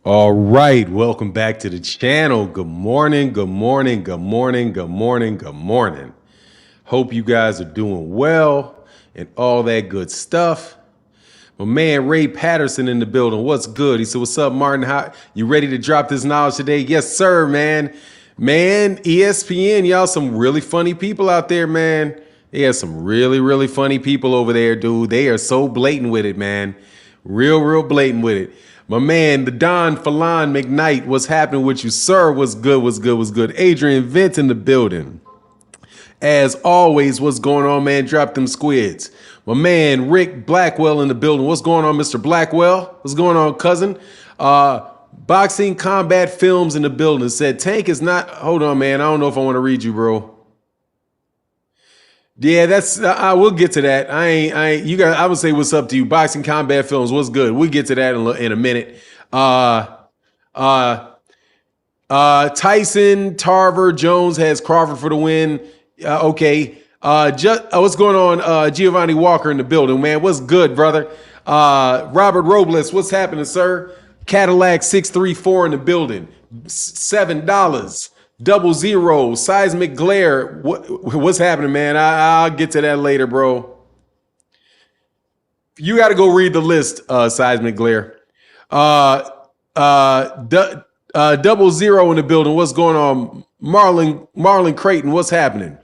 All right, welcome back to the channel. Good morning, good morning, good morning, good morning, good morning. Hope you guys are doing well and all that good stuff. My man Ray Patterson in the building. What's good? He said, "What's up, Martin? How you ready to drop this knowledge today?" Yes, sir, man. Man, ESPN, y'all some really funny people out there, man. They have some really funny people over there, dude. They are so blatant with it, man. Real blatant with it. My man, the Don Falan McKnight, what's happening with you, sir? What's good? What's good? What's good? Adrian Vint in the building. As always, what's going on, man? Drop them squids. My man, Rick Blackwell in the building. What's going on, Mr. Blackwell? What's going on, cousin? Boxing Combat Films in the building. Said, Tank is not... Hold on, man. I don't know if I want to read you, bro. Yeah, that's... we'll get to that. You guys, I would say what's up to you. Boxing Combat Films, what's good? We'll get to that in a minute. Tyson Tarver Jones has Crawford for the win. Okay. What's going on? Giovanni Walker in the building, man. What's good, brother? Robert Robles, what's happening, sir? Cadillac 634 in the building. $7. 00. Seismic glare. What's happening, man? I'll get to that later, bro. You got to go read the list, Seismic glare. 00 in the building. What's going on? Marlon Creighton, what's happening?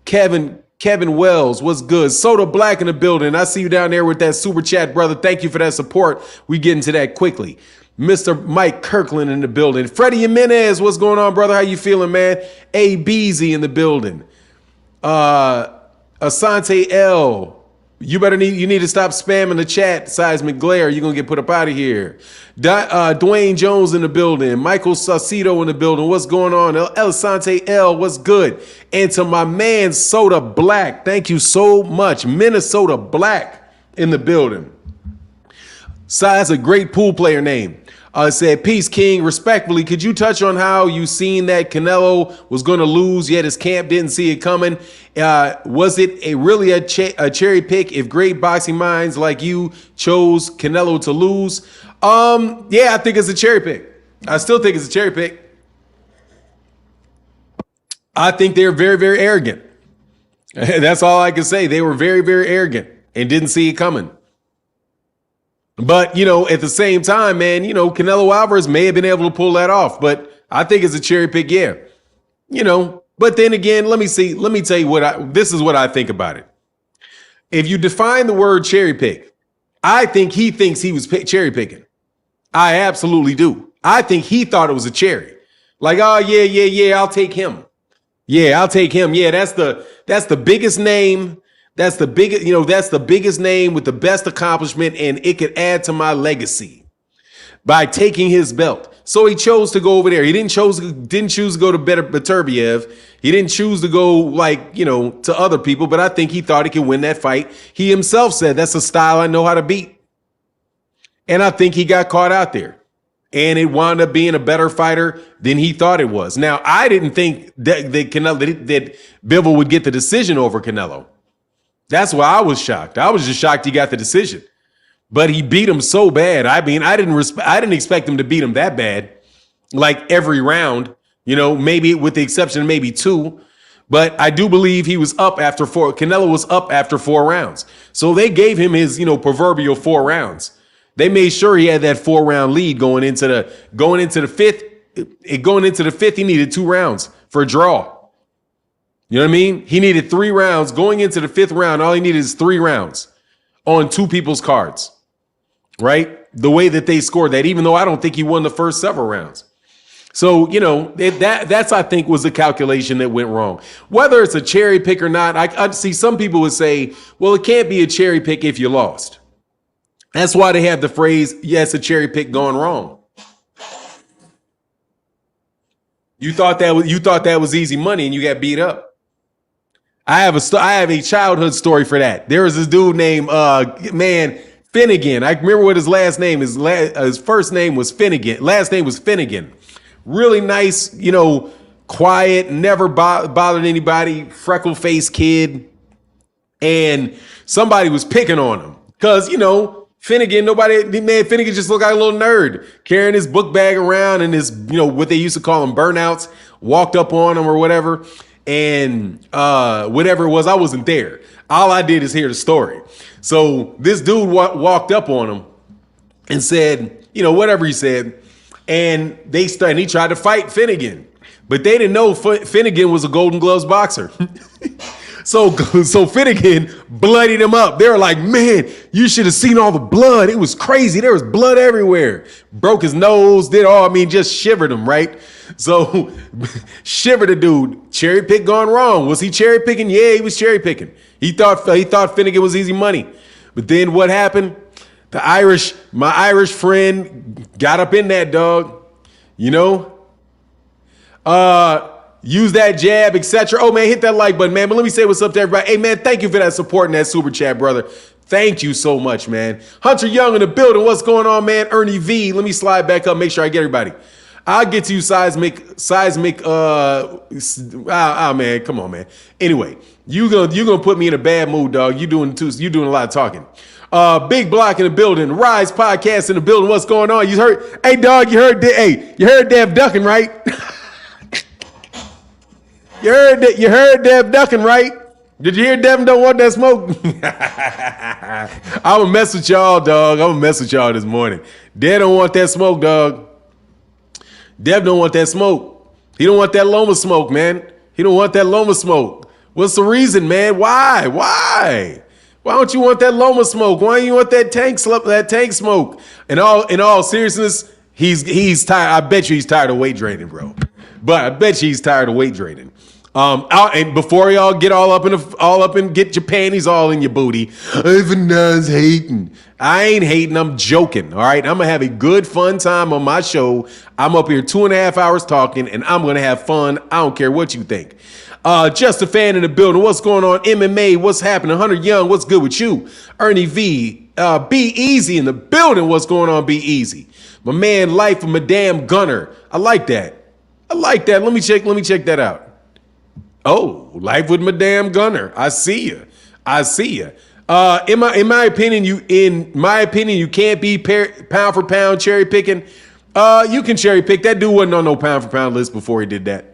Kevin Wells, what's good? Soda Black in the building. I see you down there with that super chat, brother. Thank you for that support. We get into that quickly. Mr. Mike Kirkland in the building. Freddie Jimenez, what's going on, brother? How you feeling, man? A. Beezy in the building. Asante L. You need to stop spamming the chat, Seismic Glare. You're going to get put up out of here. Dwayne Jones in the building. Michael Saucedo in the building. What's going on? Elisante L, what's good? And to my man, Soda Black. Thank you so much. Minnesota Black in the building. That's a great pool player name. Said, Peace King, respectfully, could you touch on how you seen that Canelo was going to lose, yet his camp didn't see it coming? Was it really a cherry pick if great boxing minds like you chose Canelo to lose? Yeah, I think it's a cherry pick. I still think it's a cherry pick. I think they're very arrogant. That's all I can say. They were very arrogant and didn't see it coming. But, at the same time, man, Canelo Alvarez may have been able to pull that off, but I think it's a cherry pick, yeah. But then again, let me tell you this is what I think about it. If you define the word cherry pick, I think he thinks he was cherry picking. I absolutely do. I think he thought it was a cherry. Like, oh, yeah, I'll take him. Yeah, I'll take him. Yeah, that's the biggest name. That's the biggest name with the best accomplishment, and it could add to my legacy by taking his belt. So he chose to go over there. He didn't choose to go to Beterbiev. He didn't choose to go to other people, but I think he thought he could win that fight. He himself said, that's a style I know how to beat. And I think he got caught out there. And it wound up being a better fighter than he thought it was. Now, I didn't think that Bivol would get the decision over Canelo. That's why I was shocked. I was just shocked he got the decision. But he beat him so bad. I mean, I didn't expect him to beat him that bad, like every round, maybe with the exception of maybe 2. But I do believe he was up after 4. Canelo was up after 4 rounds. So they gave him his, proverbial 4 rounds. They made sure he had that 4-round lead going into the 5th. Going into the 5th, he needed 2 rounds for a draw. You know what I mean? He needed 3 rounds. Going into the 5th round, all he needed is 3 rounds on 2 people's cards, right? The way that they scored that, even though I don't think he won the first several rounds. So, that's, I think, was the calculation that went wrong. Whether it's a cherry pick or not, I see some people would say, well, it can't be a cherry pick if you lost. That's why they have the phrase, yes, a cherry pick gone wrong. You thought that was easy money and you got beat up. I have a childhood story for that. There was this dude named Finnegan. I remember what his last name is. His first name was Finnegan. Last name was Finnegan. Really nice, quiet, never bothered anybody, freckle-faced kid. And somebody was picking on him because, Finnegan, Finnegan just looked like a little nerd carrying his book bag around and his, what they used to call them burnouts, walked up on him or whatever. And whatever it was, I wasn't there. All I did is hear the story. So this dude walked up on him and said, whatever he said. And he tried to fight Finnegan, but they didn't know Finnegan was a Golden Gloves boxer. So Finnegan bloodied him up. They were like, man, you should have seen all the blood. It was crazy. There was blood everywhere. Broke his nose, just shivered him, right? So shivered the dude. Cherry pick gone wrong. Was he cherry picking? Yeah, he was cherry picking. He thought Finnegan was easy money. But then what happened? My Irish friend got up in that dog, use that jab, etc. Oh, man, hit that like button, man. But let me say what's up to everybody. Hey, man, thank you for that support and that super chat, brother. Thank you so much, man. Hunter Young in the building. What's going on, man? Ernie V. Let me slide back up, make sure I get everybody. I'll get to you, seismic. Man, come on, man. Anyway, you gonna put me in a bad mood, dog. You doing a lot of talking. Big Block in the building. Rise Podcast in the building. What's going on? You heard? Hey, dog. You heard Dev ducking, right? You heard Dev ducking, right? Did you hear Devin don't want that smoke? I'm gonna mess with y'all, dog. I'm gonna mess with y'all this morning. Dev don't want that smoke, dog. Dev don't want that smoke. He don't want that Loma smoke, man. He don't want that Loma smoke. What's the reason, man? Why? Why don't you want that Loma smoke? Why do you want that tank smoke? In all seriousness, he's tired. I bet you he's tired of weight draining, bro. But I bet you he's tired of weight draining. And before y'all get all up and get your panties all in your booty, Van's hating. I ain't hating. I'm joking. All right. I'm gonna have a good fun time on my show. I'm up here 2.5 hours talking, and I'm gonna have fun. I don't care what you think. Just a fan in the building. What's going on? MMA. What's happening? Hunter Young. What's good with you? Ernie V. Be Easy in the building. What's going on? Be Easy. My man, Life of Madame Gunner. I like that. Let me check that out. Oh, Life with Madame Gunner. I see you. In my opinion, you can't be pound for pound cherry picking. You can cherry pick. That dude wasn't on no pound for pound list before he did that.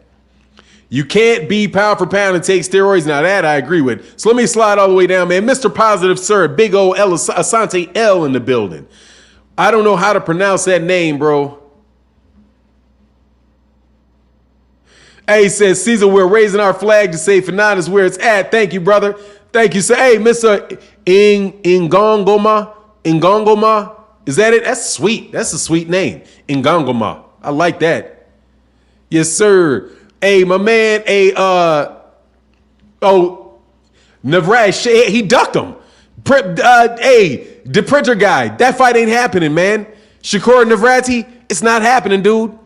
You can't be pound for pound and take steroids. Now that I agree with. So let me slide all the way down, man. Mr. Positive Sir, big old Asante L in the building. I don't know how to pronounce that name, bro. Hey, he says, Caesar, we're raising our flag to say Fanan is where it's at. Thank you, brother. Thank you, sir. Hey, Mr. Ingongoma. Is that it? That's sweet. That's a sweet name. Ingongoma. I like that. Yes, sir. Hey, my man, Navrash, he ducked him. The printer guy, that fight ain't happening, man. Shakur Navrati, it's not happening, dude.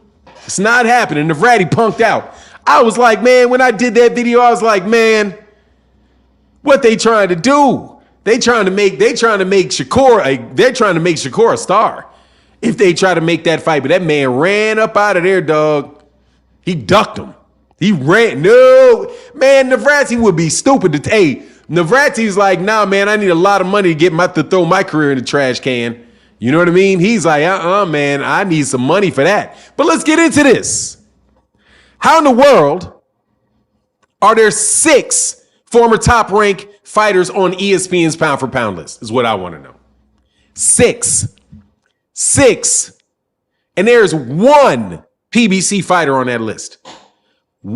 It's not happening. Navrati punked out. I was like, man, when I did that video, I was like, man, what they trying to do? They're trying to make Shakur a star. If they try to make that fight, but that man ran up out of there, dog. He ducked him. He ran. No, man, Navrati would be stupid to hey, Navrati's like, nah, man, I need a lot of money to throw my career in the trash can. You know what I mean? He's like, man, I need some money for that. But let's get into this. How in the world are there 6 former top rank fighters on ESPN's pound for pound list is what I want to know. 6. And there's 1 PBC fighter on that list.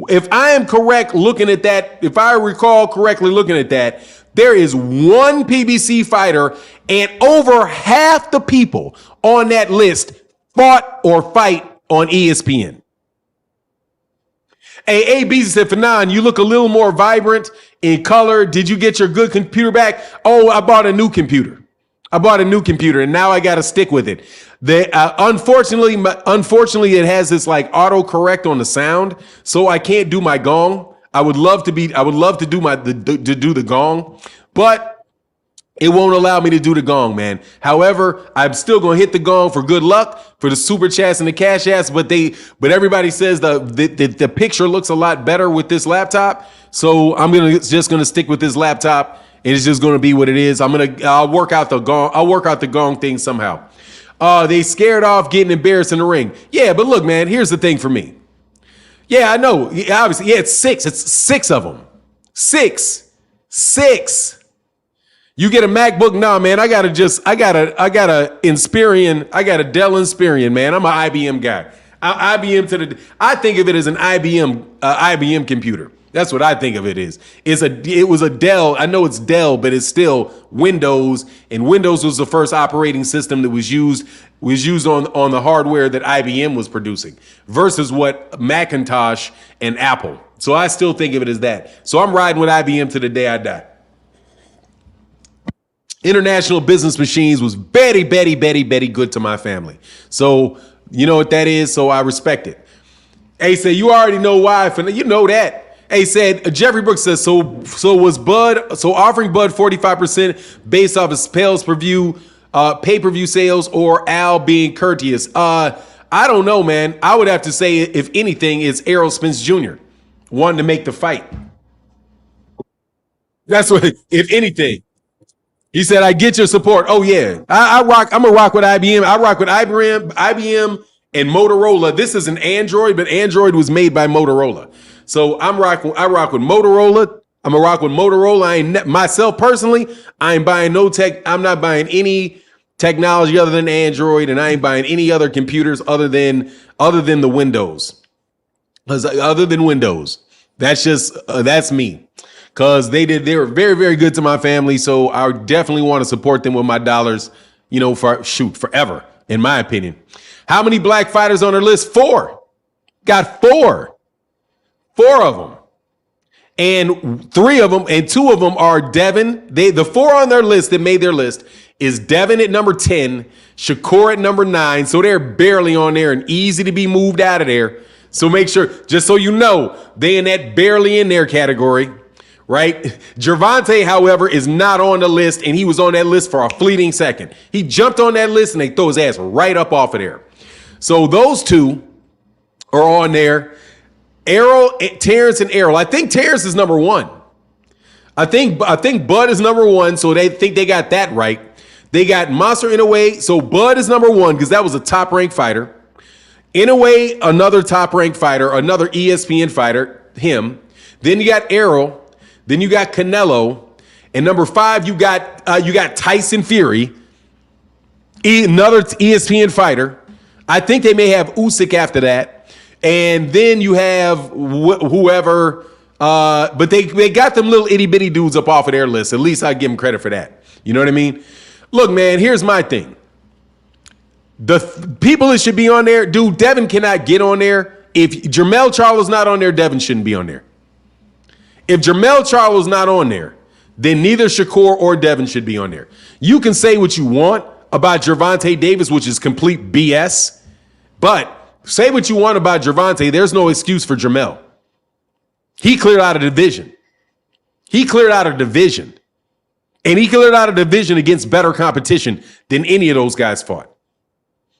If I am correct looking at that, if I recall correctly looking at that, there is 1 PBC fighter and over half the people on that list fought or fight on ESPN. Hey, AB said, Fanan, you look a little more vibrant in color. Did you get your good computer back? Oh, I bought a new computer. And now I got to stick with it. Unfortunately, it has this like auto correct on the sound, so I can't do my gong. I would love to do the gong, but it won't allow me to do the gong, man. However, I'm still gonna hit the gong for good luck for the super chats and the cash apps. But everybody says the picture looks a lot better with this laptop, so I'm just gonna stick with this laptop and it's just going to be what it is. I'll work out the gong thing somehow. They scared off getting embarrassed in the ring. Yeah, but look, man, here's the thing for me. Yeah, I know. Yeah, obviously, yeah, it's six of them. Six. You get a MacBook? Nah, man, I got a Dell Inspiron, man. I'm an IBM guy. I think of it as an IBM computer. That's what I think of it as. It was a Dell. I know it's Dell, but it's still Windows, and Windows was the first operating system that was used on the hardware that IBM was producing versus what Macintosh and Apple. So I still think of it as that. So I'm riding with IBM to the day I die. International Business Machines was very good to my family. So you know what that is. So I respect it. Hey, say you already know why. You know that. Hey, said Jeffrey Brooks says so was Bud offering Bud 45% based off his pay-per-view sales, or Al being courteous. I don't know, man. I would have to say, if anything, it's Errol Spence Jr. wanting to make the fight. That's what, if anything. He said, I get your support. Oh, yeah. I'm going to rock with IBM. I rock with IBM and Motorola. This is an Android, but Android was made by Motorola. So I rock with Motorola. I'm going to rock with Motorola. Myself personally, I ain't buying no tech. I'm not buying any technology other than Android, and I ain't buying any other computers other than the Windows. Other than Windows. That's me. Because they were very good to my family. So I definitely want to support them with my dollars, forever, in my opinion. How many black fighters on their list? 4. Got 4. 4 of them. And 3 of them, and 2 of them are Devin. The 4 on their list that made their list is Devin at number 10, Shakur at number 9. So they're barely on there and easy to be moved out of there. So make sure, just so you know, they in that barely in there category. Right? Gervonta, however, is not on the list, and he was on that list for a fleeting second. He jumped on that list, and they throw his ass right up off of there. So those 2 are on there. Terrence and Errol. I think Terrence is number 1. I think Bud is number 1, so they think they got that right. They got Monster Inoue, so Bud is number 1 because that was a top-ranked fighter. Inoue, another top-ranked fighter, another ESPN fighter, him. Then you got Errol. Then you got Canelo, and number 5 you got Tyson Fury, another ESPN fighter. I think they may have Usyk after that, and then you have whoever. But they got them little itty bitty dudes up off of their list. At least I give them credit for that. You know what I mean? Look, man. Here's my thing. The people that should be on there, dude. Devin cannot get on there. If Jermell Charlo's not on there, Devin shouldn't be on there. If Jermell Charlo's not on there, then neither Shakur or Devin should be on there. You can say what you want about Gervonta Davis, which is complete BS, but say what you want about Gervonta. There's no excuse for Jermell. He cleared out a division. And he cleared out a division against better competition than any of those guys fought.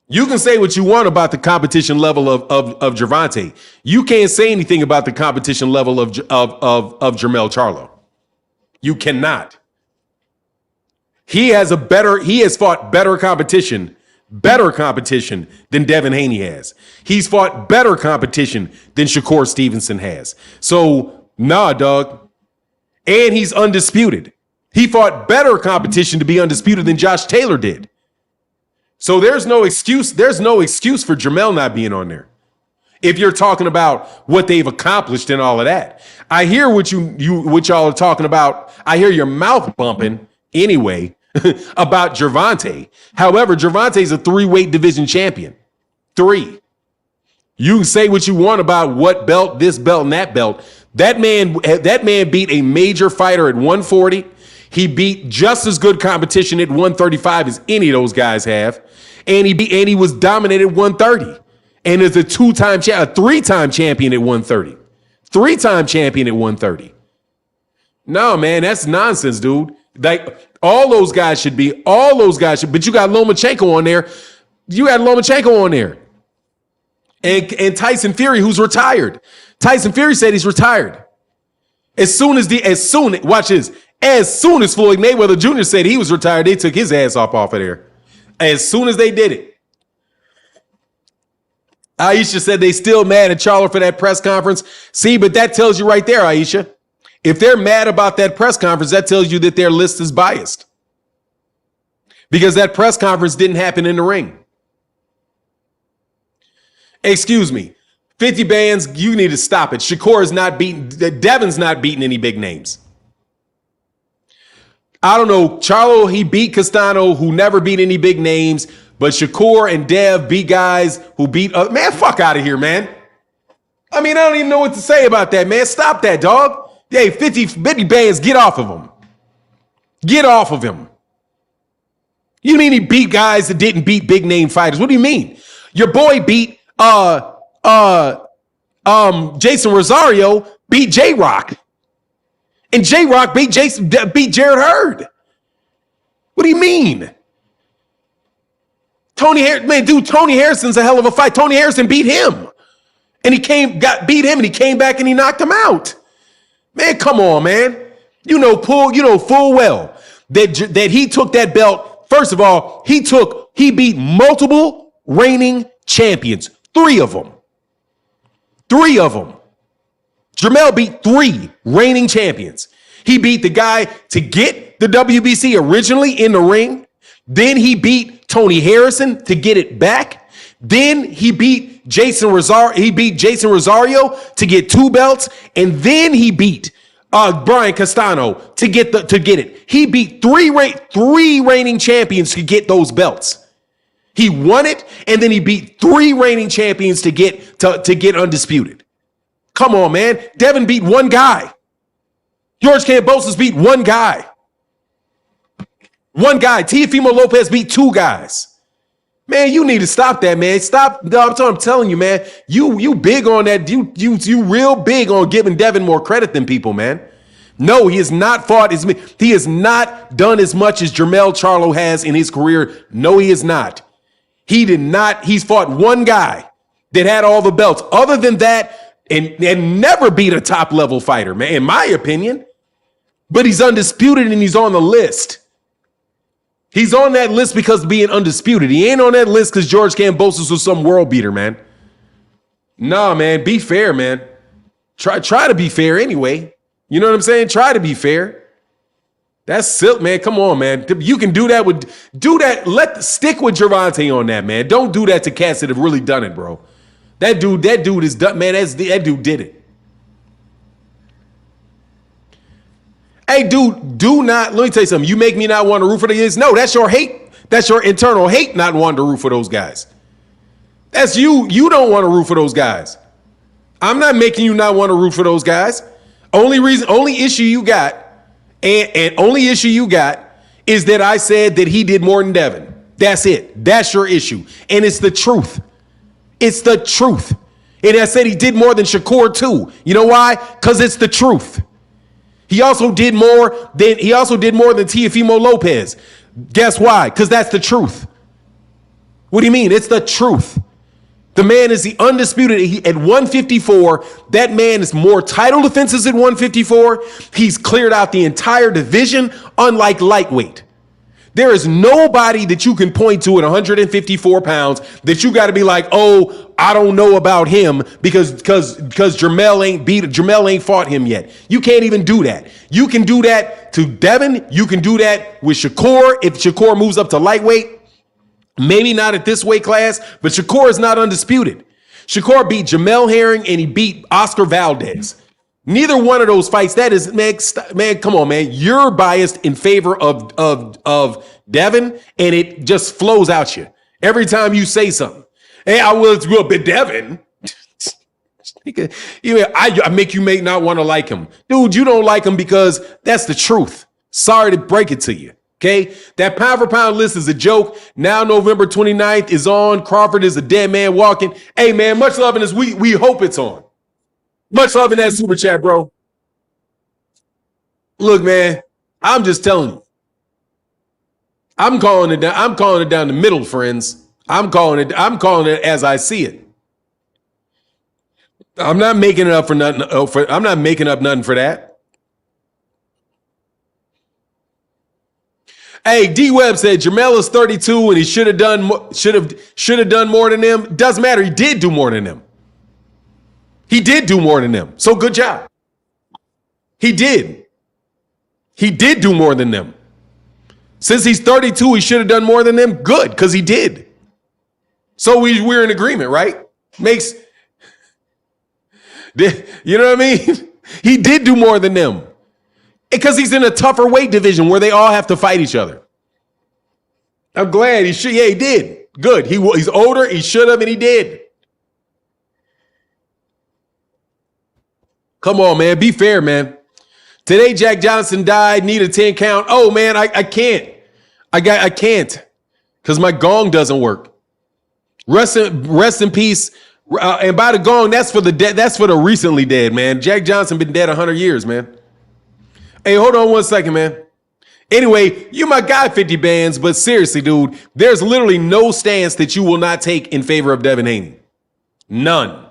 You can say what you want about the competition level of Gervonta. You can't say anything about the competition level of Jermell Charlo. You cannot. He has fought better competition than Devin Haney has. He's fought better competition than Shakur Stevenson has. So, nah, dog. And he's undisputed. He fought better competition to be undisputed than Josh Taylor did. So there's no excuse. There's no excuse for Jermell not being on there. If you're talking about what they've accomplished and all of that, I hear what y'all are talking about. I hear your mouth bumping anyway about Gervonta. However, Gervonta is a 3-weight division champion. 3. You can say what you want about what belt, this belt, and that belt. That man beat a major fighter at 140. He beat just as good competition at 135 as any of those guys have. And he was dominated at 130. And is a 3-time champion at 130. 3-time champion at 130. No, man, that's nonsense, dude. Like, all those guys should, but you got Lomachenko on there. And Tyson Fury, who's retired. Tyson Fury said he's retired. Watch this. As soon as Floyd Mayweather Jr. said he was retired, they took his ass off of there. As soon as they did it. Aisha said they still mad at Charlo for that press conference. See, but that tells you right there, Aisha. If they're mad about that press conference, that tells you that their list is biased. Because that press conference didn't happen in the ring. Excuse me. 50 bands, you need to stop it. Shakur is not beating, Devin's not beating any big names. I don't know. Charlo, he beat Castano, who never beat any big names. But Shakur and Dev beat guys who beat other. Man, fuck out of here, man. I mean, I don't even know what to say about that, man. Stop that, dog. Hey, 50 bands, get off of him. Get off of him. You mean he beat guys that didn't beat big name fighters? What do you mean? Your boy beat Jason Rosario, beat J-Rock. And J-Rock beat Jared Hurd. What do you mean? Tony Harrison's a hell of a fight. Tony Harrison beat him. And beat him and he came back and he knocked him out. Man, come on, man. You know full well that he took that belt. First of all, he beat multiple reigning champions. 3 of them. Jermell beat 3 reigning champions. He beat the guy to get the WBC originally in the ring. Then he beat Tony Harrison to get it back. Then he beat Jason Rosario. He beat Jason Rosario to get 2 belts, and then he beat Brian Castano to get it. He beat 3 reigning champions to get those belts. He won it, and then he beat 3 reigning champions to get undisputed. Come on, man. Devin beat 1 guy. George Kambosos beat 1 guy. 1 guy. Teofimo Lopez beat 2 guys. Man, you need to stop that, man. Stop. I'm telling you, man. You big on that. You real big on giving Devin more credit than people, man. No, he has not fought as many. He has not done as much as Jermell Charlo has in his career. No, he has not. He did not. He's fought 1 guy that had all the belts. Other than that, and never beat a top level fighter, man, in my opinion. But he's undisputed and he's on the list. He's on that list because of being undisputed. He ain't on that list because George Kambosos was some world beater, man. Nah, man, be fair, man. Try to be fair anyway. You know what I'm saying? Try to be fair. That's silk, man. Come on, man. You can do that stick with Gervonta on that, man. Don't do that to cats that have really done it, bro. That dude is done, man. That dude did it. Hey, dude, let me tell you something. You make me not want to root for the guys. No, that's your hate. That's your internal hate not wanting to root for those guys. That's you. You don't want to root for those guys. I'm not making you not want to root for those guys. Only issue you got, and only issue you got is that I said that he did more than Devin. That's it. That's your issue. And it's the truth. It's the truth. And I said he did more than Shakur too. You know why? Because it's the truth. He also did more than Teofimo Lopez. Guess why? Because that's the truth. What do you mean? It's the truth. The man is the undisputed. At 154, that man is more title defenses at 154. He's cleared out the entire division, unlike lightweight. There is nobody that you can point to at 154 pounds that you got to be like, oh, I don't know about him because Jermell ain't fought him yet. You can't even do that. You can do that to Devin. You can do that with Shakur if Shakur moves up to lightweight. Maybe not at this weight class, but Shakur is not undisputed. Shakur beat Jamel Herring and he beat Oscar Valdez. Neither one of those fights, that is, man, come on, man. You're biased in favor of Devin, and it just flows out you every time you say something. Hey, I will go up at Devin. I make you not want to like him. Dude, you don't like him because that's the truth. Sorry to break it to you. Okay, that pound for pound list is a joke. Now November 29th is on. Crawford is a dead man walking. Hey, man, much love in this. We hope it's on. Much love in that super chat, bro. Look, man, I'm just telling you. I'm calling it down. I'm calling it down the middle, friends. I'm calling it as I see it. I'm not making it up for nothing. I'm not making up nothing for that. Hey, D Webb said Jermell is 32 and he should have done more than them. Doesn't matter. He did do more than them. He did do more than them. So good job. He did. He did do more than them. Since he's 32, he should have done more than them. Good, because he did. So we're in agreement, right? You know what I mean? He did do more than them. Because he's in a tougher weight division where they all have to fight each other. I'm glad he should. Yeah, he did. Good. He's older. He should have, and he did. Come on, man. Be fair, man. Today, Jack Johnson died. Need a 10 count. Oh, man, I can't. I can't because my gong doesn't work. Rest in peace. And by the gong, that's for the dead. That's for the recently dead, man. Jack Johnson been dead 100 years, man. Hey, hold on one second, man. Anyway, you my guy, 50 bands, but seriously, dude, there's literally no stance that you will not take in favor of Devin Haney. None.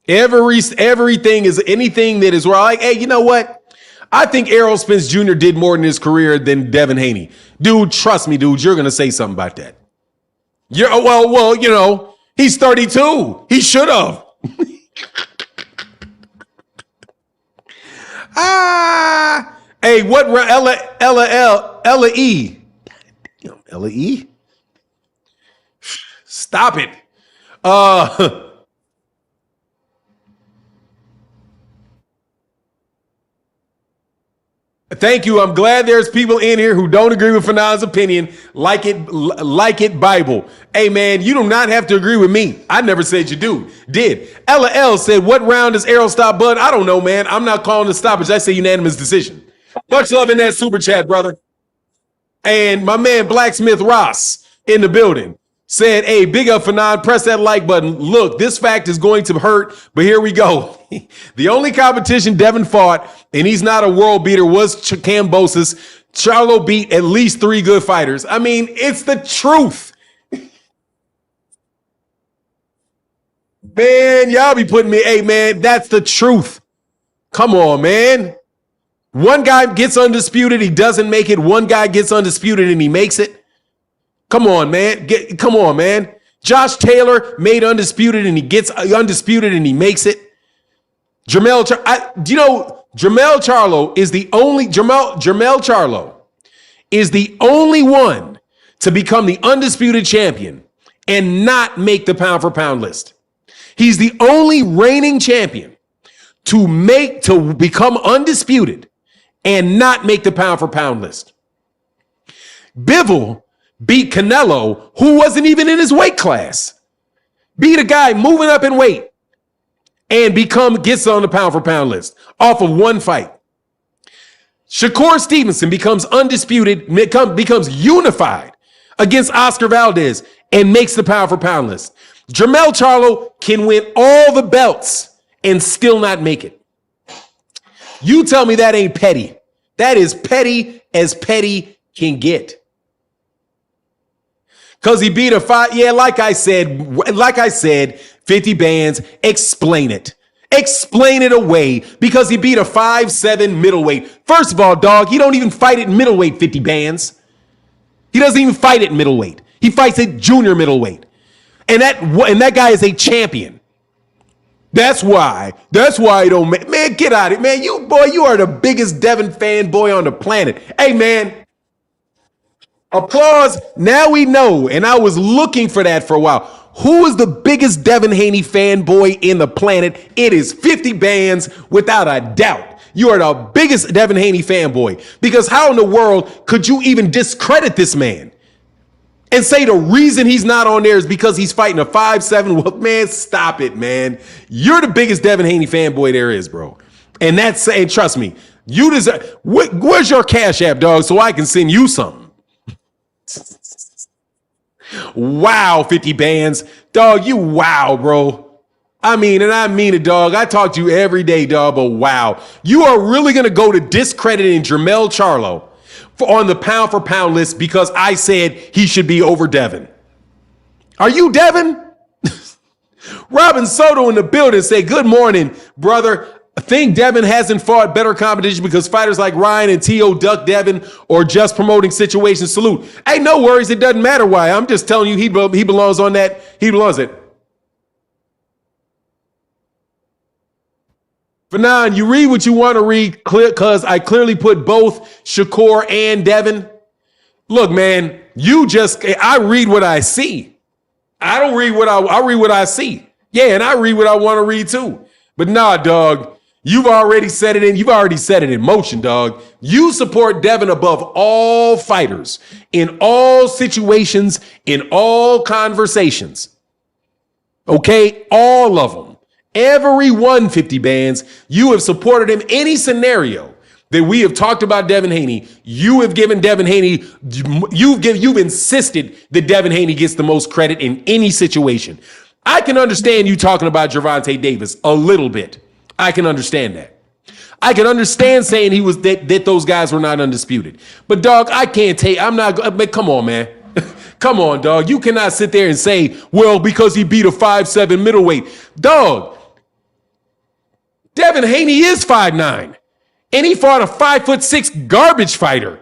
Everything is anything that is where I'm like, hey, you know what? I think Errol Spence Jr. did more in his career than Devin Haney. Dude, trust me, dude, you're going to say something about that. Well, you know, he's 32. He should have. Hey, what Ella-E? Ella-E? Stop it. Thank you. I'm glad there's people in here who don't agree with Fanon's opinion. Like it Bible. Hey, man, you do not have to agree with me. I never said you did. Ella L said, what round does Errol stop Bud? I don't know, man. I'm not calling the stoppage. I say unanimous decision. Much love in that super chat, brother. And my man Blacksmith Ross in the building said, hey, big up Fanon, press that like button. Look, this fact is going to hurt, but here we go. The only competition Devin fought, and he's not a world beater, was Kambosos. Charlo beat at least 3 good fighters. I mean, it's the truth. Man, y'all be putting me, hey, man, that's the truth. Come on, man. One guy gets undisputed, he doesn't make it. One guy gets undisputed and he makes it. Come on, man. Come on, man. Josh Taylor made undisputed and he gets undisputed and he makes it. Jermell Charlo is the only Jermell Charlo is the only one to become the undisputed champion and not make the pound for pound list. He's the only reigning champion to become undisputed and not make the pound for pound list. Bivol beat Canelo, who wasn't even in his weight class. Beat a guy moving up in weight and gets on the pound for pound list off of one fight. Shakur Stevenson becomes undisputed, becomes unified against Oscar Valdez and makes the pound for pound list. Jermell Charlo can win all the belts and still not make it. You tell me that ain't petty. That is petty as petty can get. Because he beat a fight. Yeah, like I said, 50 bands, explain it. Explain it away because he beat a 5'7" middleweight. First of all, dog, he don't even fight at middleweight, 50 bands. He doesn't even fight at middleweight. He fights at junior middleweight. And that guy is a champion. That's why he don't make, man, get out of it, man. You are the biggest Devin fanboy on the planet. Hey, man. Applause. Now we know. And I was looking for that for a while. Who is the biggest Devin Haney fanboy in the planet? It is 50 bands without a doubt. You are the biggest Devin Haney fanboy because how in the world could you even discredit this man and say the reason he's not on there is because he's fighting a 5'7"? Well, man, stop it, man. You're the biggest Devin Haney fanboy there is, bro. And that's saying, trust me, you deserve. Where's your Cash App, dog, so I can send you something? Wow, 50 bands. Dog, you wow, bro. I mean it, dog. I talk to you every day, dog, but wow. You are really going to go to discrediting Jermell Charlo on the pound for pound list because I said he should be over Devin. Are you Devin? Robin Soto in the building say, good morning, brother. I think Devin hasn't fought better competition because fighters like Ryan and T.O. duck Devin or just promoting situations. Salute. Hey, no worries. It doesn't matter why. I'm just telling you he belongs on that. He belongs it. Fanon, you read what you want to read because I clearly put both Shakur and Devin. Look, man, I read what I see. I don't read I read what I see. Yeah, and I read what I want to read too. But nah, dog, you've already set it in motion, dog. You support Devin above all fighters in all situations, in all conversations. Okay, all of them. Every 150 bands, you have supported him. Any scenario that we have talked about Devin Haney, you have given Devin Haney, you've insisted that Devin Haney gets the most credit in any situation. I can understand you talking about Gervonta Davis a little bit. I can understand that. I can understand saying that those guys were not undisputed. But dog, I can't take, but come on, man. Come on, dog. You cannot sit there and say, well, because he beat a 5'7" middleweight. Dog, Devin Haney is 5'9", and he fought a 5'6" garbage fighter.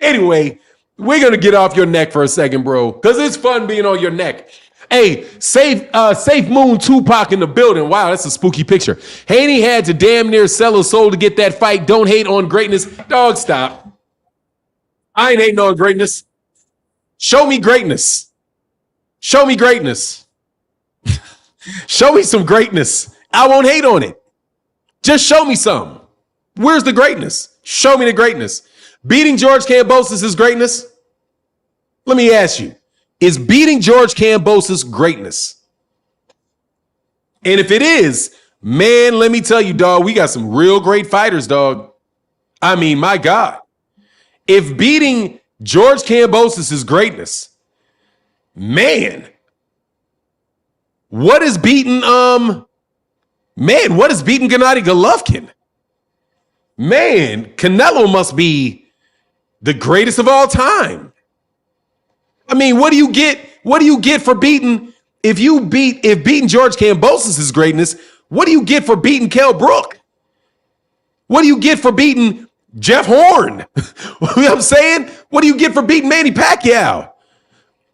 Anyway, we're going to get off your neck for a second, bro, because it's fun being on your neck. Hey, Safe Moon Tupac in the building. Wow, that's a spooky picture. Haney had to damn near sell his soul to get that fight. Don't hate on greatness. Dog, stop. I ain't hating on greatness. Show me greatness. Show me greatness. Show me some greatness. I won't hate on it. Just show me some. Where's the greatness? Show me the greatness. Beating George Kambosos is greatness? Let me ask you, is beating George Kambosos greatness? And if it is, man, let me tell you, dog, we got some real great fighters, dog. I mean, my God. If beating George Kambosos is greatness, man, what is beating Gennady Golovkin? Man, Canelo must be the greatest of all time. I mean, what do you get? What do you get for beating? If beating George Kambosos is greatness, what do you get for beating Kell Brook? What do you get for beating Jeff Horn? You know what I'm saying? What do you get for beating Manny Pacquiao?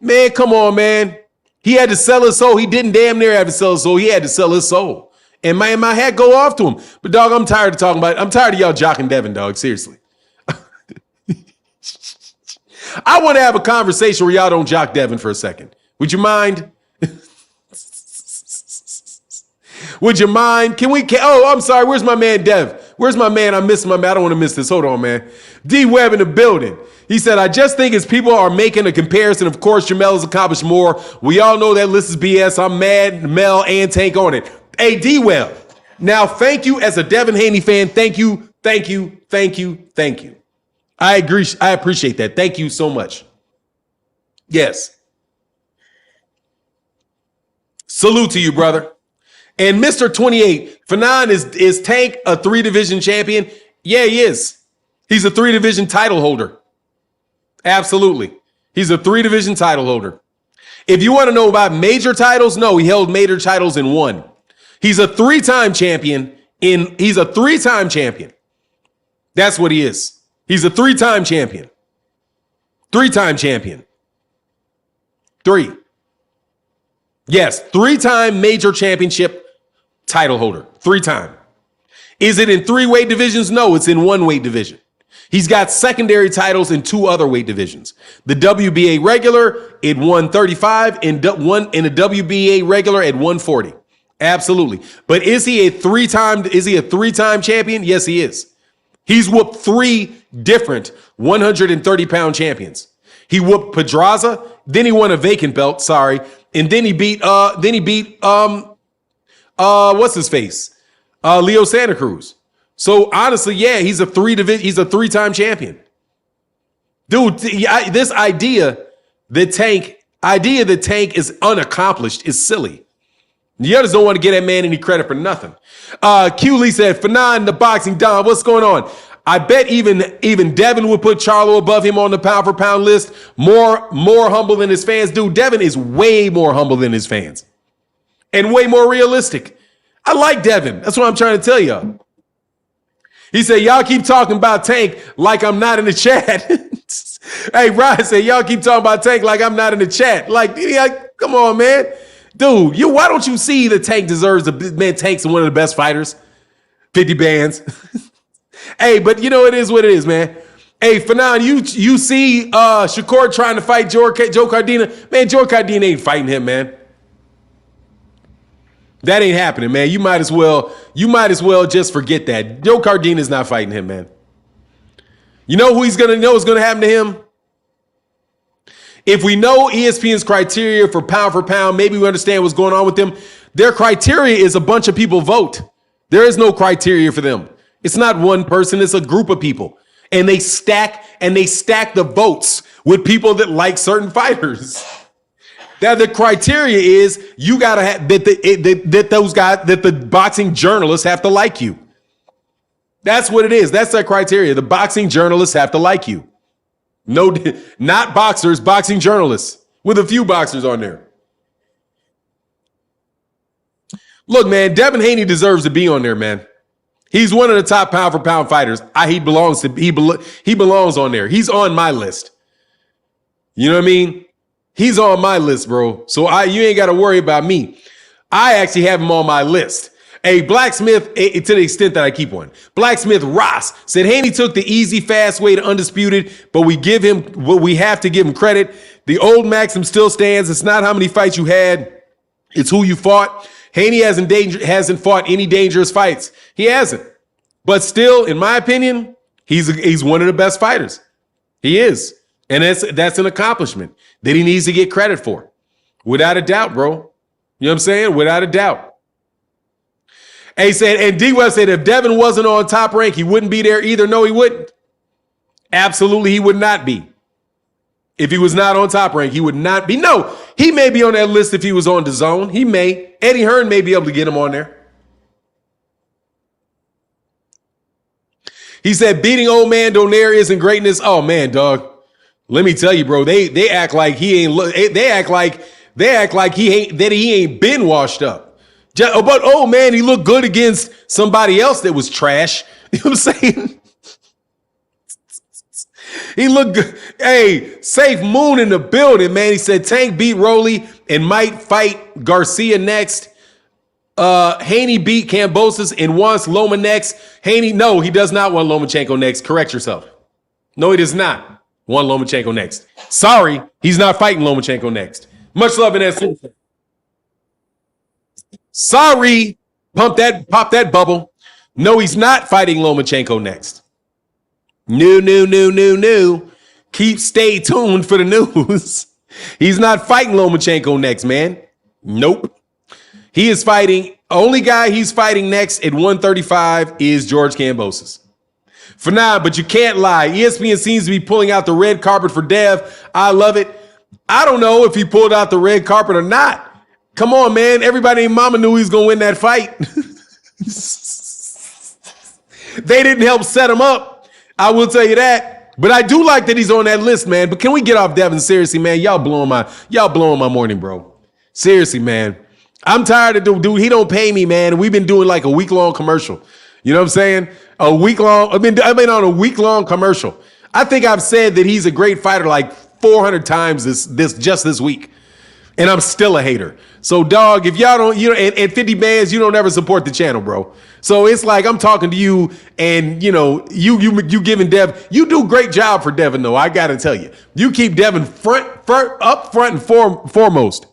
Man, come on, man. He had to sell his soul. He didn't damn near have to sell his soul. He had to sell his soul. And my hat go off to him. But dog, I'm tired of talking about it. I'm tired of y'all jocking Devin, dog. Seriously. I want to have a conversation where y'all don't jock Devin for a second. Would you mind? Would you mind? Oh, I'm sorry. Where's my man, Dev? Where's my man? I missed my man. I don't want to miss this. Hold on, man. D Webb in the building. He said, I just think as people are making a comparison, of course, Jermell has accomplished more. We all know that list is BS. I'm mad, Mel, and Tank on it. Hey, D Webb. Now, thank you as a Devin Haney fan. Thank you. Thank you. Thank you. Thank you. I agree. I appreciate that. Thank you so much. Yes. Salute to you, brother. And Mr. 28, Fanon, is Tank a 3-division champion? Yeah, he is. He's a 3-division title holder. Absolutely. He's a 3-division title holder. If you want to know about major titles, no, he held major titles in one. He's a 3-time champion. He's a 3-time champion. That's what he is. He's a 3-time champion. 3-time champion. 3. Yes, 3-time major championship title holder. 3-time. Is it in 3 weight divisions? No, it's in 1 weight division. He's got secondary titles in 2 other weight divisions. The WBA regular at 135 and the WBA regular at 140. Absolutely. But is he a 3-time champion? Yes, he is. He's whooped 3 different 130-pound champions. He whooped Pedraza, then he won a vacant belt, and then he beat what's his face? Leo Santa Cruz. So honestly, yeah, he's a 3-time champion. Dude, this idea that Tank is unaccomplished is silly. The others don't want to get that man any credit for nothing. Q Lee said, Fanon, the boxing Don, what's going on? I bet even Devin would put Charlo above him on the pound for pound list. More humble than his fans. Dude, Devin is way more humble than his fans. And way more realistic. I like Devin. That's what I'm trying to tell y'all. He said, y'all keep talking about Tank like I'm not in the chat. Hey, Ryan said, y'all keep talking about Tank like I'm not in the chat. Like, come on, man. Dude, why don't you see that Tank deserves man, Tank's one of the best fighters? 50 bands. Hey, but you know, it is what it is, man. Hey, Fanon, you see Shakur trying to fight Joe Cardina? Man, Joe Cardina ain't fighting him, man. That ain't happening, man. You might as well just forget that. Joe Cardina is not fighting him, man. You know who he's gonna know is gonna happen to him? If we know ESPN's criteria for pound, maybe we understand what's going on with them. Their criteria is a bunch of people vote. There is no criteria for them. It's not one person, it's a group of people. And they stack the votes with people that like certain fighters. That the criteria is you gotta have that the boxing journalists have to like you. That's what it is. That's their criteria. The boxing journalists have to like you. No, not boxers, boxing journalists with a few boxers on there. Look, man, Devin Haney deserves to be on there, man. He's one of the top pound for pound fighters. He belongs on there. He's on my list. You know what I mean? He's on my list, bro. So you ain't got to worry about me. I actually have him on my list. Hey, Blacksmith, to the extent that I keep one. Blacksmith Ross said Haney took the easy, fast way to undisputed, but we have to give him credit. The old maxim still stands. It's not how many fights you had, it's who you fought. Haney hasn't fought any dangerous fights. He hasn't. But still, in my opinion, he's one of the best fighters. He is. And that's an accomplishment that he needs to get credit for. Without a doubt, bro. You know what I'm saying? Without a doubt. He said, and D-West said, if Devin wasn't on Top Rank, he wouldn't be there either. No, he wouldn't. Absolutely, he would not be. If he was not on Top Rank, he would not be. No, he may be on that list if he was on DAZN. He may. Eddie Hearn may be able to get him on there. He said, beating old man Donaire isn't greatness. Oh, man, dog. Let me tell you, bro, they act like he ain't, they act like he ain't been washed up. But, oh, man, he looked good against somebody else that was trash. You know what I'm saying? He looked good. Hey, Safe Moon in the building, man. He said Tank beat Rolly and might fight Garcia next. Haney beat Kambosos and wants Loma next. Haney, no, he does not want Lomachenko next. Correct yourself. No, he does not want Lomachenko next. Sorry, he's not fighting Lomachenko next. Much love in that. Sorry, pop that bubble. No, he's not fighting Lomachenko next. No. Stay tuned for the news. He's not fighting Lomachenko next, man. Nope. He is fighting, only guy he's fighting next at 135 is George Kambosos. For now, but you can't lie. ESPN seems to be pulling out the red carpet for Dev. I love it. I don't know if he pulled out the red carpet or not. Come on, man. Everybody in Mama knew he was going to win that fight. They didn't help set him up. I will tell you that. But I do like that he's on that list, man. But can we get off Devin? Seriously, man. Y'all blowing my morning, bro. Seriously, man. I'm tired of dude. He don't pay me, man. We've been doing like a week-long commercial. You know what I'm saying? A week-long. I've been on a week-long commercial. I think I've said that he's a great fighter like 400 times this week. And I'm still a hater. So, dog, if y'all don't, at 50 bands, you don't ever support the channel, bro. So it's like I'm talking to you, and you giving Dev. You do a great job for Devin, though. I gotta tell you, you keep Devin up front and foremost.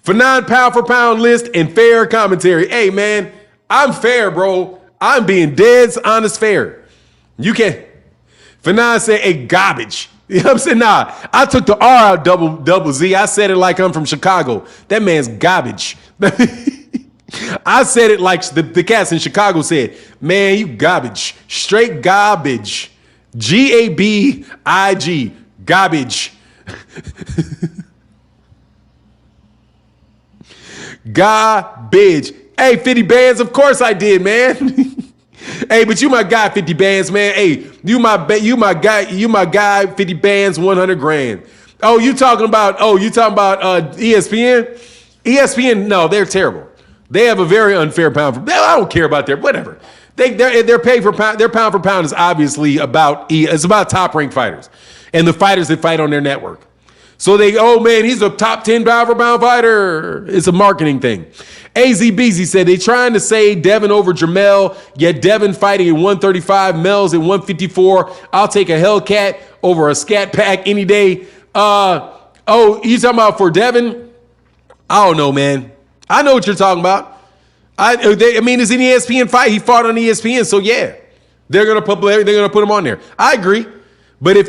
For non-pound for pound list and fair commentary. Hey, man, I'm fair, bro. I'm being dead honest fair. You can't. Fanon said, hey, garbage. You know what I'm saying? Nah, I took the R out double Z. I said it like I'm from Chicago. That man's garbage. I said it like the cats in Chicago said, man, you garbage. Straight garbage. Gabig. Garbage. Garbage. Hey, 50 bands, of course I did, man. Hey, but you my guy, 50 bands, man. Hey, you my guy, 50 bands, 100 grand. Oh, you talking about ESPN? ESPN, no, they're terrible. They have a very unfair pound for. I don't care about their whatever. They're paid for pound. Their pound for pound is obviously about top ranked fighters and the fighters that fight on their network. So oh man, he's a top 10 pound for pound fighter. It's a marketing thing. AZBZ said they trying to say Devin over Jermell, yet Devin fighting at 135, Mel's at 154. I'll take a Hellcat over a Scat Pack any day. Oh, you talking about for Devin? I don't know, man. I know what you're talking about. I mean, it's an ESPN fight. He fought on ESPN, so yeah, they're gonna put him on there. I agree, but if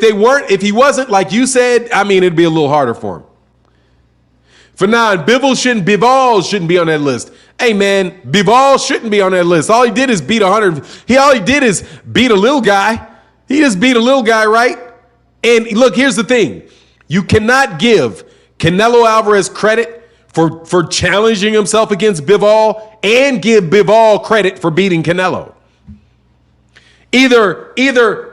he wasn't like you said, I mean, it'd be a little harder for him. For now, Bivol shouldn't be on that list. Hey man, Bivol shouldn't be on that list. All he did is beat 100. All he did is beat a little guy. He just beat a little guy, right? And look, here's the thing: you cannot give Canelo Alvarez credit for challenging himself against Bivol and give Bivol credit for beating Canelo. Either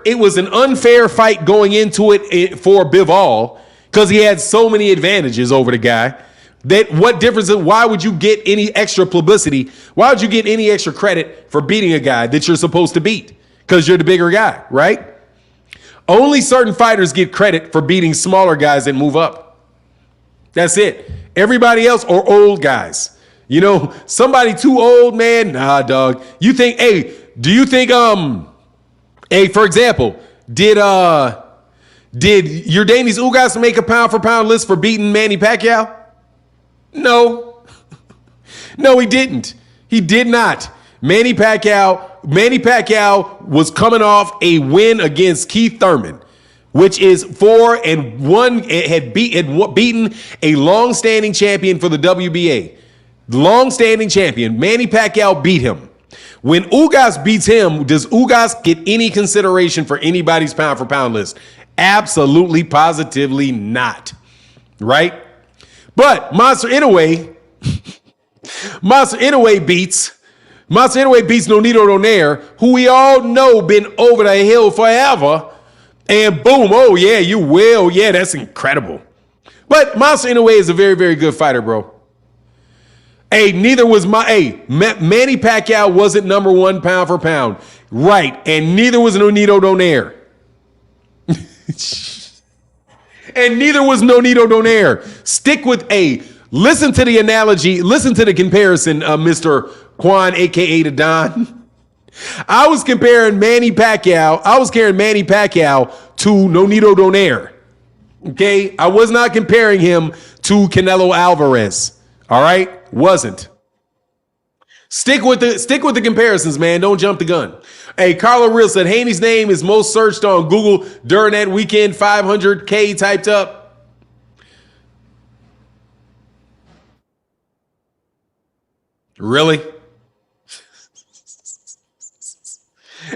it was an unfair fight going into it for Bivol because he had so many advantages over the guy. That what difference? Why would you get any extra publicity? Why would you get any extra credit for beating a guy that you're supposed to beat? Because you're the bigger guy, right? Only certain fighters get credit for beating smaller guys that move up. That's it. Everybody else are old guys. You know, somebody too old, man. Nah, dog. You think? Do you think? For example, did Yordanis Ugas make a pound for pound list for beating Manny Pacquiao? No. No, he didn't. He did not. Manny Pacquiao was coming off a win against Keith Thurman, which is 4-1, had beaten a long-standing champion for the WBA. Long-standing champion. Manny Pacquiao beat him. When Ugas beats him, does Ugas get any consideration for anybody's pound for pound list? Absolutely, positively not. Right? But Monster Inoue beats Nonito Donaire, who we all know been over the hill forever. And boom, oh yeah, you will. Yeah, that's incredible. But Monster Inoue is a very, very good fighter, bro. Manny Pacquiao wasn't number one pound for pound. Right. And neither was Nonito Donaire. And neither was Nonito Donaire. Listen to the analogy, listen to the comparison, Mr. Quan, aka the Don. I was comparing Manny Pacquiao to Nonito Donaire. Okay? I was not comparing him to Canelo Alvarez. All right? Wasn't. Stick with the comparisons, man. Don't jump the gun. Hey, Carlo Real said Haney's name is most searched on Google during that weekend. 500K typed up. Really?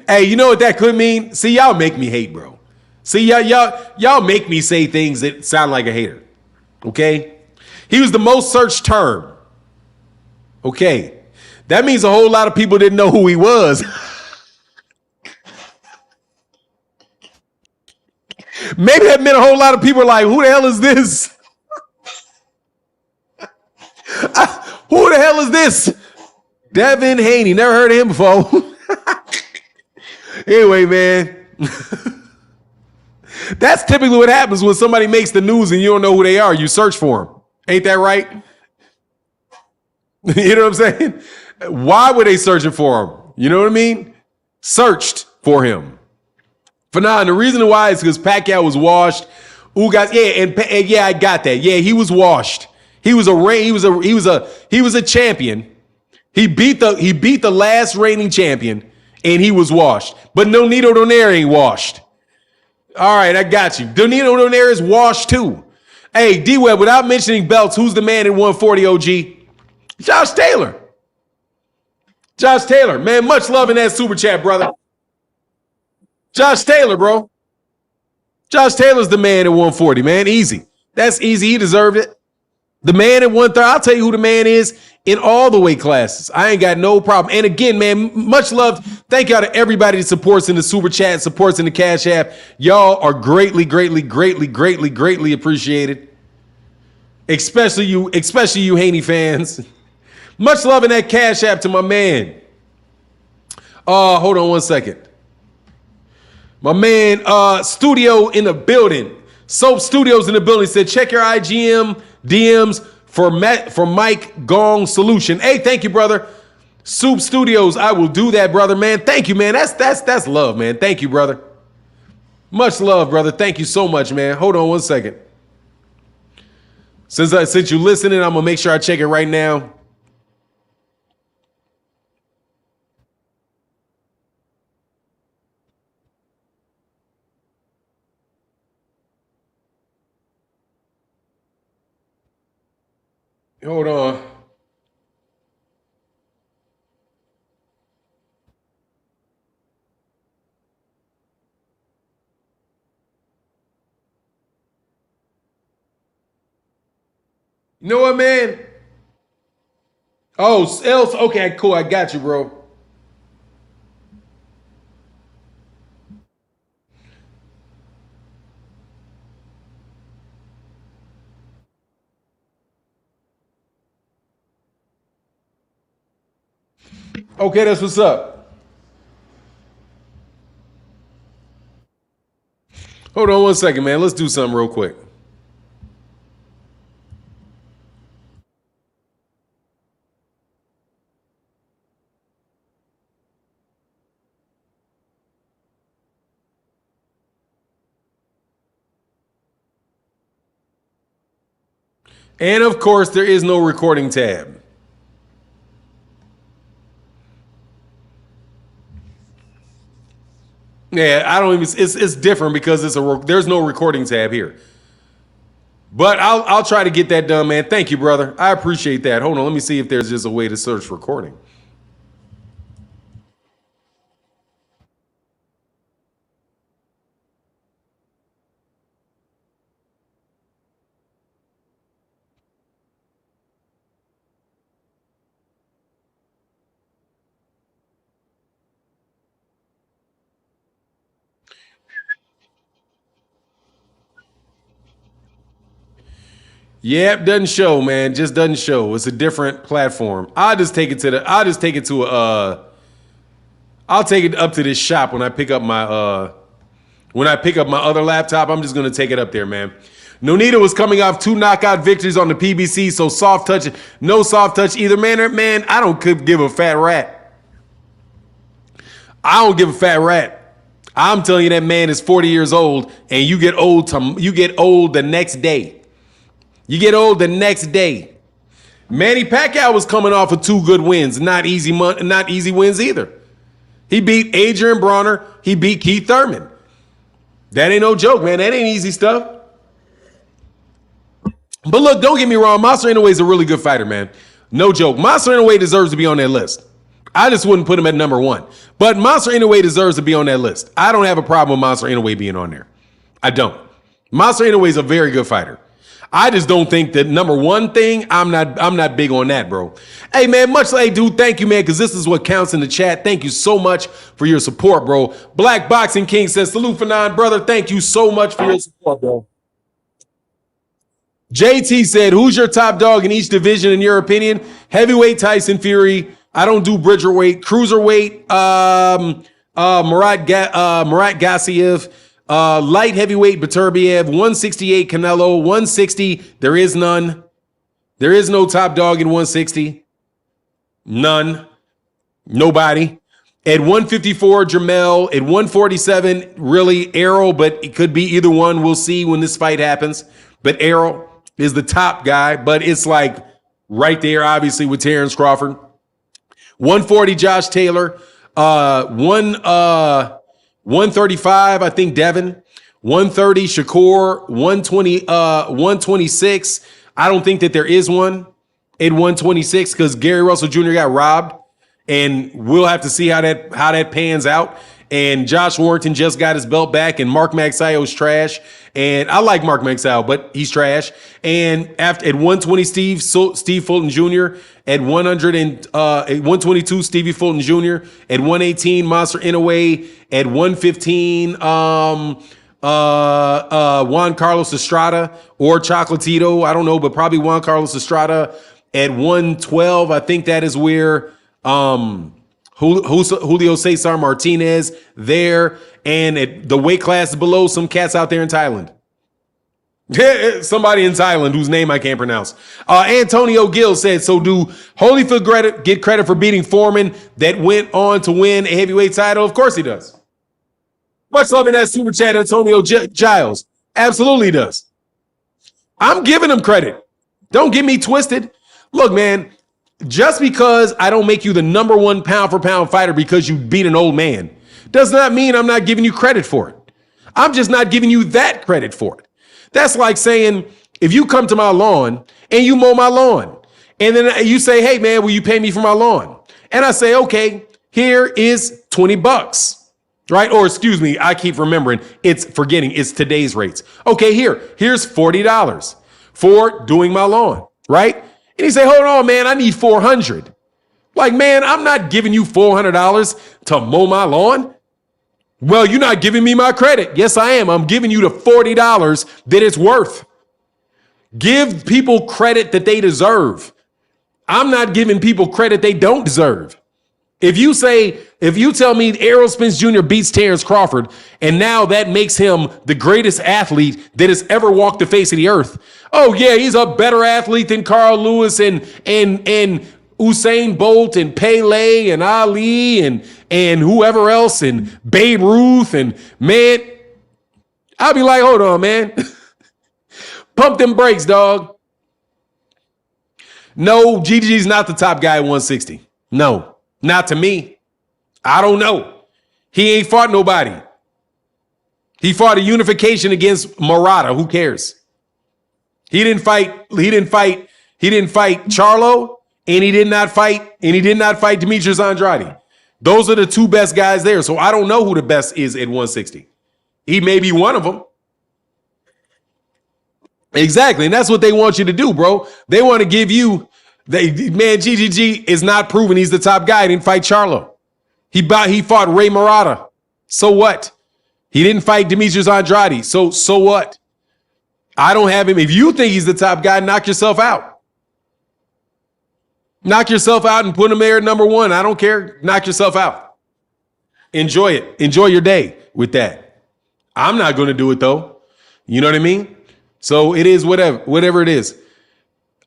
Hey, you know what that could mean? See, y'all make me hate, bro. See, y'all make me say things that sound like a hater. Okay? He was the most searched term. Okay. That means a whole lot of people didn't know who he was. Maybe that meant a whole lot of people were like, who the hell is this? Who the hell is this? Devin Haney. Never heard of him before. Anyway, man. That's typically what happens when somebody makes the news and you don't know who they are. You search for them. Ain't that right? You know what I'm saying? Why were they searching for him? You know what I mean? Searched for him. For now, and the reason why is because Pacquiao was washed. Ugas, and yeah, I got that. Yeah, he was washed. He was a champion. He beat the last reigning champion, and he was washed. But Nonito Donaire ain't washed. All right, I got you. Nonito Donaire is washed too. Hey, D-Web, without mentioning belts, who's the man at 140 OG? Josh Taylor. Josh Taylor, man, much love in that super chat, brother. Josh Taylor, bro. Josh Taylor's the man at 140, man. Easy. That's easy. He deserved it. The man at 130, I'll tell you who the man is in all the weight classes. I ain't got no problem. And again, man, much love. Thank y'all to everybody that supports in the super chat, supports in the Cash App. Y'all are greatly, greatly, greatly, greatly, greatly appreciated. Especially you Haney fans. Much love in that Cash App to my man. Hold on one second. My man, Studio in the building. Soap Studios in the building said, check your IGM DMs for Mike Gong Solution. Hey, thank you, brother. Soup Studios, I will do that, brother, man. Thank you, man. That's love, man. Thank you, brother. Much love, brother. Thank you so much, man. Hold on one second. Since you're listening, I'm gonna make sure I check it right now. Hold on. You know what, man? Oh, else. Okay, cool. I got you, bro. Okay, that's what's up. Hold on one second, man. Let's do something real quick. And of course, there is no recording tab. Yeah, I don't even. It's different because there's no recording tab here. But I'll try to get that done, man. Thank you, brother. I appreciate that. Hold on, let me see if there's just a way to search recording. Yep, doesn't show, man. Just doesn't show. It's a different platform. I'll take it up to this shop when I pick up my other laptop. I'm just gonna take it up there, man. Nonita was coming off 2 knockout victories on the PBC, so no soft touch either. Man, I don't give a fat rat. I don't give a fat rat. I'm telling you, that man is 40 years old, and you get old the next day. You get old the next day. Manny Pacquiao was coming off of 2 good wins, not easy wins either. He beat Adrian Bronner. He beat Keith Thurman. That ain't no joke, man. That ain't easy stuff. But look, don't get me wrong. Monster Inoue is a really good fighter, man. No joke. Monster Inoue deserves to be on that list. I just wouldn't put him at number 1. But Monster Inoue deserves to be on that list. I don't have a problem with Monster Inoue being on there. I don't. Monster Inoue is a very good fighter. I just don't think that number 1 thing, I'm not big on that, bro. Hey, man, dude, thank you, man, because this is what counts in the chat. Thank you so much for your support, bro. Black Boxing King says, salute for 9, brother. Thank you so much for your support, bro. JT said, who's your top dog in each division in your opinion? Heavyweight, Tyson Fury. I don't do bridgerweight. Cruiserweight, Murat Gassiev. Light heavyweight, Beterbiev. 168, Canelo. 160, there is none. There is no top dog in 160. None. Nobody. At 154, Jermell. At 147, really, Errol, but it could be either one. We'll see when this fight happens. But Errol is the top guy, but it's like right there, obviously, with Terrence Crawford. 140, Josh Taylor. 135, I think Devin. 130, Shakur. 126. I don't think that there is one at 126 because Gary Russell Jr. got robbed, and we'll have to see how that pans out. And Josh Warrington just got his belt back, and Mark Magsayo's trash. And I like Mark Magsayo, but he's trash. And at 120, Steve Fulton Jr. At 122, Stevie Fulton Jr. At 118, Monster Inoue. At 115, Juan Carlos Estrada or Chocolatito. I don't know, but probably Juan Carlos Estrada. at 112. I think that is where Julio Cesar Martinez there, and at the weight class below, some cats out there in Thailand. Somebody in Thailand whose name I can't pronounce. Antonio Gill said, so do Holyfield get credit for beating Foreman that went on to win a heavyweight title? Of course he does. Much love in that super chat, Antonio Giles. Absolutely does. I'm giving him credit. Don't get me twisted. Look, man, just because I don't make you the number one pound for pound fighter because you beat an old man does not mean I'm not giving you credit for it. I'm just not giving you that credit for it. That's like saying, if you come to my lawn and you mow my lawn, and then you say, hey, man, will you pay me for my lawn? And I say, okay, here is $20, right? Or excuse me, I keep remembering, it's today's rates. Okay, here's $40 for doing my lawn, right? And he say, hold on, man, I need $400. Like, man, I'm not giving you $400 to mow my lawn. Well, you're not giving me my credit. Yes, I am. I'm giving you the $40 that it's worth. Give people credit that they deserve. I'm not giving people credit they don't deserve. If you tell me Errol Spence Jr. beats Terrence Crawford, and now that makes him the greatest athlete that has ever walked the face of the earth. Oh, yeah, he's a better athlete than Carl Lewis and Usain Bolt and Pele and Ali and whoever else and Babe Ruth, and man, I'll be like, hold on, man. Pump them brakes, dog. No, GG's not the top guy at 160. No, not to me. I don't know. He ain't fought nobody. He fought a unification against Murata. Who cares? He didn't fight Charlo. And he did not fight Demetrius Andrade. Those are the two best guys there. So I don't know who the best is at 160. He may be one of them. Exactly. And that's what they want you to do, bro. They want to give you, GGG is not proven he's the top guy. He didn't fight Charlo. He fought Ray Murata. So what? He didn't fight Demetrius Andrade. So what? I don't have him. If you think he's the top guy, knock yourself out. Knock yourself out and put him there at number one. I don't care. Knock yourself out. Enjoy it. Enjoy your day with that. I'm not going to do it, though. You know what I mean? So it is whatever it is.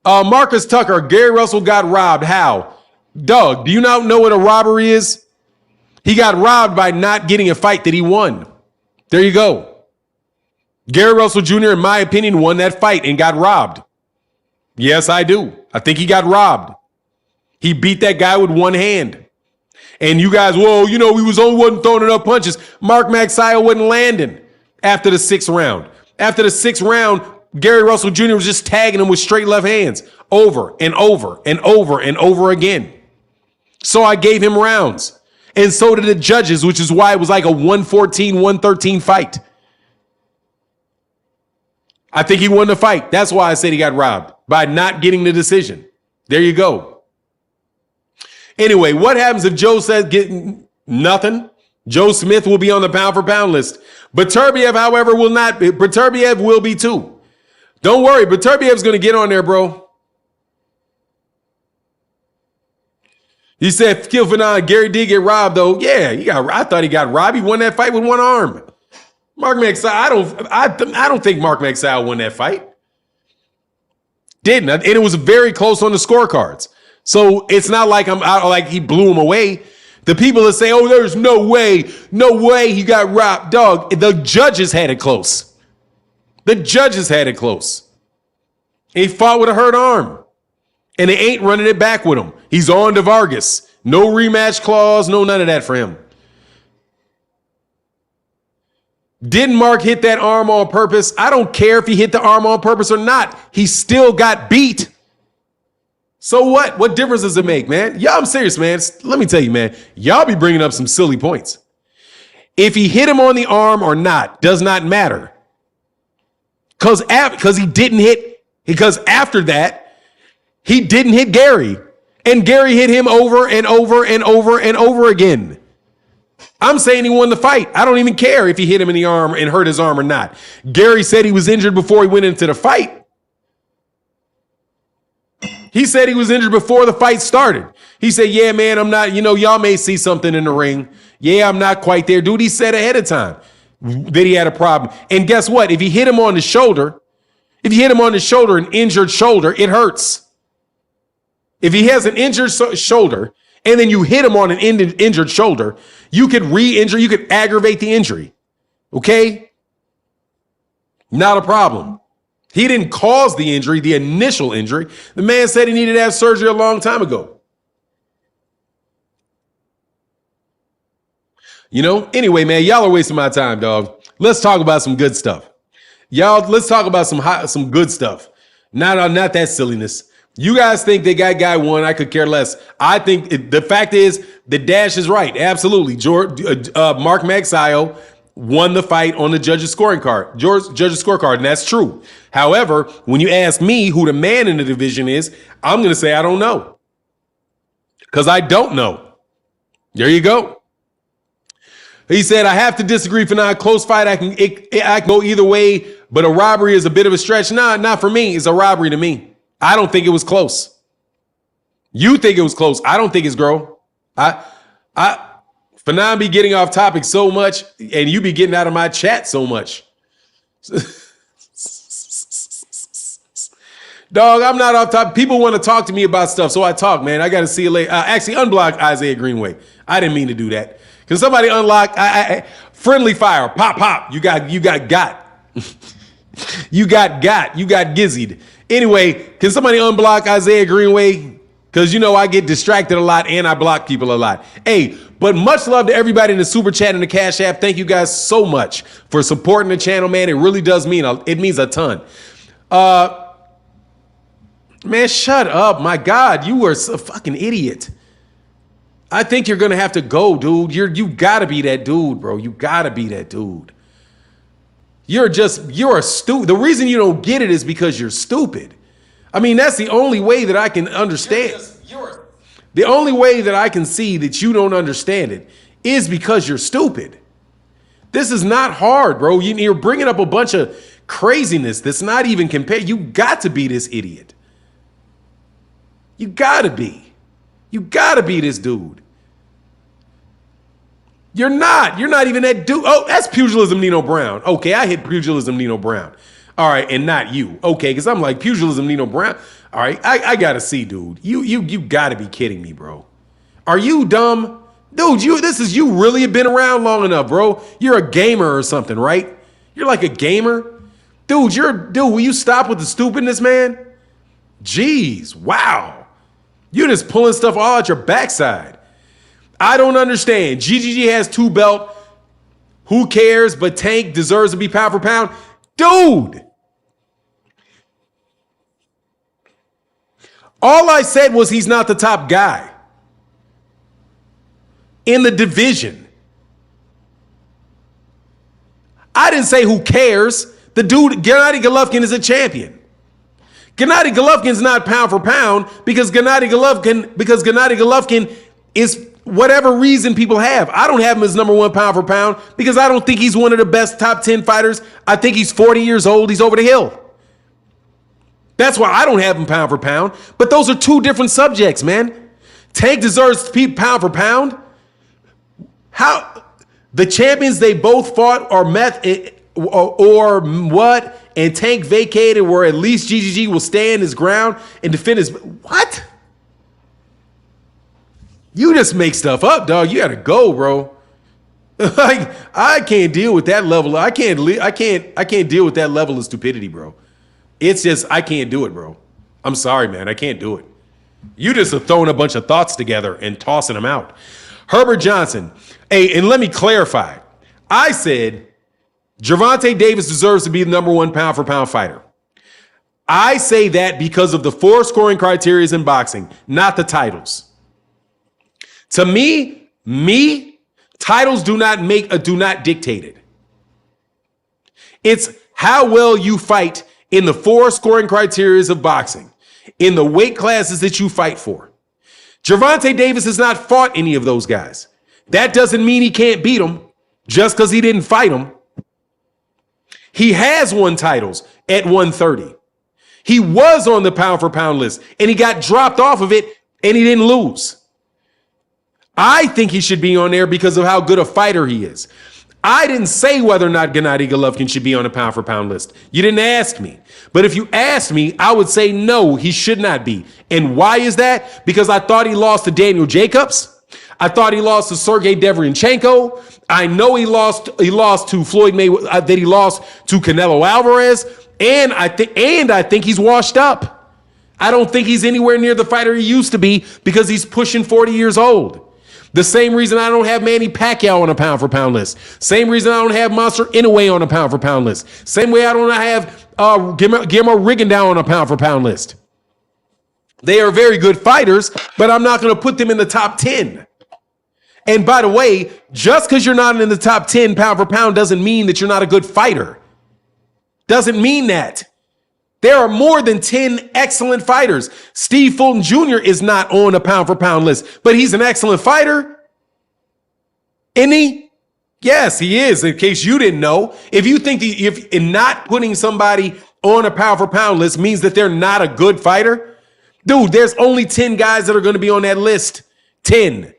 Marcus Tucker, Gary Russell got robbed. How? Doug, do you not know what a robbery is? He got robbed by not getting a fight that he won. There you go. Gary Russell Jr., in my opinion, won that fight and got robbed. Yes, I do. I think he got robbed. He beat that guy with one hand. And you guys, whoa, he wasn't throwing enough punches. Mark Magsayo wasn't landing after the sixth round. After the sixth round, Gary Russell Jr. was just tagging him with straight left hands over and over and over and over again. So I gave him rounds. And so did the judges, which is why it was like a 114-113 fight. I think he won the fight. That's why I said he got robbed, by not getting the decision. There you go. Anyway, what happens if Joe says getting nothing? Joe Smith will be on the pound for pound list. Beterbiev, however, will not be. Beterbiev will be too. Don't worry. Beterbiev's going to get on there, bro. He said, Kill Fanon, Gary did get robbed, though. Yeah, I thought he got robbed. He won that fight with one arm. Mark Magsayo, I don't think Mark Magsayo won that fight. Didn't. And it was very close on the scorecards. So it's not like he blew him away. The people that say, oh, there's no way he got robbed. Dog, the judges had it close. The judges had it close. He fought with a hurt arm. And they ain't running it back with him. He's on to Vargas. No rematch clause, no none of that for him. Didn't Mark hit that arm on purpose? I don't care if he hit the arm on purpose or not. He still got beat. So what? What difference does it make, man? Yeah, I'm serious, man. Let me tell you, man. Y'all be bringing up some silly points. If he hit him on the arm or not does not matter. Because he didn't hit. Because after that, he didn't hit Gary. And Gary hit him over and over and over and over again. I'm saying he won the fight. I don't even care if he hit him in the arm and hurt his arm or not. Gary said he was injured before he went into the fight. He said he was injured before the fight started. He said, yeah, man, I'm not, y'all may see something in the ring. Yeah, I'm not quite there. Dude, he said ahead of time that he had a problem. And guess what? If you hit him on the shoulder, an injured shoulder, it hurts. If he has an injured shoulder and then you hit him on an injured shoulder, you could re-injure, you could aggravate the injury. Okay? Not a problem. He didn't cause the injury, the initial injury. The man said he needed to have surgery a long time ago. Anyway, man, y'all are wasting my time, dog. Let's talk about some good stuff. Let's talk about some good stuff. Not that silliness. You guys think that guy won. I could care less. I think the fact is the Dash is right. Absolutely. Mark Magsayo won the fight on the judges' scorecard, and that's true. However, when you ask me who the man in the division is, I'm going to say I don't know. Because I don't know. There you go. He said, I have to disagree for now. Close fight, I can go either way, but a robbery is a bit of a stretch. Nah, not for me. It's a robbery to me. I don't think it was close. You think it was close. I don't think it's girl. For now, I be getting off topic so much, and you be getting out of my chat so much. Dog, I'm not off topic. People want to talk to me about stuff, so I talk, man. I got to see you later. Actually, unblock Isaiah Greenway. I didn't mean to do that. Can somebody unlock friendly fire? Pop. You got. You got gizzied. Anyway, can somebody unblock Isaiah Greenway? Because I get distracted a lot and I block people a lot. Hey, but much love to everybody in the Super Chat and the Cash App. Thank you guys so much for supporting the channel, man. It really does means a ton. Man, shut up. My God, you are a fucking idiot. I think you're going to have to go, dude. You got to be that dude, bro. You got to be that dude. You're a stupid. The reason you don't get it is because you're stupid. I mean, that's the only way that I can understand. The only way that I can see that you don't understand it is because you're stupid. This is not hard, bro. You're bringing up a bunch of craziness that's not even compared. You got to be this idiot. You got to be. You got to be this dude. You're not even that dude. Oh, that's Pugilism Nino Brown. Okay, I hit Pugilism Nino Brown. All right, and not you. Okay, because I'm like Pugilism Nino Brown. All right, I gotta see, dude. You gotta be kidding me, bro. Are you dumb? Dude, you really have been around long enough, bro. You're a gamer or something, right? You're like a gamer. Dude, will you stop with the stupidness, man? Jeez, wow. You're just pulling stuff all out your backside. I don't understand. GGG has 2 belt. Who cares? But Tank deserves to be pound for pound. Dude. All I said was he's not the top guy in the division. I didn't say who cares. The dude, Gennady Golovkin, is a champion. Gennady Golovkin's not pound for pound because Gennady Golovkin is whatever reason people have. I don't have him as number 1 pound for pound because I don't think he's one of the best top 10 fighters. I think he's 40 years old. He's over the hill. That's why I don't have him pound for pound. But those are 2 different subjects, man. Tank deserves to be pound for pound. How the champions they both fought or met or what? And Tank vacated where at least GGG will stand his ground and defend his what? You just make stuff up, dog. You gotta go, bro. Like I can't deal with that level. I can't deal with that level of stupidity, bro. It's just I can't do it, bro. I'm sorry, man. I can't do it. You just are throwing a bunch of thoughts together and tossing them out. Herbert Johnson. Hey, and let me clarify. I said Gervonta Davis deserves to be the number 1 pound for pound fighter. I say that because of the 4 scoring criteria in boxing, not the titles. To me, titles do not dictate it. It's how well you fight in the 4 scoring criteria of boxing, in the weight classes that you fight for. Gervonta Davis has not fought any of those guys. That doesn't mean he can't beat them just because he didn't fight them. He has won titles at 130. He was on the pound for pound list and he got dropped off of it and he didn't lose. I think he should be on there because of how good a fighter he is. I didn't say whether or not Gennady Golovkin should be on the pound for pound list. You didn't ask me. But if you asked me, I would say no, he should not be. And why is that? Because I thought he lost to Daniel Jacobs. I thought he lost to Sergey Deverenchenko. I know he lost to Floyd Mayweather, that he lost to Canelo Alvarez. And I think he's washed up. I don't think he's anywhere near the fighter he used to be because he's pushing 40 years old. The same reason I don't have Manny Pacquiao on a pound for pound list. Same reason I don't have Monster Inoue on a pound for pound list. Same way I don't have Guillermo Rigondeaux on a pound for pound list. They are very good fighters, but I'm not going to put them in the top 10. And by the way, just because you're not in the top 10 pound for pound doesn't mean that you're not a good fighter. Doesn't mean that. There are more than 10 excellent fighters. Steve Fulton Jr. is not on a pound for pound list, but he's an excellent fighter. Isn't he? Yes, he is. In case you didn't know, if you think if in not putting somebody on a pound for pound list means that they're not a good fighter, dude, there's only 10 guys that are going to be on that list. 10.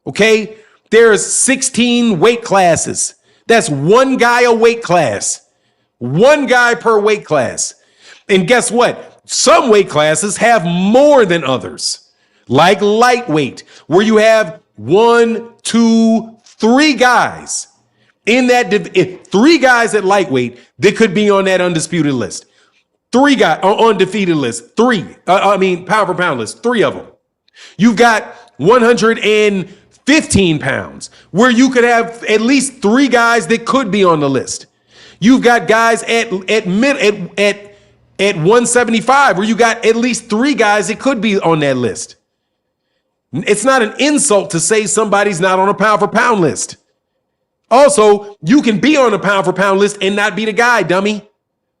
Okay? There's 16 weight classes. That's one guy a weight class. One guy per weight class. And guess what? Some weight classes have more than others, like lightweight, where you have 1, 2, 3 guys in that. 3 guys at lightweight that could be on that undisputed list. 3 guys on undefeated list. Pound for pound list. 3 of them. You've got 115 pounds where you could have at least 3 guys that could be on the list. You've got guys at 175, where you got at least 3 guys that could be on that list. It's not an insult to say somebody's not on a pound for pound list. Also, you can be on a pound for pound list and not be the guy, dummy.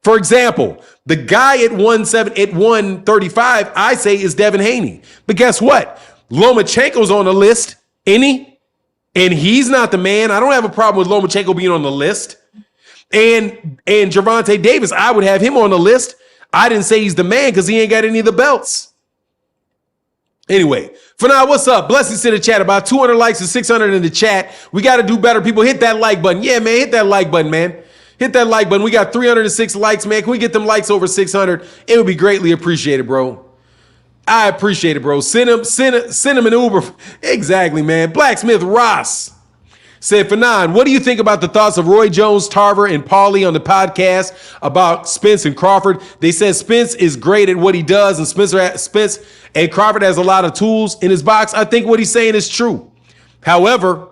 For example, the guy at 135, I say, is Devin Haney. But guess what? Lomachenko's on the list, isn't he? And he's not the man. I don't have a problem with Lomachenko being on the list. And Gervonta Davis, I would have him on the list. I didn't say he's the man because he ain't got any of the belts. Anyway, for now, what's up? Blessings to the chat. About 200 likes and 600 in the chat. We got to do better. People, hit that like button. Yeah, man, hit that like button, man. Hit that like button. We got 306 likes, man. Can we get them likes over 600? It would be greatly appreciated, bro. I appreciate it, bro. Send him an Uber. Exactly, man. Blacksmith Ross said, Fanon, what do you think about the thoughts of Roy Jones, Tarver, and Paulie on the podcast about Spence and Crawford? They said Spence is great at what he does, and Spence and Crawford has a lot of tools in his box. I think what he's saying is true. However,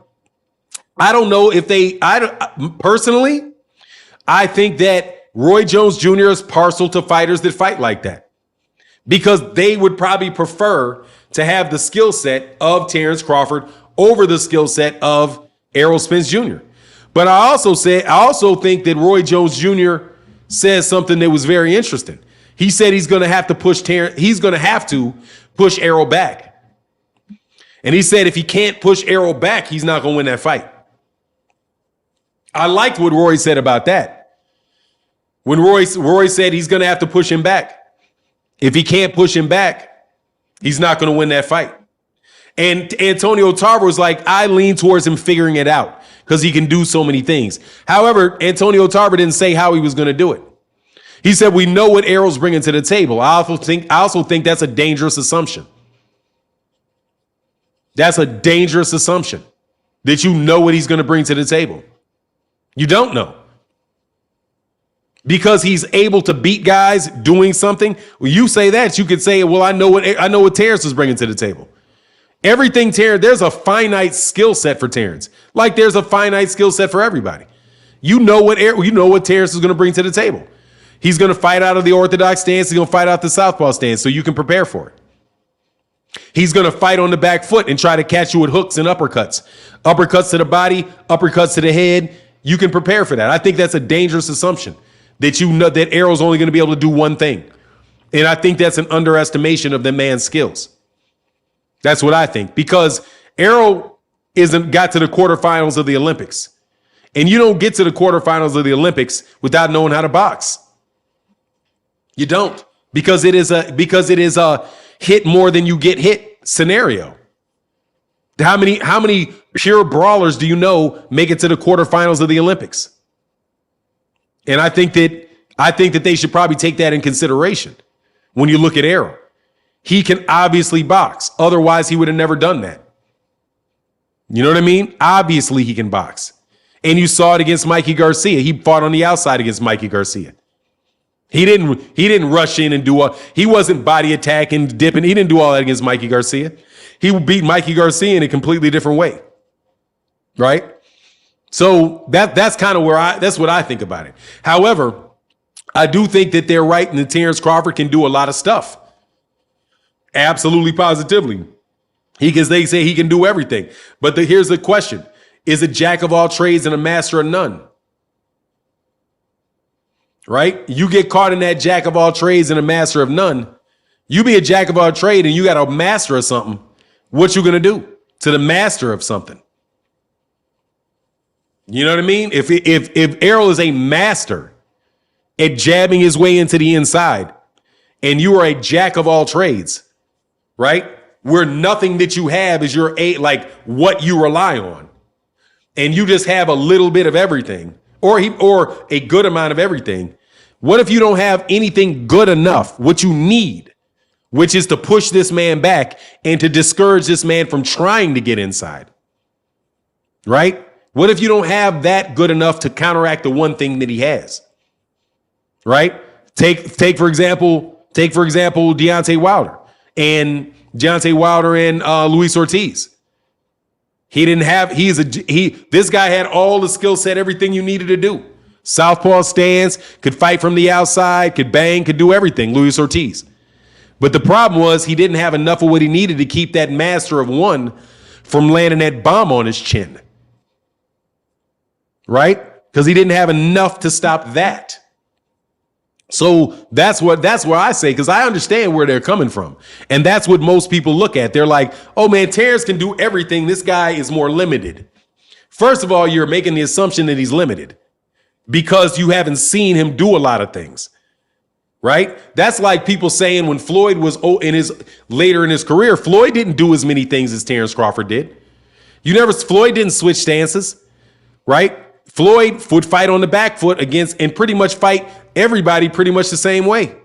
I don't know if personally, I think that Roy Jones Jr. is partial to fighters that fight like that because they would probably prefer to have the skill set of Terrence Crawford over the skill set of Errol Spence Jr. But I also think that Roy Jones Jr. says something that was very interesting. He said he's going to have to push Errol back. And he said if he can't push Errol back, he's not going to win that fight. I liked what Roy said about that. When Roy said he's going to have to push him back. If he can't push him back, he's not going to win that fight. And Antonio Tarver was like, I lean towards him figuring it out because he can do so many things. However, Antonio Tarver didn't say how he was going to do it. He said, we know what Errol's bringing to the table. I also think that's a dangerous assumption. That's a dangerous assumption that you know what he's going to bring to the table. You don't know. Because he's able to beat guys doing something. When you say that, you could say, well, I know what Terrence is bringing to the table. Everything Terrence, there's a finite skill set for Terrence. Like there's a finite skill set for everybody. You know what Terrence is going to bring to the table. He's going to fight out of the orthodox stance. He's going to fight out the southpaw stance so you can prepare for it. He's going to fight on the back foot and try to catch you with hooks and uppercuts. Uppercuts to the body, uppercuts to the head. You can prepare for that. I think that's a dangerous assumption that you know that Errol's only going to be able to do one thing. And I think that's an underestimation of the man's skills. That's what I think, because Errol got to the quarterfinals of the Olympics. And you don't get to the quarterfinals of the Olympics without knowing how to box. You don't. because it is a hit more than you get hit scenario. How many pure brawlers do you know make it to the quarterfinals of the Olympics? And I think that they should probably take that in consideration when you look at Errol. He can obviously box. Otherwise, he would have never done that. You know what I mean? Obviously, he can box. And you saw it against Mikey Garcia. He fought on the outside against Mikey Garcia. He didn't rush in and he wasn't body attacking, dipping. He didn't do all that against Mikey Garcia. He beat Mikey Garcia in a completely different way. Right? So that's kind of that's what I think about it. However, I do think that they're right and that Terrence Crawford can do a lot of stuff. Absolutely, positively. Because they say he can do everything. But here's the question. Is a jack of all trades and a master of none? Right? You get caught in that jack of all trades and a master of none. You be a jack of all trade and you got a master of something. What you gonna do to the master of something? You know what I mean? If Errol is a master at jabbing his way into the inside, and you are a jack of all trades, right? Where nothing that you have is like what you rely on, and you just have a little bit of everything, or a good amount of everything. What if you don't have anything good enough? What you need, which is to push this man back and to discourage this man from trying to get inside, right? What if you don't have that good enough to counteract the one thing that he has, right? Take for example, Deontay Wilder and Luis Ortiz. This guy had all the skill set, everything you needed to do. Southpaw stance, could fight from the outside, could bang, could do everything, Luis Ortiz. But the problem was he didn't have enough of what he needed to keep that master of one from landing that bomb on his chin. Right? Because he didn't have enough to stop that. So that's where I say, because I understand where they're coming from. And that's what most people look at. They're like, oh man, Terrence can do everything. This guy is more limited. First of all, you're making the assumption that he's limited because you haven't seen him do a lot of things. Right? That's like people saying when Floyd was later in his career, Floyd didn't do as many things as Terrence Crawford did. Floyd didn't switch stances, right? Floyd would fight on the back foot and pretty much fight everybody pretty much the same way.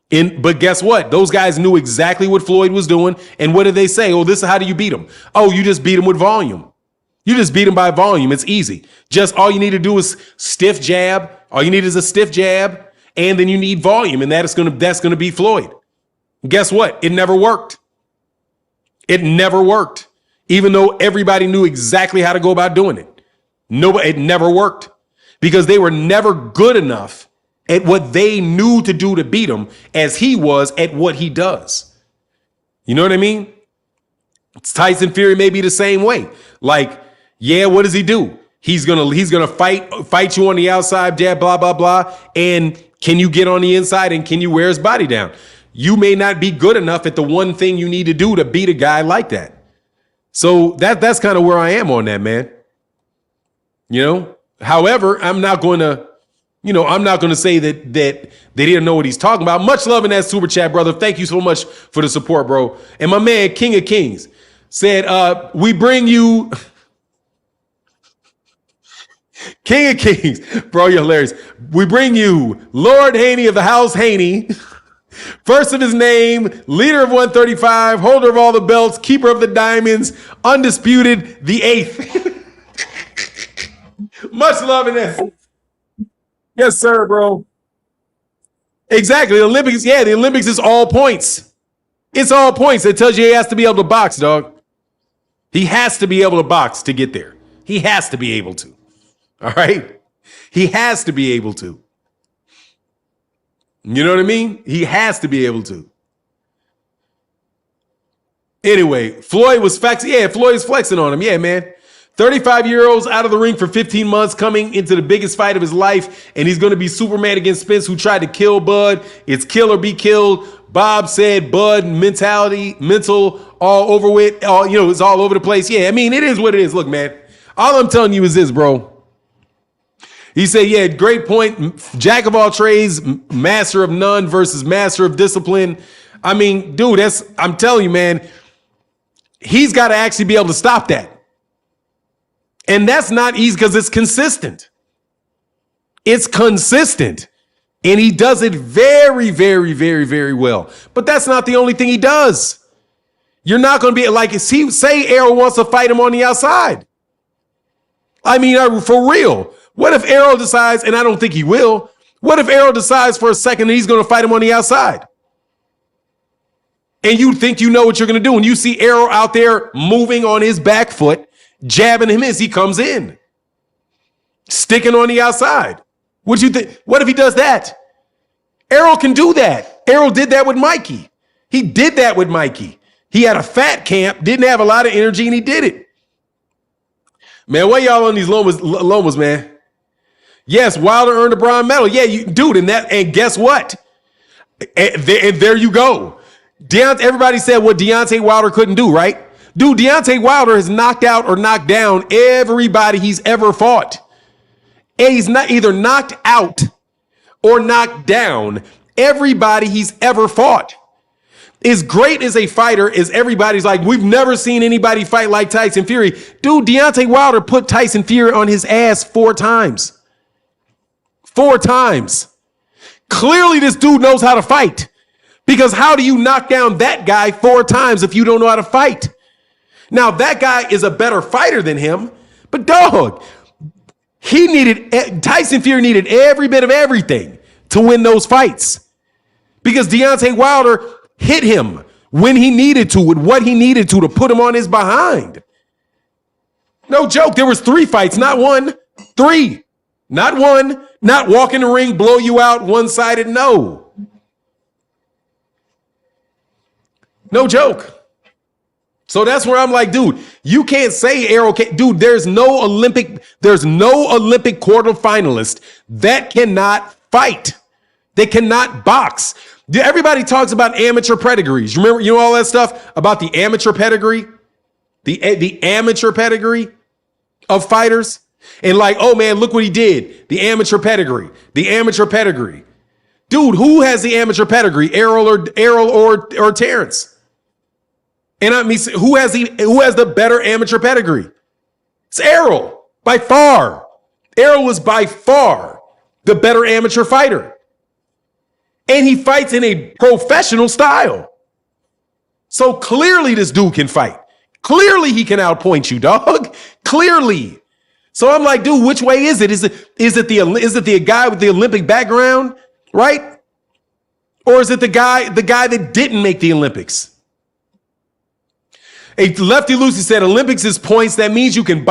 But guess what? Those guys knew exactly what Floyd was doing. And what did they say? Oh, this is how do you beat him? Oh, you just beat him with volume. You just beat him by volume. It's easy. Just all you need to do is stiff jab. All you need is a stiff jab. And then you need volume. And that's going to be Floyd. Guess what? It never worked. It never worked. Even though everybody knew exactly how to go about doing it. It never worked because they were never good enough at what they knew to do to beat him as he was at what he does. You know what I mean? Tyson Fury may be the same way. Like, yeah, what does he do? He's gonna fight you on the outside, jab, blah, blah, blah. And can you get on the inside and can you wear his body down? You may not be good enough at the one thing you need to do to beat a guy like that. So that's kind of where I am on that, man. You know, however, I'm not going to say that they didn't know what he's talking about. Much love in that super chat, brother. Thank you so much for the support, bro. And my man, King of Kings, said, we bring you King of Kings, bro, you're hilarious. We bring you Lord Haney of the House Haney, first of his name, leader of 135, holder of all the belts, keeper of the diamonds, undisputed, the eighth. Much love in that. Yes, sir, bro. Exactly. The Olympics, the Olympics is all points. It's all points. It tells you he has to be able to box, dog. He has to be able to box to get there. He has to be able to. All right? He has to be able to. You know what I mean? He has to be able to. Anyway, Floyd was flexing. Yeah, Floyd is flexing on him. Yeah, man. 35-year-olds out of the ring for 15 months, coming into the biggest fight of his life, and he's going to be Superman against Spence, who tried to kill Bud. It's kill or be killed. Bob said Bud mental, all over with. It's all over the place. Yeah, I mean, it is what it is. Look, man, all I'm telling you is this, bro. He said, yeah, great point. Jack of all trades, master of none versus master of discipline. I mean, dude, I'm telling you, man, he's got to actually be able to stop that. And that's not easy because it's consistent. It's consistent. And he does it very, very, very, very well. But that's not the only thing he does. You're not going to be like, say Errol wants to fight him on the outside. I mean, for real. What if Errol decides, and I don't think he will, what if Errol decides for a second that he's going to fight him on the outside? And you think you know what you're going to do, and you see Errol out there moving on his back foot, jabbing him as he comes in, sticking on the outside. What do you think? What if he does that? Errol can do that. Errol did that with Mikey. He did that with Mikey. He had a fat camp, didn't have a lot of energy, and he did it. Man, why y'all on these lomas, man? Yes, Wilder earned a bronze medal. Yeah, dude, and guess what? And there you go. Everybody said what Deontay Wilder couldn't do, right? Dude, Deontay Wilder has knocked out or knocked down everybody he's ever fought. And he's not either knocked out or knocked down everybody he's ever fought. As great as a fighter as everybody's like, we've never seen anybody fight like Tyson Fury. Dude, Deontay Wilder put Tyson Fury on his ass 4 times. 4 times. Clearly, this dude knows how to fight. Because how do you knock down that guy 4 times if you don't know how to fight? Now, that guy is a better fighter than him. But dog, Tyson Fury needed every bit of everything to win those fights. Because Deontay Wilder hit him when he needed to, with what he needed to put him on his behind. No joke. There was 3 fights, not 1. 3. Not 1. Not walk in the ring, blow you out, one-sided. No. No joke. So that's where I'm like, dude, you can't say Errol can't. Dude, there's no Olympic quarterfinalist that cannot fight. They cannot box. Everybody talks about amateur pedigrees. You know all that stuff about the amateur pedigree? The amateur pedigree of fighters? And like, oh man, look what he did. The amateur pedigree. The amateur pedigree. Dude, who has the amateur pedigree? Errol or Terrence? And I mean, who has the better amateur pedigree? It's Errol, by far. Errol was by far the better amateur fighter. And he fights in a professional style. So clearly this dude can fight. Clearly he can outpoint you, dog. Clearly. So I'm like, dude, which way is it? Is it the guy with the Olympic background, right? Or is it the guy that didn't make the Olympics? A Lefty Lucy said Olympics is points. That means you can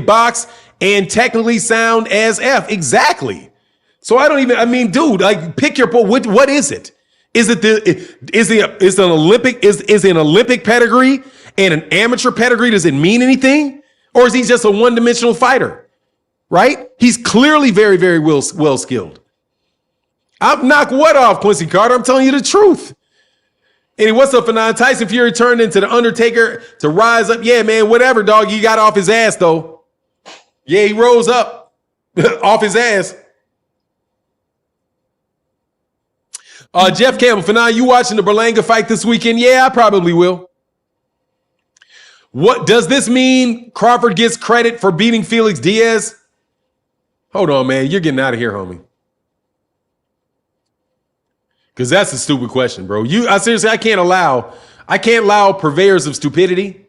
box and technically sound as F. Exactly. So dude, like pick your what is it? Is an Olympic pedigree and an amateur pedigree? Does it mean anything? Or is he just a one-dimensional fighter? Right? He's clearly very, very well skilled. I'll knock what off, Quincy Carter? I'm telling you the truth. Anyway, what's up, Fanon? Tyson Fury turned into the Undertaker to rise up. Yeah, man, whatever, dog. He got off his ass, though. Yeah, he rose up off his ass. Jeff Campbell, Fanon, you watching the Berlanga fight this weekend? Yeah, I probably will. What does this mean? Crawford gets credit for beating Felix Diaz? Hold on, man. You're getting out of here, homie. Because that's a stupid question, bro. I can't allow purveyors of stupidity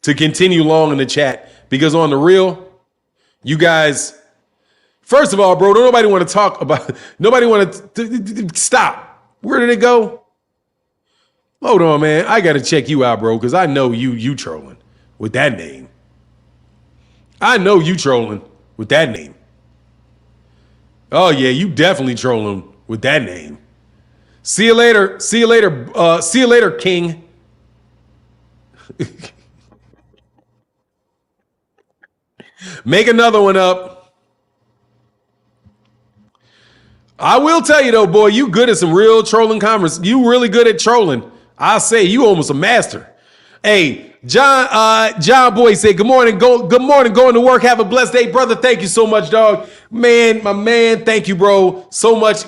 to continue long in the chat. Because on the real, you guys, first of all, bro, nobody want to talk about, nobody want to stop. Where did it go? Hold on, man. I got to check you out, bro, because I know you trolling with that name. I know you trolling with that name. Oh, yeah, you definitely trolling with that name. See you later. See you later. See you later, King. Make another one up. I will tell you, though, boy, you good at some real trolling conversations. You really good at trolling. I'll say you almost a master. Hey, John Boy said, good morning, good morning, going to work. Have a blessed day, brother. Thank you so much, dog. Man, my man, thank you, bro. So much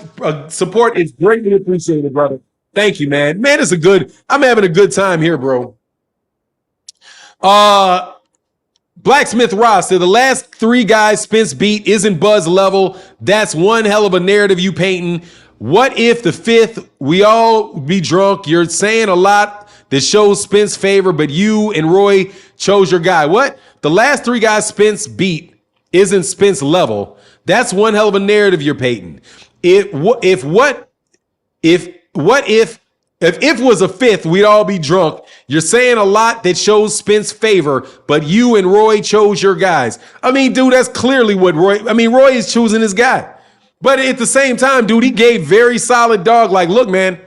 support is greatly appreciated, brother. Thank you, man. Man, I'm having a good time here, bro. Blacksmith Ross said the last three guys Spence beat isn't Buzz level. That's one hell of a narrative you painting. What if the fifth, we all be drunk? You're saying a lot that shows Spence favor, but you and Roy chose your guy. What? The last three guys Spence beat isn't Spence level. That's one hell of a narrative you're painting. If was a fifth, we'd all be drunk. You're saying a lot that shows Spence favor, but you and Roy chose your guys. I mean, dude, that's clearly what Roy is choosing his guy. But at the same time, dude, he gave very solid dog. Like, look, man,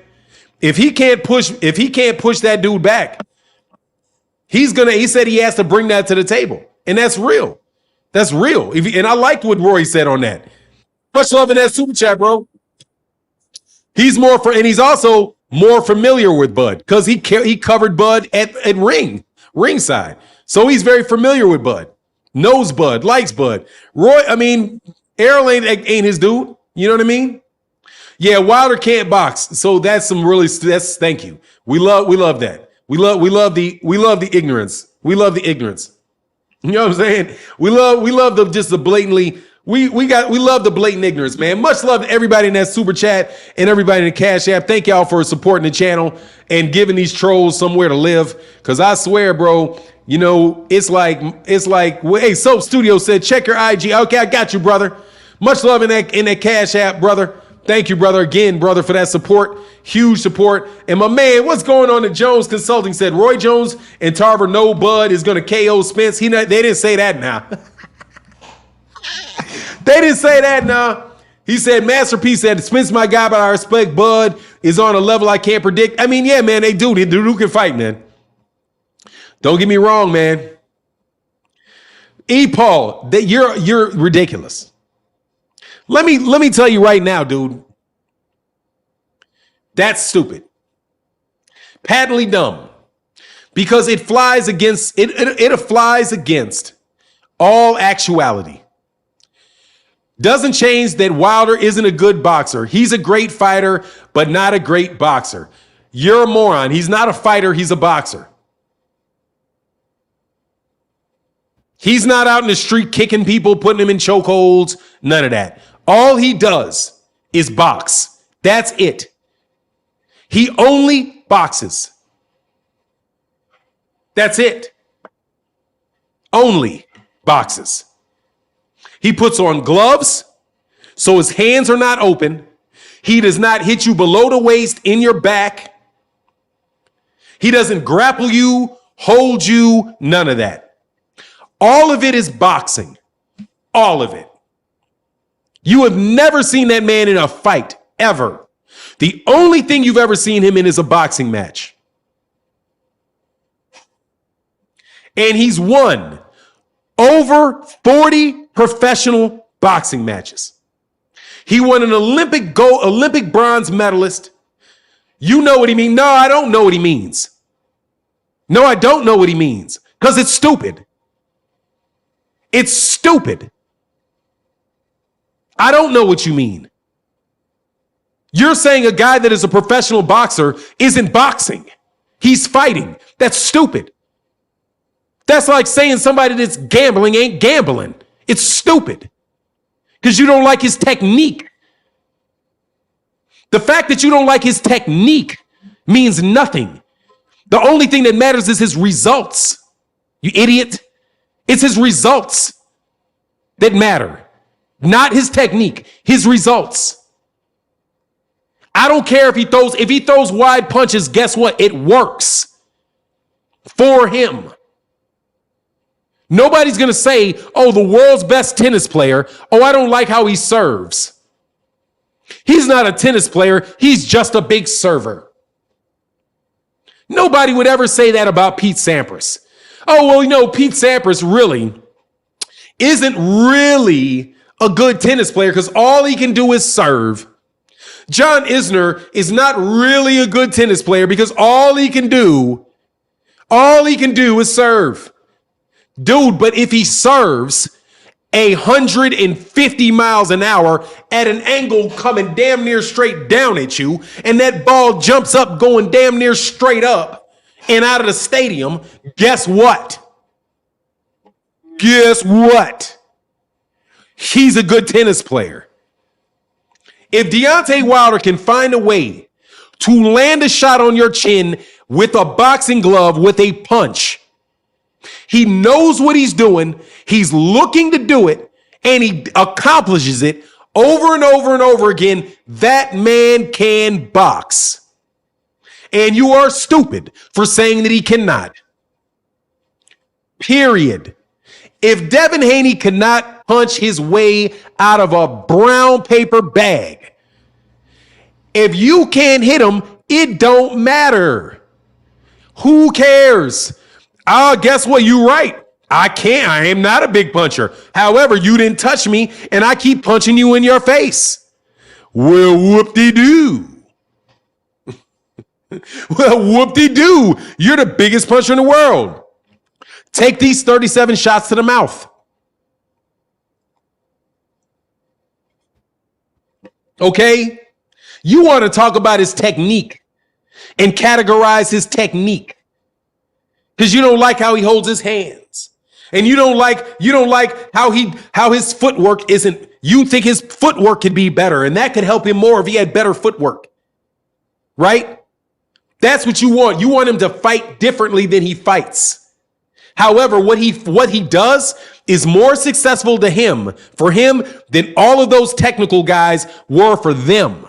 if he can't push that dude back, he said he has to bring that to the table. And that's real. That's real. And I liked what Roy said on that. Much love in that super chat, bro. He's also more familiar with Bud because he covered Bud at ringside. So he's very familiar with Bud. Knows Bud, likes Bud. Roy, Errol ain't his dude. You know what I mean? Yeah, Wilder can't box. So that's thank you. We love that. We love the ignorance. We love the ignorance. You know what I'm saying? We love the blatantly. We love the blatant ignorance, man. Much love to everybody in that super chat and everybody in the Cash App. Thank y'all for supporting the channel and giving these trolls somewhere to live. Cause I swear, bro, it's like, hey, Soap Studio said, check your IG. Okay, I got you, brother. Much love in that Cash App, brother. Thank you, brother, again, brother, for that support. Huge support. And my man, what's going on at Jones Consulting said Roy Jones and Tarver no Bud is going to KO Spence. They didn't say that now. They didn't say that now. He said, Master P said, Spence my guy, but I respect Bud is on a level I can't predict. I mean, yeah, man, they do. They do can fight, man. Don't get me wrong, man. Paul, that you're ridiculous. Let me tell you right now, dude. That's stupid. Patently dumb. Because it flies against all actuality. Doesn't change that Wilder isn't a good boxer. He's a great fighter, but not a great boxer. You're a moron. He's not a fighter. He's a boxer. He's not out in the street kicking people, putting them in chokeholds. None of that. All he does is box. That's it. He only boxes. That's it. Only boxes. He puts on gloves so his hands are not open. He does not hit you below the waist in your back. He doesn't grapple you, hold you, none of that. All of it is boxing. All of it. You have never seen that man in a fight, ever. The only thing you've ever seen him in is a boxing match. And he's won over 40 professional boxing matches. He won an Olympic bronze medalist. You know what he means? No, I don't know what he means. No, I don't know what he means because it's stupid. It's stupid. I don't know what you mean. You're saying a guy that is a professional boxer isn't boxing. He's fighting. That's stupid. That's like saying somebody that's gambling ain't gambling. It's stupid. Because you don't like his technique. The fact that you don't like his technique means nothing. The only thing that matters is his results. You idiot. It's his results that matter. Not his technique, his results. I don't care if he throws wide punches, guess what? It works for him. Nobody's going to say, oh, the world's best tennis player. Oh, I don't like how he serves. He's not a tennis player. He's just a big server. Nobody would ever say that about Pete Sampras. Oh, well, Pete Sampras really isn't really a good tennis player because all he can do is serve. John Isner is not really a good tennis player because all he can do All he can do is serve. Dude, but if he serves 150 miles an hour at an angle coming damn near straight down at you, and that ball jumps up going damn near straight up and out of the stadium, guess what? Guess what? He's a good tennis player. If Deontay Wilder can find a way to land a shot on your chin with a boxing glove with a punch, he knows what he's doing. He's looking to do it, and he accomplishes it over and over and over again. That man can box. And you are stupid for saying that he cannot. Period. If Devin Haney cannot punch his way out of a brown paper bag, if you can't hit him, it don't matter. Who cares? Guess what? You're right. I can't. I am not a big puncher. However, you didn't touch me, and I keep punching you in your face. Well, whoop-de-doo. Well, whoop-de-doo. You're the biggest puncher in the world. Take these 37 shots to the mouth. Okay? You want to talk about his technique and categorize his technique because you don't like how he holds his hands. And you don't like how his footwork isn't. You think his footwork could be better, and that could help him more if he had better footwork. Right? That's what you want. You want him to fight differently than he fights. However, what he does is more successful for him than all of those technical guys were for them.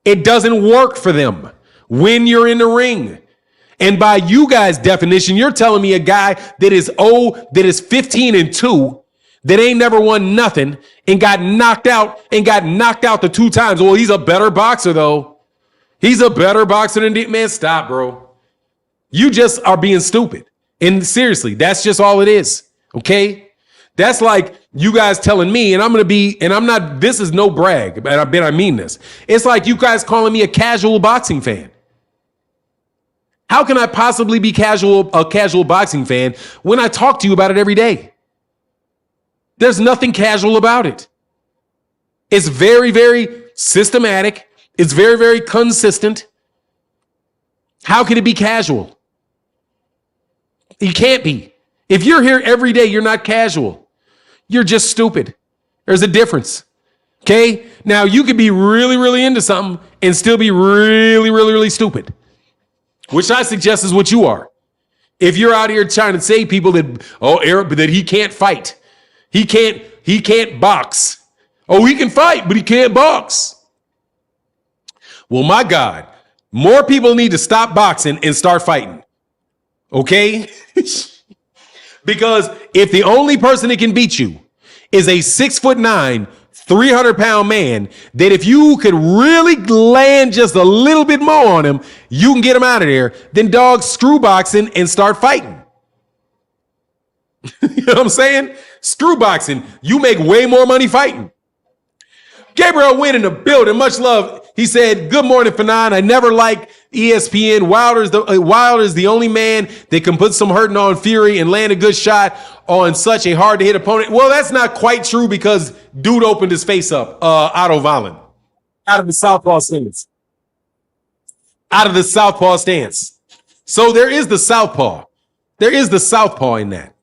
It doesn't work for them when you're in the ring. And by you guys' definition, you're telling me a guy that is 15-2, that ain't never won nothing and got knocked out the 2 times. Well, he's a better boxer though. He's a better boxer than man. Stop, bro. You just are being stupid. And seriously, that's just all it is. Okay? That's like you guys telling me, this is no brag, but I mean this. It's like you guys calling me a casual boxing fan. How can I possibly be a casual boxing fan when I talk to you about it every day? There's nothing casual about it. It's very, very systematic. It's very, very consistent. How can it be casual? You can't be. If you're here every day, you're not casual. You're just stupid. There's a difference. Okay? Now, you could be really, really into something and still be really, really, really stupid, which I suggest is what you are. If you're out here trying to say people that he can't fight. He can't box. Oh, he can fight, but he can't box. Well, my God, more people need to stop boxing and start fighting. Okay? Because if the only person that can beat you is a 6'9", 300-pound man, that if you could really land just a little bit more on him, you can get him out of there, then dog, screw boxing and start fighting. You know what I'm saying? Screw boxing. You make way more money fighting. Gabriel Wynn in the building. Much love. He said, good morning, Fanon. I never liked ESPN. Wilder's the only man that can put some hurting on Fury and land a good shot on such a hard-to-hit opponent. Well, that's not quite true because dude opened his face up, Otto Wallen, out of the southpaw stance. Out of the southpaw stance. So there is the southpaw. There is the southpaw in that.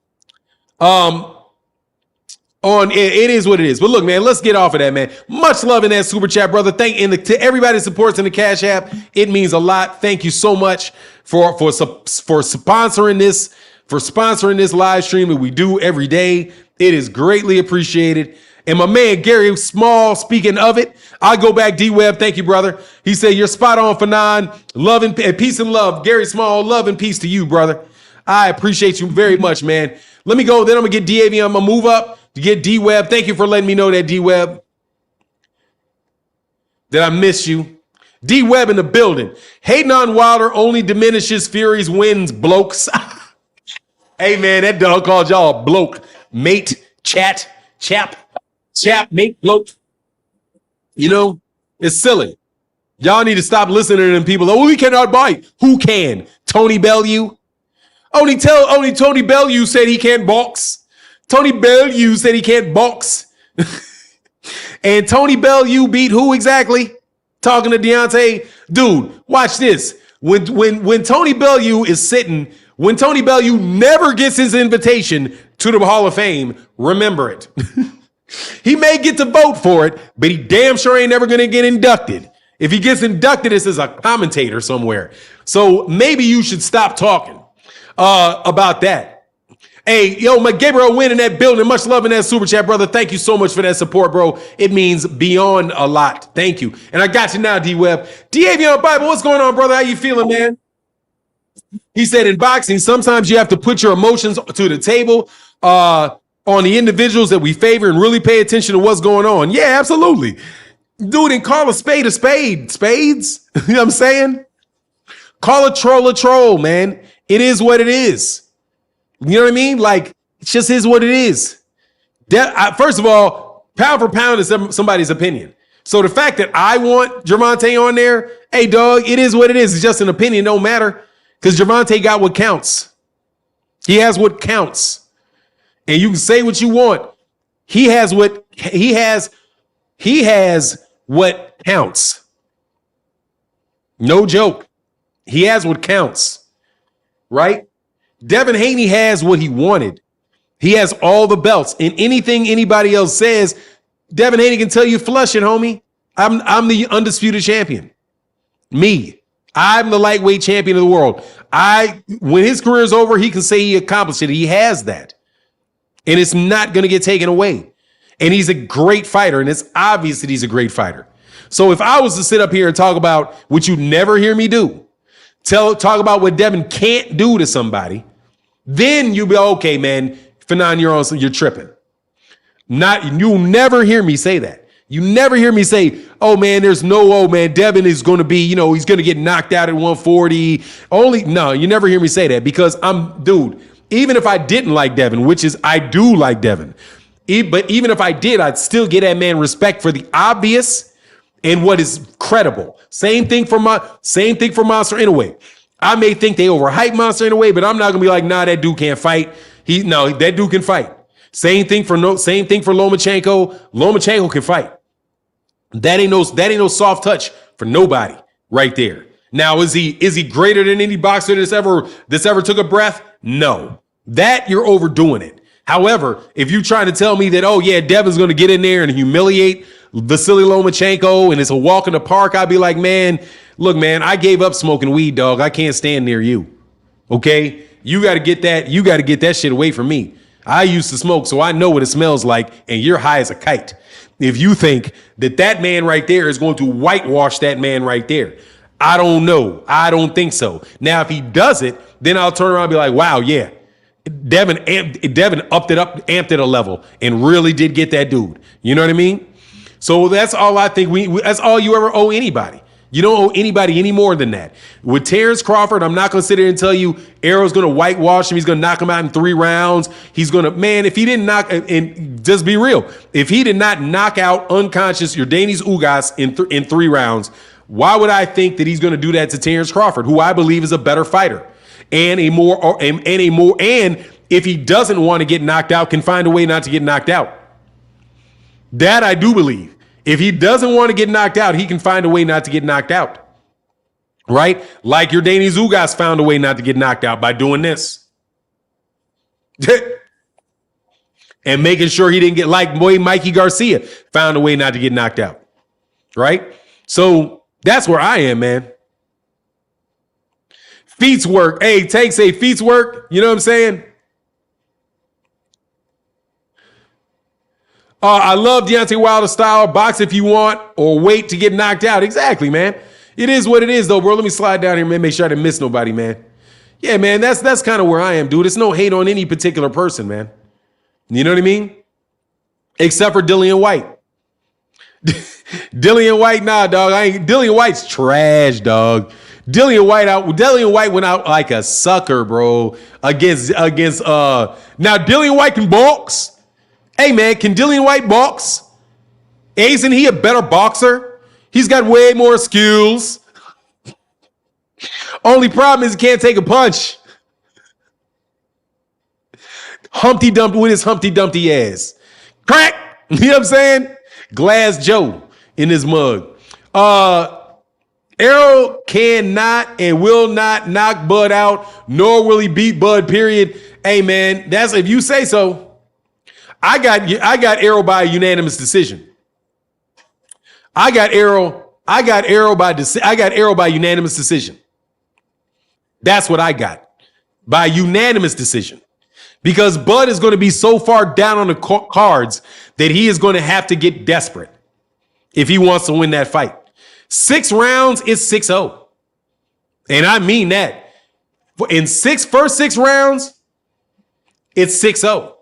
It is what it is. But look, man, let's get off of that, man. Much love in that super chat, brother. To everybody that supports in the Cash App. It means a lot. Thank you so much for sponsoring this live stream that we do every day. It is greatly appreciated. And my man Gary Small, speaking of it, I go back D-Web. Thank you, brother. He said you're spot on, Fanon. Love and peace and love. Gary Small, love and peace to you, brother. I appreciate you very much, man. Let me go. Then I'm gonna get DAV. I'm gonna move up to get D-Web. Thank you for letting me know that, D-Web, that I miss you. D-Web in the building. Hating on Wilder only diminishes Fury's wins, blokes. Hey, man, that dog called y'all a bloke. Mate, chap, mate, bloke. You know, it's silly. Y'all need to stop listening to them people. Oh, we cannot bite. Who can? Tony Bellew? Only Tony Bellew said he can't box. Tony Bellew said he can't box. And Tony Bellew beat who exactly? Talking to Deontay. Dude, watch this. When Tony Bellew is sitting, when Tony Bellew never gets his invitation to the Hall of Fame, remember it. He may get to vote for it, but he damn sure ain't never going to get inducted. If he gets inducted, it's as a commentator somewhere. So maybe you should stop talking about that. Hey, yo, Gabriel Wynn in that building. Much love in that super chat, brother. Thank you so much for that support, bro. It means beyond a lot. Thank you. And I got you now, D-Web. D-Avion Bible, what's going on, brother? How you feeling, man? He said in boxing, sometimes you have to put your emotions to the table on the individuals that we favor and really pay attention to what's going on. Yeah, absolutely. Dude, and call a spade a spade. Spades? You know what I'm saying? Call a troll, man. It is what it is. You know what I mean? Like, it just is what it is. First of all, pound for pound is somebody's opinion. So the fact that I want Gervonta on there, hey, dog, it is what it is. It's just an opinion. Don't matter. Because Gervonta got what counts. He has what counts. And you can say what you want. He has what counts. No joke. He has what counts. Right? Devin Haney has what he wanted. He has all the belts. And anything anybody else says, Devin Haney can tell you flush it, homie. I'm the undisputed champion. Me. I'm the lightweight champion of the world. When his career is over, he can say he accomplished it. He has that. And it's not going to get taken away. And he's a great fighter. And it's obvious that he's a great fighter. So if I was to sit up here and talk about what you never hear me do, talk about what Devin can't do to somebody, then you'll be okay, man. Fanon, you're tripping. You'll never hear me say that. You never hear me say, oh man, Devin is going to be, he's going to get knocked out at 140. No, you never hear me say that because even if I didn't like Devin, which is I do like Devin, but even if I did, I'd still get that man respect for the obvious and what is credible. Same thing for Monster Inoue. I may think they overhype Monster Inoue, but I'm not gonna be like, nah, that dude can't fight. That dude can fight. Same thing for Lomachenko. Lomachenko can fight. That ain't no soft touch for nobody right there. Now, is he greater than any boxer that's ever took a breath? No. That you're overdoing it. However, if you're trying to tell me that, oh yeah, Devin's gonna get in there and humiliate Vasily Lomachenko and it's a walk in the park, I'd be like, man, look, man, I gave up smoking weed, dog. I can't stand near you. Okay? You got to get that shit away from me. I used to smoke, so I know what it smells like, and you're high as a kite. If you think that man right there is going to whitewash that man right there, I don't know. I don't think so. Now, if he does it, then I'll turn around and be like, wow, yeah. Devin amped it a level and really did get that dude. You know what I mean? So that's all I think that's all you ever owe anybody. You don't owe anybody any more than that. With Terrence Crawford, I'm not going to sit here and tell you Arrow's going to whitewash him. He's going to knock him out in 3 rounds. He's going to, man, if he didn't and just be real, if he did not knock out unconscious Yordenis Ugas in 3 rounds, why would I think that he's going to do that to Terrence Crawford, who I believe is a better fighter and if he doesn't want to get knocked out, can find a way not to get knocked out. That I do believe. If he doesn't want to get knocked out, he can find a way not to get knocked out. Right? Like Yordenis Ugas found a way not to get knocked out by doing this. And making sure he didn't get, like Mikey Garcia found a way not to get knocked out. Right? So that's where I am, man. Feet's work. Hey, Tank say feet's work. You know what I'm saying? I love Deontay Wilder's style. Box if you want or wait to get knocked out. Exactly, man. It is what it is, though, bro. Let me slide down here, man. Make sure I didn't miss nobody, man. Yeah, man, that's kind of where I am, dude. It's no hate on any particular person, man. You know what I mean? Except for Dillian White. Dillian White, nah, dog. Dillian White's trash, dog. Dillian White went out like a sucker, bro. Against now Dillian White can box. Hey, man, can Dillian White box? Isn't he a better boxer? He's got way more skills. Only problem is he can't take a punch. Humpty Dumpty with his Humpty Dumpty ass. Crack. You know what I'm saying? Glass Joe in his mug. Errol cannot and will not knock Bud out, nor will he beat Bud, period. Hey, man, that's if you say so. I got Errol by a unanimous decision. I got Errol by unanimous decision. That's what I got. By unanimous decision. Because Bud is going to be so far down on the cards that he is going to have to get desperate if he wants to win that fight. 6 rounds, it's 6-0. And I mean that. In first 6 rounds, it's 6-0.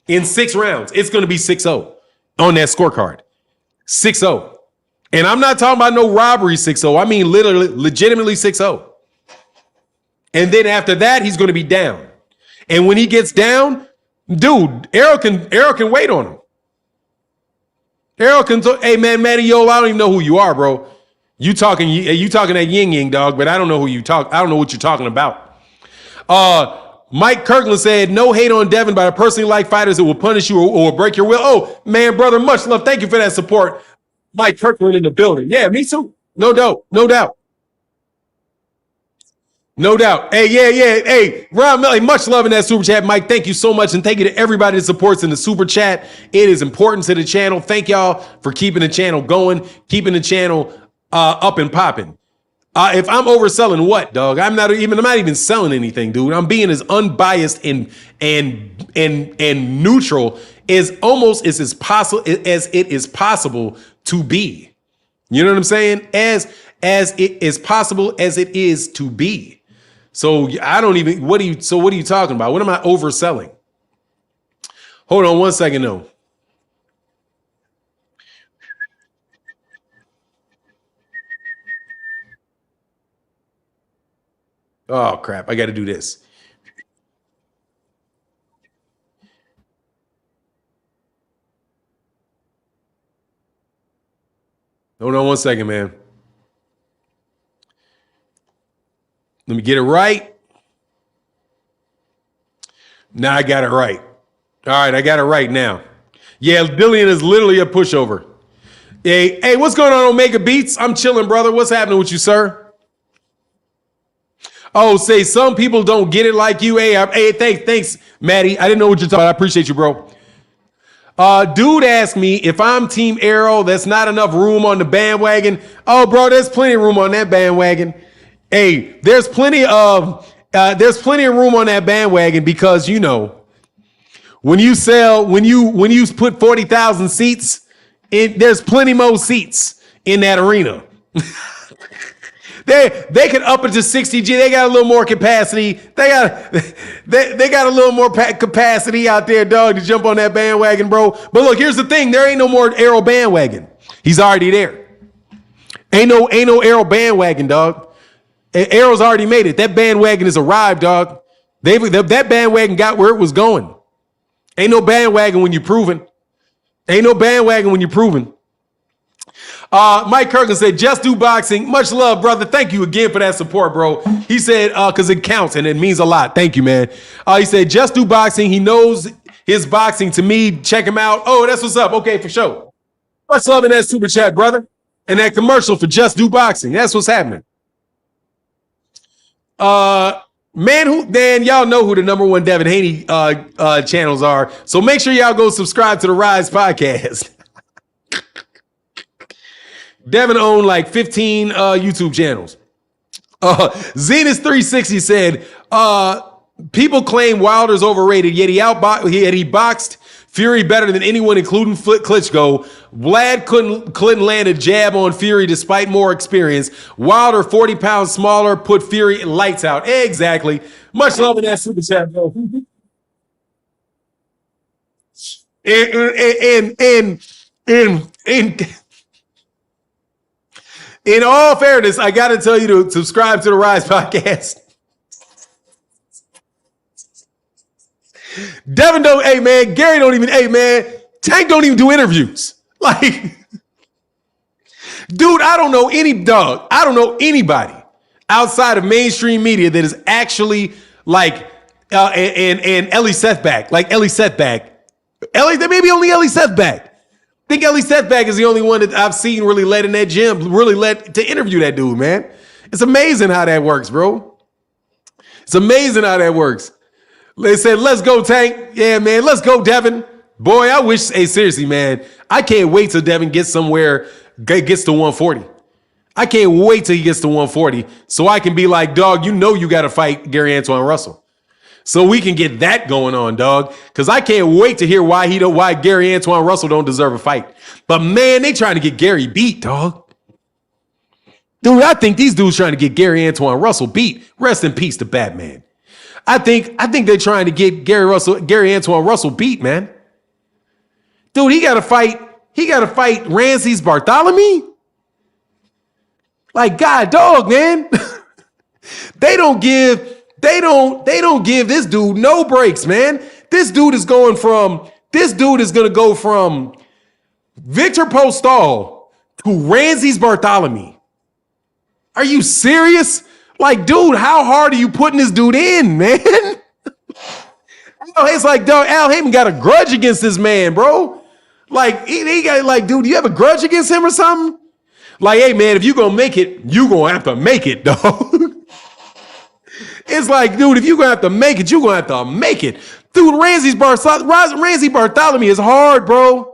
In 6 rounds, it's going to be 6-0 on that scorecard. 6-0. And I'm not talking about no robbery 6-0. I mean literally, legitimately 6-0. And then after that, he's going to be down. And when he gets down, dude, Errol can wait on him. Errol can hey man, Matty, yo, I don't even know who you are, bro. You talking that yin yang, dog, but I don't know who you talk. I don't know what you're talking about. Mike Kirkland said, no hate on Devin, but I personally like fighters that will punish you or break your will. Oh, man, brother, much love. Thank you for that support. Mike Kirkland in the building. Yeah, me too. No doubt. No doubt. No doubt. Hey, yeah. Hey, Ron Melly, much love in that super chat, Mike. Thank you so much. And thank you to everybody that supports in the super chat. It is important to the channel. Thank y'all for keeping the channel going, keeping the channel up and popping. If I'm overselling what, dog? I'm not even selling anything, dude. I'm being as unbiased and neutral as it is possible to be. You know what I'm saying? As it is possible as it is to be. So I don't even, what are you talking about? What am I overselling? Hold on one second though. Oh crap, I got to do this. Hold on one second, man. Let me get it right. Now I got it right. All right, I got it right now. Yeah, Dillian is literally a pushover. Hey, what's going on, Omega Beats? I'm chilling, brother. What's happening with you, sir? Oh, say some people don't get it like you. Hey, thanks, Maddie. I didn't know what you're talking about. I appreciate you, bro. Dude asked me if I'm Team Arrow, that's not enough room on the bandwagon. Oh, bro, there's plenty of room on that bandwagon. Hey, there's plenty of room on that bandwagon because, you know, when you put 40,000 seats in, there's plenty more seats in that arena. They can up it to 60G. They got a little more capacity. They got a little more capacity out there, dog, to jump on that bandwagon, bro. But look, here's the thing: there ain't no more Arrow bandwagon. He's already there. Ain't no Arrow bandwagon, dog. Arrow's already made it. That bandwagon has arrived, dog. That bandwagon got where it was going. Ain't no bandwagon when you're proven. Ain't no bandwagon when you're proven. Mike Kirkland said, just do boxing. Much love, brother. Thank you again for that support, bro. He said, because it counts and it means a lot. Thank you, man. He said, just do boxing. He knows his boxing. To me, check him out. Oh, that's what's up. Okay, for sure. Much love in that super chat, brother. And that commercial for Just Do Boxing. That's what's happening. Man, y'all know who the #1 Devin Haney channels are. So make sure y'all go subscribe to the Rise podcast. Devin owned like 15 YouTube channels. Zenith360 said, people claim Wilder's overrated, yet he boxed Fury better than anyone, including Klitschko. Vlad couldn't land a jab on Fury despite more experience. Wilder, 40 pounds smaller, put Fury lights out. Exactly. Much love in that super chat, bro. In all fairness, I got to tell you to subscribe to the Rise podcast. Devin don't, hey man, Gary don't even, hey man, Tank don't even do interviews. Like, Dude, I don't know any dog. I don't know anybody outside of mainstream media that is actually like and Ellie Sethback. Like Ellie Sethback. Maybe only Ellie Sethback. I think Ellie Sethback is the only one that I've seen really let in that gym, really let to interview that dude, man. It's amazing how that works, bro. It's amazing how that works. They said, let's go, Tank. Yeah, man, let's go, Devin. Boy, I wish, hey, seriously, man, I can't wait till Devin gets somewhere, gets to 140. I can't wait till he gets to 140 so I can be like, dog, you know you got to fight Gary Antoine Russell. So we can get that going on, dog. Because I can't wait to hear why Gary Antoine Russell don't deserve a fight. But, man, they trying to get Gary beat, dog. Dude, I think these dudes trying to get Gary Antoine Russell beat. Rest in peace to Batman. I think they're trying to get Gary Antoine Russell beat, man. Dude, he got to fight Ramses Bartholomew. Like, God, dog, man. They don't give this dude no breaks, man. This dude is going to go from Victor Postol to Ramses Bartholomew. Are you serious? Like, dude, how hard are you putting this dude in, man? It's like, dog, Al Heyman got a grudge against this man, bro. Like, he got, like, dude, you have a grudge against him or something? Like, hey, man, if you're going to make it, you're going to have to make it, dog. It's like, dude, if you're going to have to make it, you're going to have to make it. Dude, Ramses Bartholomew is hard, bro.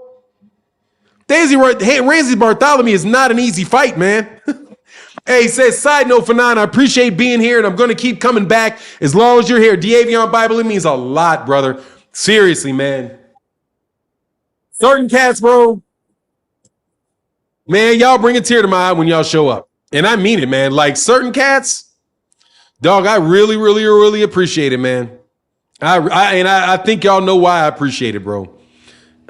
Ramses Bartholomew is not an easy fight, man. Hey, he says, side note, Fanon, I appreciate being here, and I'm going to keep coming back as long as you're here. D'Avion Bible, it means a lot, brother. Seriously, man. Certain cats, bro. Man, y'all bring a tear to my eye when y'all show up. And I mean it, man. Like, certain cats, dog, I really, really, really appreciate it, man. I think y'all know why I appreciate it, bro.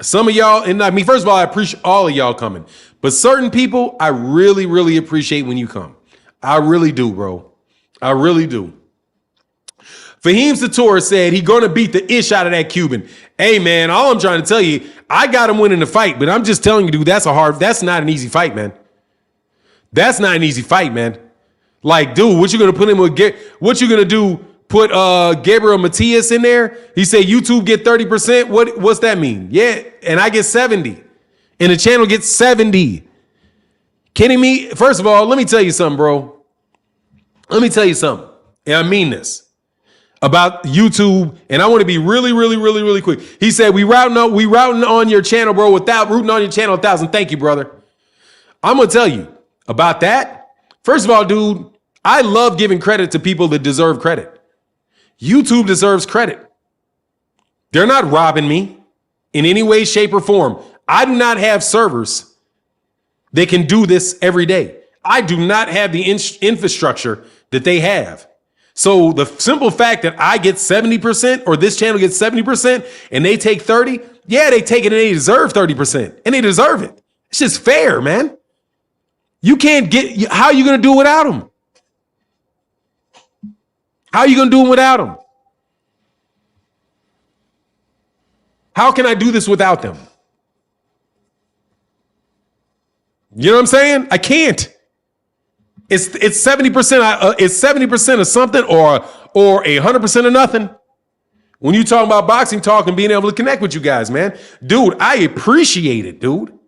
Some of y'all, and I mean, first of all, I appreciate all of y'all coming. But certain people, I really, really appreciate when you come. I really do, bro. I really do. Fahim Sator said he's going to beat the ish out of that Cuban. Hey, man, all I'm trying to tell you, I got him winning the fight, but I'm just telling you, dude, that's not an easy fight, man. That's not an easy fight, man. Like, dude, what you going to put him with? What you going to do? Put Gabriel Matias in there? He said YouTube get 30%. What's that mean? Yeah, and I get 70. And the channel gets 70. Kidding me? First of all, let me tell you something, bro. Let me tell you something. And I mean this about YouTube. And I want to be really, really, really, really quick. He said, we routing on your channel, bro, without rooting on your channel 1,000. Thank you, brother. I'm going to tell you about that. First of all, dude, I love giving credit to people that deserve credit. YouTube deserves credit. They're not robbing me in any way, shape, or form. I do not have servers that can do this every day. I do not have the infrastructure that they have. So the simple fact that I get 70% or this channel gets 70% and they take 30, yeah, they take it and they deserve 30% and they deserve it. It's just fair, man. You can't get, how are you going to do it without them? How are you going to do it without them? How can I do this without them? You know what I'm saying? I can't. It's 70%. It's 70% of something or 100% of nothing. When you talk about boxing talk and being able to connect with you guys, man, dude, I appreciate it, dude.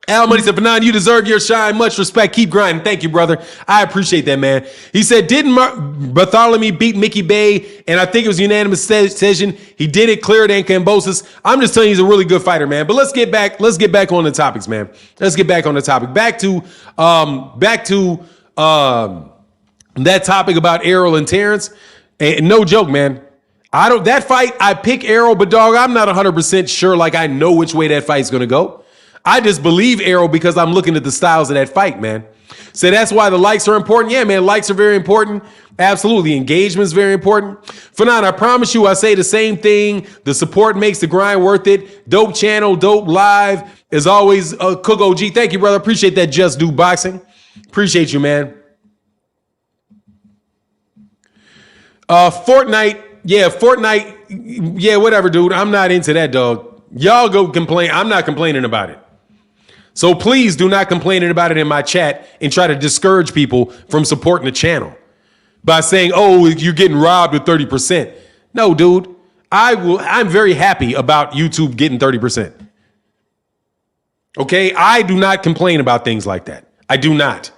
Al Money said, Fanon, you deserve your shine. Much respect. Keep grinding. Thank you, brother. I appreciate that, man. He said, didn't Bartholomew beat Mickey Bay? And I think it was unanimous decision. He did it clearer than Kambosos. I'm just telling you, he's a really good fighter, man. But let's get back on the topics, man. Let's get back on the topic. Back to that topic about Errol and Terrence. And no joke, man. That fight, I pick Errol, but dog, I'm not 100% sure. Like, I know which way that fight's going to go. I just believe Errol because I'm looking at the styles of that fight, man. So that's why the likes are important. Yeah, man, likes are very important. Absolutely. Engagement is very important. Fanon, I promise you, I say the same thing. The support makes the grind worth it. Dope channel, dope live. As always, Cook OG. Thank you, brother. Appreciate that. Just Do Boxing. Appreciate you, man. Fortnite. Yeah, Fortnite. Yeah, whatever, dude. I'm not into that, dog. Y'all go complain. I'm not complaining about it. So please do not complain about it in my chat and try to discourage people from supporting the channel by saying, oh, you're getting robbed with 30%. No, dude, I'm very happy about YouTube getting 30%. Okay, I do not complain about things like that. I do not.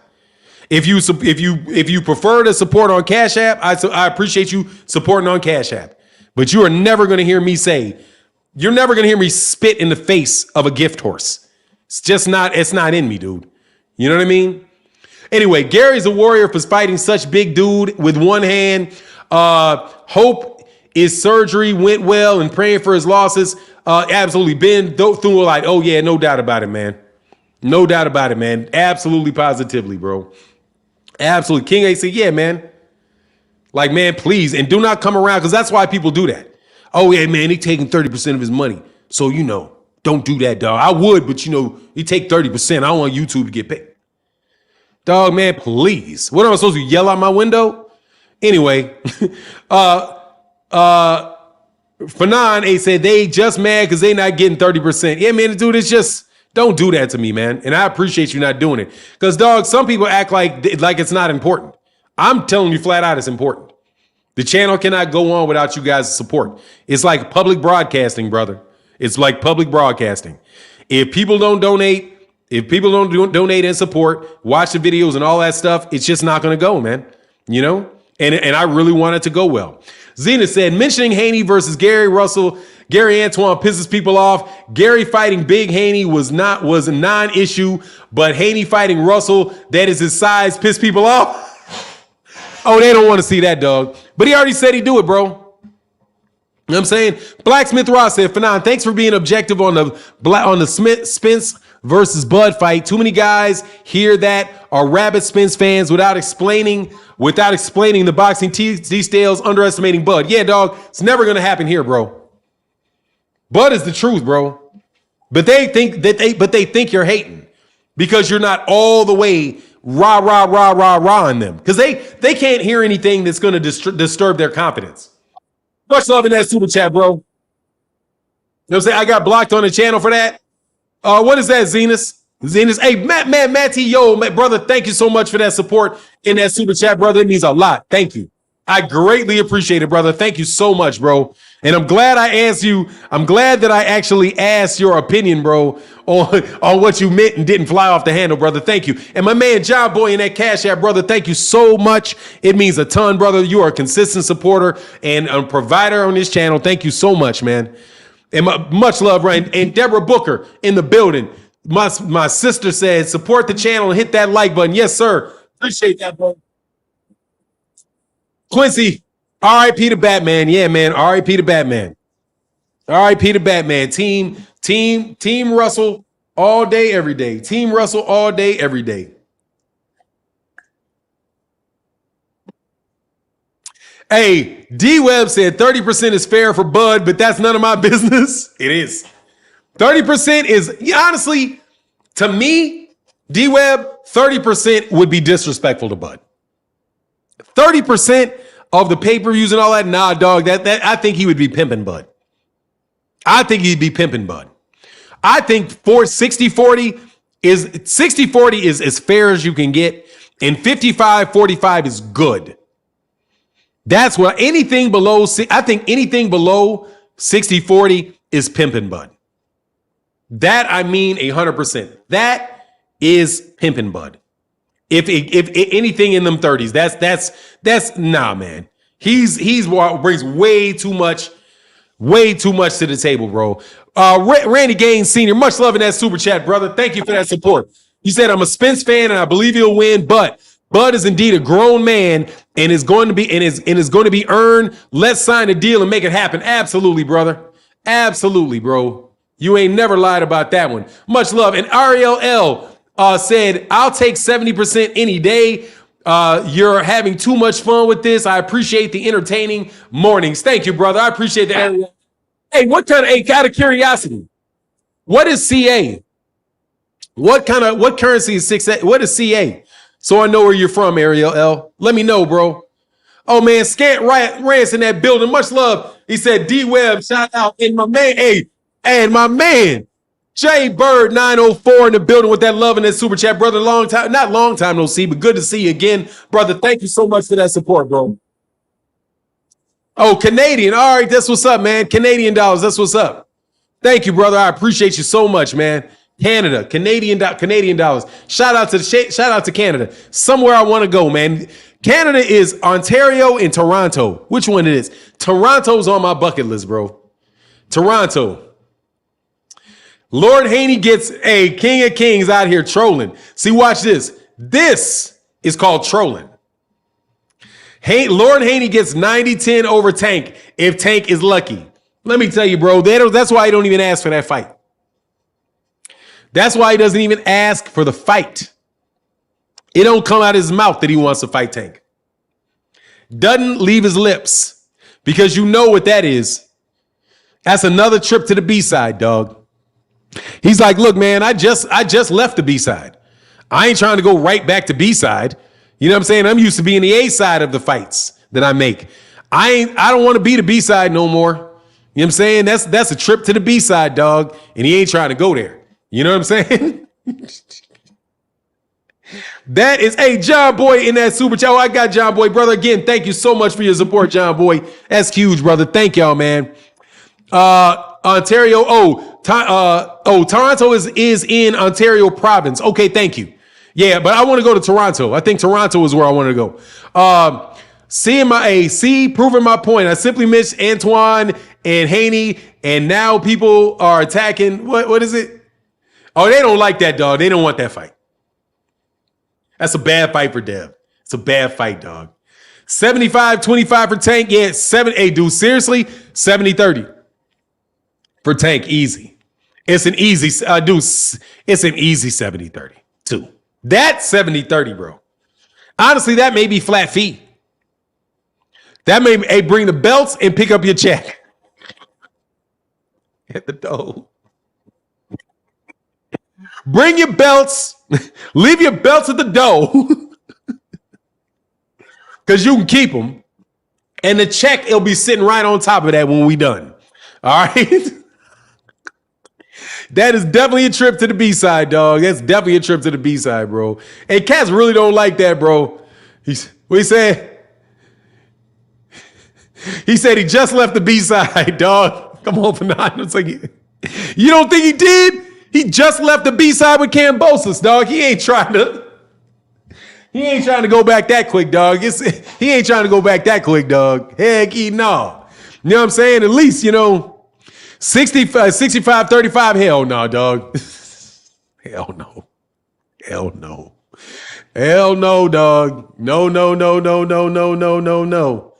If you prefer to support on Cash App, I appreciate you supporting on Cash App. But you are never going to hear me say, you're never going to hear me spit in the face of a gift horse. It's not in me, dude. You know what I mean? Anyway, Gary's a warrior for fighting such big dude with one hand. Hope his surgery went well and praying for his losses. Absolutely. Ben Thru like, oh yeah, no doubt about it, man. No doubt about it, man. Absolutely, positively, bro. Absolutely. King A said, yeah, man. Like, man, please. And do not come around, because that's why people do that. Oh, yeah, man, he taking 30% of his money. So, don't do that, dog. I would, but, you take 30%. I don't want YouTube to get paid. Dog, man, please. What am I supposed to yell out my window? Anyway, Fanon A said they just mad because they not getting 30%. Yeah, man, dude, it's just, don't do that to me, man. And I appreciate you not doing it. Because, dog, some people act like it's not important. I'm telling you flat out it's important. The channel cannot go on without you guys' support. It's like public broadcasting, brother. It's like public broadcasting. If people don't donate, donate and support, watch the videos and all that stuff, it's just not going to go, man. And I really want it to go well. Zena said, mentioning Haney versus Gary Russell, Gary Antoine pisses people off. Gary fighting Big Haney was a non-issue, but Haney fighting Russell, that is his size, piss people off. Oh, they don't want to see that, dog. But he already said he'd do it, bro. You know what I'm saying? Blacksmith Ross said, Fanon, thanks for being objective on the Spence versus Bud fight. Too many guys hear that are rabid Spence fans without explaining the boxing details, underestimating Bud. Yeah, dog, it's never going to happen here, bro. Bud is the truth, bro. But they think you're hating because you're not all the way rah on them, because they can't hear anything that's going to disturb their confidence. Much love in that super chat, bro. You know what I'm saying? I got blocked on the channel for that. What is that, Zenas? Hey, Matty, yo, brother, thank you so much for that support in that super chat, brother. It means a lot. Thank you. I greatly appreciate it, brother. Thank you so much, bro. And I'm glad I asked you. I'm glad that I actually asked your opinion, bro, on what you meant and didn't fly off the handle, brother. Thank you. And my man, John Boy, in that Cash App, brother, thank you so much. It means a ton, brother. You are a consistent supporter and a provider on this channel. Thank you so much, man. And much love, Ryan. And Deborah Booker in the building. My sister said, support the channel and hit that like button. Yes, sir. Appreciate that, bro. Quincy, R.I.P. to Batman. Yeah, man. R.I.P. to Batman. R.I.P. to Batman. Team Russell all day, every day. Team Russell all day, every day. Hey, D-Web said 30% is fair for Bud, but that's none of my business. It is. 30% is, honestly, to me, D-Web, 30% would be disrespectful to Bud. 30% of the pay-per-views and all that, nah, dog, that I think he would be pimping Bud. I think he'd be pimping Bud. I think 60-40 is as fair as you can get, and 55-45 is good. That's what anything below 60-40 is pimping Bud. That I mean 100%. That is pimping Bud. If anything in them 30s, that's nah, man. He's what brings way too much to the table, bro. Randy Gaines Sr., much love in that super chat, brother. Thank you for that support. He said, I'm a Spence fan and I believe he'll win, but Bud is indeed a grown man and is going to be earned. Let's sign a deal and make it happen. Absolutely, brother. Absolutely, bro. You ain't never lied about that one. Much love. And Ariel L said, I'll take 70% any day. You're having too much fun with this. I appreciate the entertaining mornings. Thank you, brother. I appreciate that. Hey, out of curiosity, what is CA? What currency is 6? What is CA? So I know where you're from, Ariel L. Let me know, bro. Oh, man, Scant Rance in that building. Much love. He said, D-Web, shout out. And my man, and my man, Jay Bird 904 in the building with that love and that super chat, brother. Not long time no see, but good to see you again, brother. Thank you so much for that support, bro. Oh, Canadian. All right, that's what's up, man. Canadian dollars. That's what's up. Thank you, brother. I appreciate you so much, man. Canada, Canadian dollars. Shout out to Canada. Somewhere I want to go, man. Canada is Ontario and Toronto. Which one it is? Toronto's on my bucket list, bro. Toronto. Lord Haney gets a King of Kings out here trolling. See, watch this. This is called trolling. Lord Haney gets 90-10 over Tank if Tank is lucky. Let me tell you, bro, that's why he don't even ask for that fight. That's why he doesn't even ask for the fight. It don't come out of his mouth that he wants to fight Tank. Doesn't leave his lips because you know what that is. That's another trip to the B-side, dog. He's like, look, man, I just left the B-side. I ain't trying to go right back to B-side. You know what I'm saying? I'm used to being the A-side of the fights that I make. I don't want to be the B-side no more. You know what I'm saying? That's a trip to the B-side, dog. And he ain't trying to go there. You know what I'm saying? That is a John Boy in that super chat. Oh, I got John Boy, brother. Again, thank you so much for your support, John Boy. That's huge, brother. Thank y'all, man. Ontario. Toronto is in Ontario province. Okay, thank you. Yeah, but I want to go to Toronto. I think Toronto is where I want to go. Proving my point. I simply missed Antoine and Haney, and now people are attacking. What is it? Oh, they don't like that, dog. They don't want that fight. That's a bad fight for Dev. It's a bad fight, dog. 75-25 for Tank. Yeah, hey, dude, seriously, 70-30 for Tank. Easy. It's an easy, dude, it's an easy 70-30 too. That's 70-30, bro. Honestly, that may be flat fee. That may bring the belts and pick up your check. At the door. Bring your belts. Leave your belts at the door. Because you can keep them. And the check, it'll be sitting right on top of that when we done. All right? That is definitely a trip to the B-side, dog. That's definitely a trip to the B-side, bro. And cats really don't like that, bro. What he said? He said he just left the B-side, dog. Come on, Fernando. It's like, you don't think he did? He just left the B-side with Cambosis, dog. He ain't trying to go back that quick, dog. He ain't trying to go back that quick, dog. Heck, no. You know what I'm saying? At least, 65-35. Hell no, dog. Hell no. Hell no. Hell no, dog. No, no, no, no, no, no, no, no, no.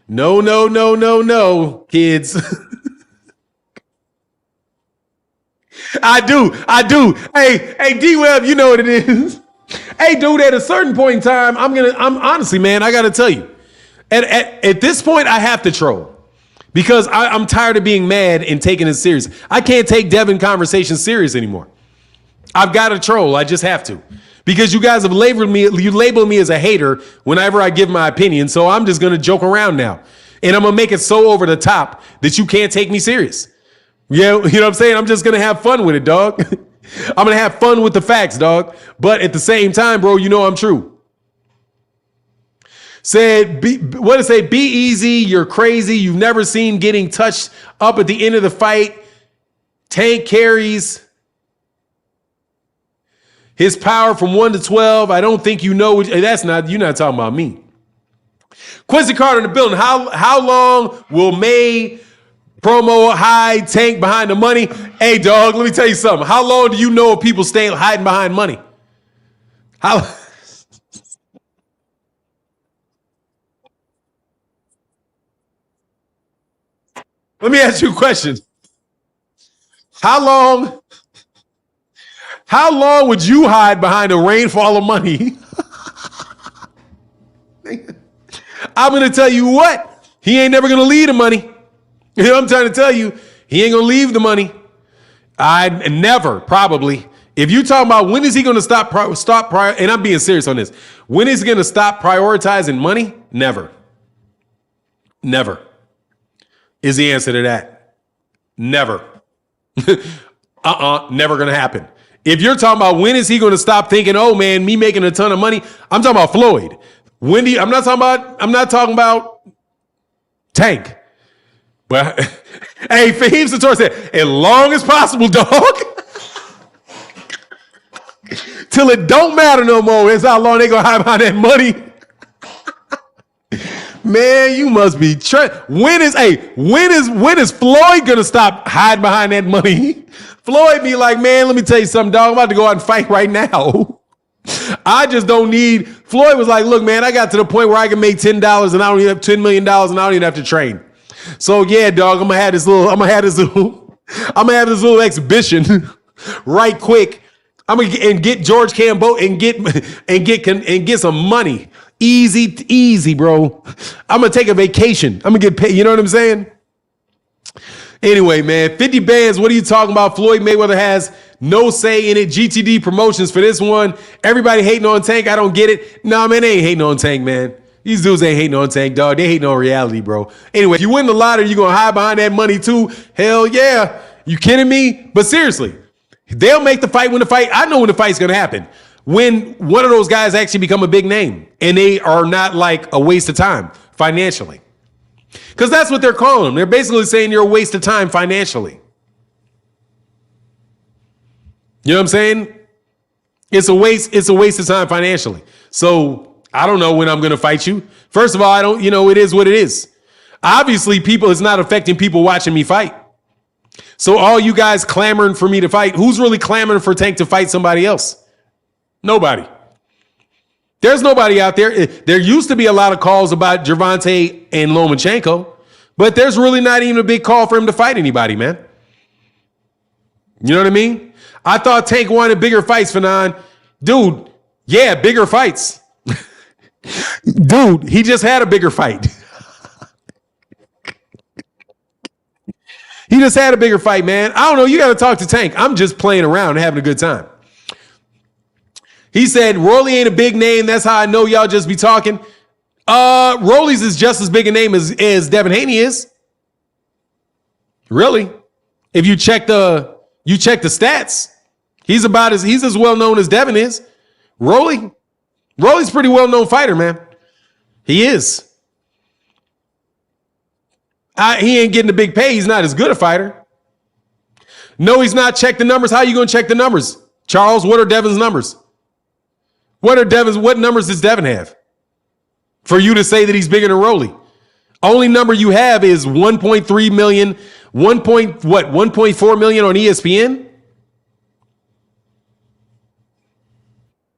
No, no, no, no, no, kids. I do. Hey, D-Web, you know what it is. Hey, dude, at a certain point in time, I'm honestly, man, I got to tell you, at this point, I have to troll because I'm tired of being mad and taking it serious. I can't take Devin conversation serious anymore. I've got to troll. I just have to because you guys have labeled me as a hater whenever I give my opinion. So I'm just going to joke around now and I'm going to make it so over the top that you can't take me serious. Yeah, you know what I'm saying? I'm just going to have fun with it, dog. I'm going to have fun with the facts, dog. But at the same time, bro, you know I'm true. Said, what did it say? Be easy. You're crazy. You've never seen getting touched up at the end of the fight. Tank carries his power from 1 to 12. I don't think you know. You're not talking about me. Quincy Carter in the building. How long will May promo hide Tank behind the money? Hey, dog, let me tell you something. How long do you know if people stay hiding behind money? Let me ask you a question. How long would you hide behind a rainfall of money? I'm going to tell you what. He ain't never going to leave the money. You know what I'm trying to tell you? He ain't going to leave the money. I never, probably. If you talking about when is he going to stop, and I'm being serious on this. When is he going to stop prioritizing money? Never. Never is the answer to that. Never. Never going to happen. If you're talking about when is he going to stop thinking, oh man, me making a ton of money, I'm talking about Floyd. I'm not talking about Tank. But hey, Fahim Sator said, as long as possible, dog. Till it don't matter no more. That's how long they gonna hide behind that money. Man, you must be when is Floyd gonna stop hiding behind that money? Floyd be like, man, let me tell you something, dog. I'm about to go out and fight right now. I just don't need. Floyd was like, look, man, I got to the point where I can make $10 and I don't even have $10 million and I don't even have to train. So yeah, dog, I'm gonna have this little exhibition right quick. I'm gonna get George Cambo and get some money. Easy, bro. I'm gonna take a vacation. I'm gonna get paid. You know what I'm saying? Anyway, man, 50 bands. What are you talking about? Floyd Mayweather has no say in it. GTD promotions for this one. Everybody hating on Tank. I don't get it. Nah, man, they ain't hating on Tank, man. These dudes ain't hating on Tank, dog. They hating on reality, bro. Anyway, if you win the lottery, you gonna hide behind that money too. Hell yeah. You kidding me? But seriously, they'll make the fight when the fight. I know when the fight's gonna happen. When one of those guys actually become a big name and they are not like a waste of time financially. Because that's what they're calling them. They're basically saying you're a waste of time financially. You know what I'm saying? It's a waste of time financially. So I don't know when I'm going to fight you. First of all, I don't, it is what it is. Obviously, it's not affecting people watching me fight. So all you guys clamoring for me to fight, who's really clamoring for Tank to fight somebody else? Nobody. There's nobody out there. There used to be a lot of calls about Gervonta and Lomachenko, but there's really not even a big call for him to fight anybody, man. You know what I mean? I thought Tank wanted bigger fights, Fanon. Dude, yeah, bigger fights. Dude, he just had a bigger fight. He just had a bigger fight, man. I don't know. You got to talk to Tank. I'm just playing around and having a good time. He said, Rolly ain't a big name. That's how I know y'all just be talking. Rolly's is just as big a name as Devin Haney is. Really? If you check the stats, he's as well known as Devin is. Rolly's a pretty well known fighter, man. He is. He ain't getting a big pay. He's not as good a fighter. No, he's not. Check the numbers. How are you going to check the numbers? Charles, what are Devin's numbers? What numbers does Devin have for you to say that he's bigger than Rolly? Only number you have is 1.3 million, 1.4 million on ESPN?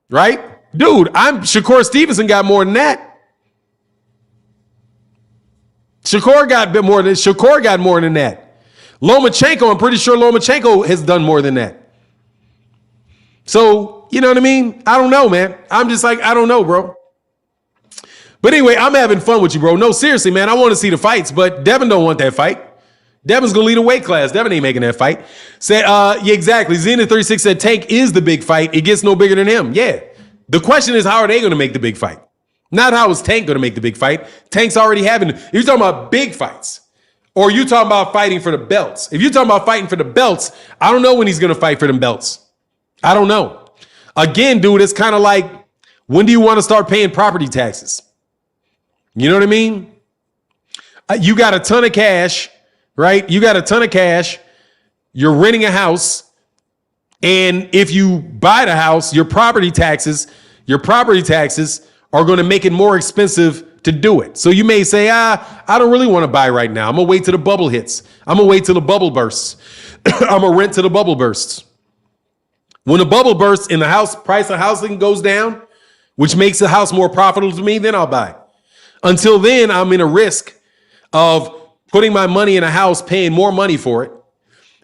Right? Dude, Shakur Stevenson got more than that. Shakur got more than that. Lomachenko, I'm pretty sure Lomachenko has done more than that. So, you know what I mean? I don't know, man. I'm just like, I don't know, bro. But anyway, I'm having fun with you, bro. No, seriously, man. I want to see the fights, but Devin don't want that fight. Devin's going to lead a weight class. Devin ain't making that fight. Said, yeah, exactly. Zenith36 said Tank is the big fight. It gets no bigger than him. Yeah. The question is, how are they going to make the big fight? Not how is Tank going to make the big fight. Tank's already having, if you're talking about big fights, or you talking about fighting for the belts. If you're talking about fighting for the belts, I don't know when he's going to fight for them belts. I don't know. Again, dude, it's kind of like, when do you want to start paying property taxes? You know what I mean? You got a ton of cash, right? You got a ton of cash. You're renting a house. And if you buy the house, your property taxes are going to make it more expensive to do it. So you may say, I don't really want to buy right now. I'm going to wait till the bubble hits. I'm going to wait till the bubble bursts. I'm going to rent till the bubble bursts. When the bubble bursts and the price of housing goes down, which makes the house more profitable to me, then I'll buy. Until then, I'm in a risk of putting my money in a house, paying more money for it,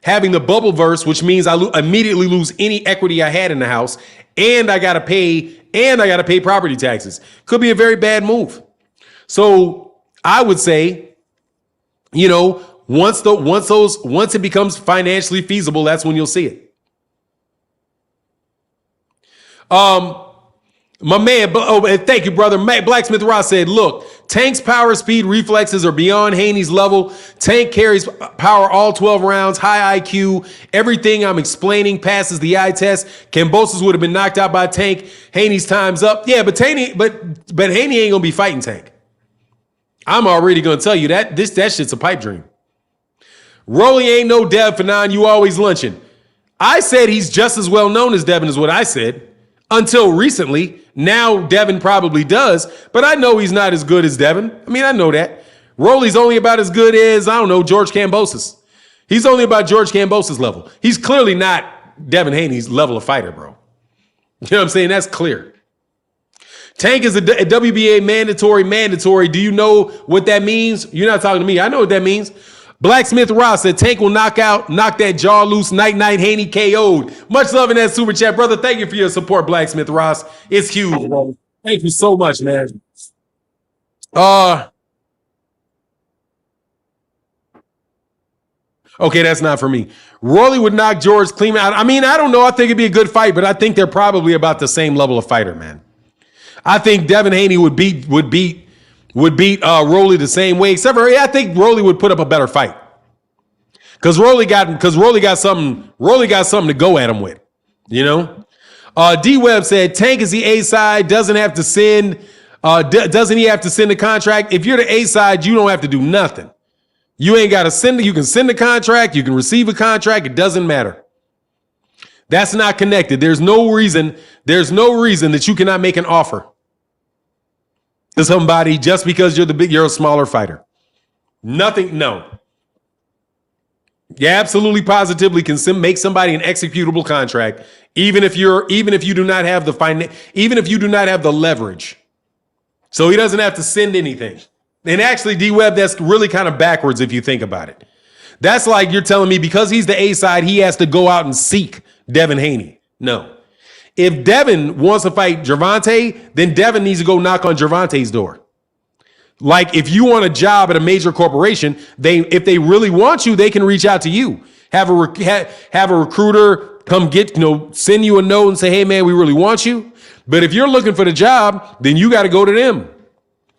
having the bubble burst, which means I immediately lose any equity I had in the house, and I gotta pay property taxes. Could be a very bad move. So I would say, once it becomes financially feasible, that's when you'll see it. My man, thank you, brother. Blacksmith Ross said, look, Tank's power, speed, reflexes are beyond Haney's level. Tank carries power all 12 rounds, high IQ. Everything I'm explaining passes the eye test. Kambosos would have been knocked out by Tank. Haney's time's up. Yeah, but Haney ain't gonna be fighting Tank. I'm already gonna tell you that that shit's a pipe dream. Rolly ain't no Dev Fanon. You always lunching. I said he's just as well known as Devin is what I said until recently. Now Devin probably does, but I know he's not as good as Devin. I mean, I know that. Rolly's only about as good as, I don't know, George Kambosos. He's only about George Kambosos' level. He's clearly not Devin Haney's level of fighter, bro. You know what I'm saying? That's clear. Tank is a WBA mandatory. Do you know what that means? You're not talking to me. I know what that means. Blacksmith Ross said Tank will knock that jaw loose. Night Haney KO'd. Much love in that super chat, brother. Thank you for your support, Blacksmith Ross. It's huge, bro. Thank you so much, man. Okay, that's not for me. Rolly would knock George clean out. I mean, I don't know. I think it'd be a good fight, but I think they're probably about the same level of fighter, man. I think Devin Haney would beat Rolly the same way, except for I think Rolly would put up a better fight. Rolly got something to go at him with, you know? D Webb said Tank is the A side, doesn't have to send doesn't he have to send the contract? If you're the A side, you don't have to do nothing. You ain't got to send it. You can send the contract, you can receive a contract, it doesn't matter. That's not connected. There's no reason that you cannot make an offer to somebody just because you're a smaller fighter. Nothing, no. You absolutely positively can make somebody an executable contract, even if you do not have the leverage. So he doesn't have to send anything. And actually, D-Web, that's really kind of backwards if you think about it. That's like you're telling me because he's the A side, he has to go out and seek Devin Haney. No. If Devin wants to fight Gervonta, then Devin needs to go knock on Gervonta's door. Like if you want a job at a major corporation, if they really want you, they can reach out to you. Have a recruiter come send you a note and say, hey man, we really want you. But if you're looking for the job, then you got to go to them.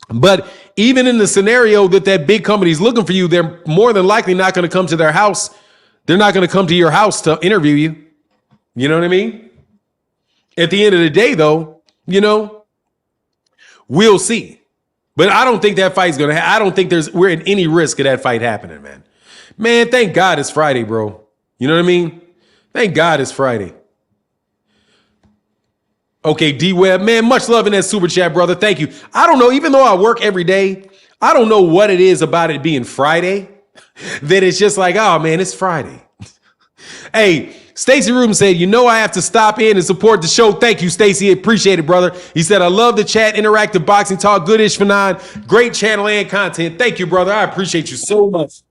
But even in the scenario that big company's looking for you, they're more than likely not going to come to their house. They're not going to come to your house to interview you. You know what I mean? At the end of the day, though, we'll see. But I don't think that fight's going to happen. I don't think we're at any risk of that fight happening, man. Man, thank God it's Friday, bro. You know what I mean? Thank God it's Friday. Okay, D-Web, man, much love in that super chat, brother. Thank you. I don't know, even though I work every day, I don't know what it is about it being Friday that it's just like, oh, man, it's Friday. Hey, Stacy Rubin said, I have to stop in and support the show. Thank you, Stacy. Appreciate it, brother. He said, I love the chat, interactive boxing talk, good-ish Fanon. Great channel and content. Thank you, brother. I appreciate you so much.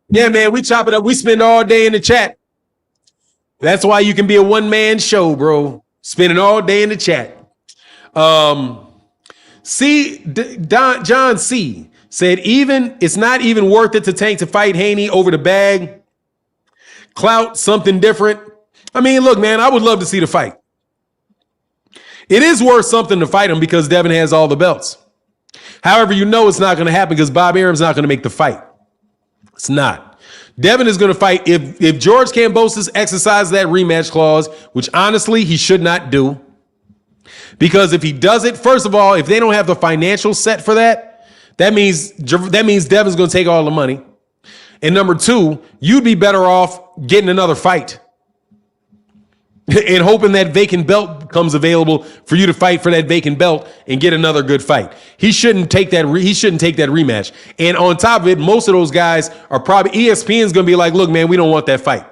Yeah, man, we chop it up. We spend all day in the chat. That's why you can be a one-man show, bro. Spending all day in the chat. John C. said, it's not even worth it to Tank to fight Haney over the bag. Clout, something different. I mean, look, man, I would love to see the fight. It is worth something to fight him because Devin has all the belts. However, it's not going to happen because Bob Arum's not going to make the fight. It's not. Devin is going to fight if George Kambosos exercises that rematch clause, which honestly he should not do. Because if he does it, first of all, if they don't have the financial set for that, that means Devin's going to take all the money. And number two, you'd be better off getting another fight and hoping that vacant belt comes available for you to fight for that vacant belt and get another good fight. He shouldn't take that rematch. And on top of it, most of those guys are probably ESPN's going to be like, look, man, we don't want that fight.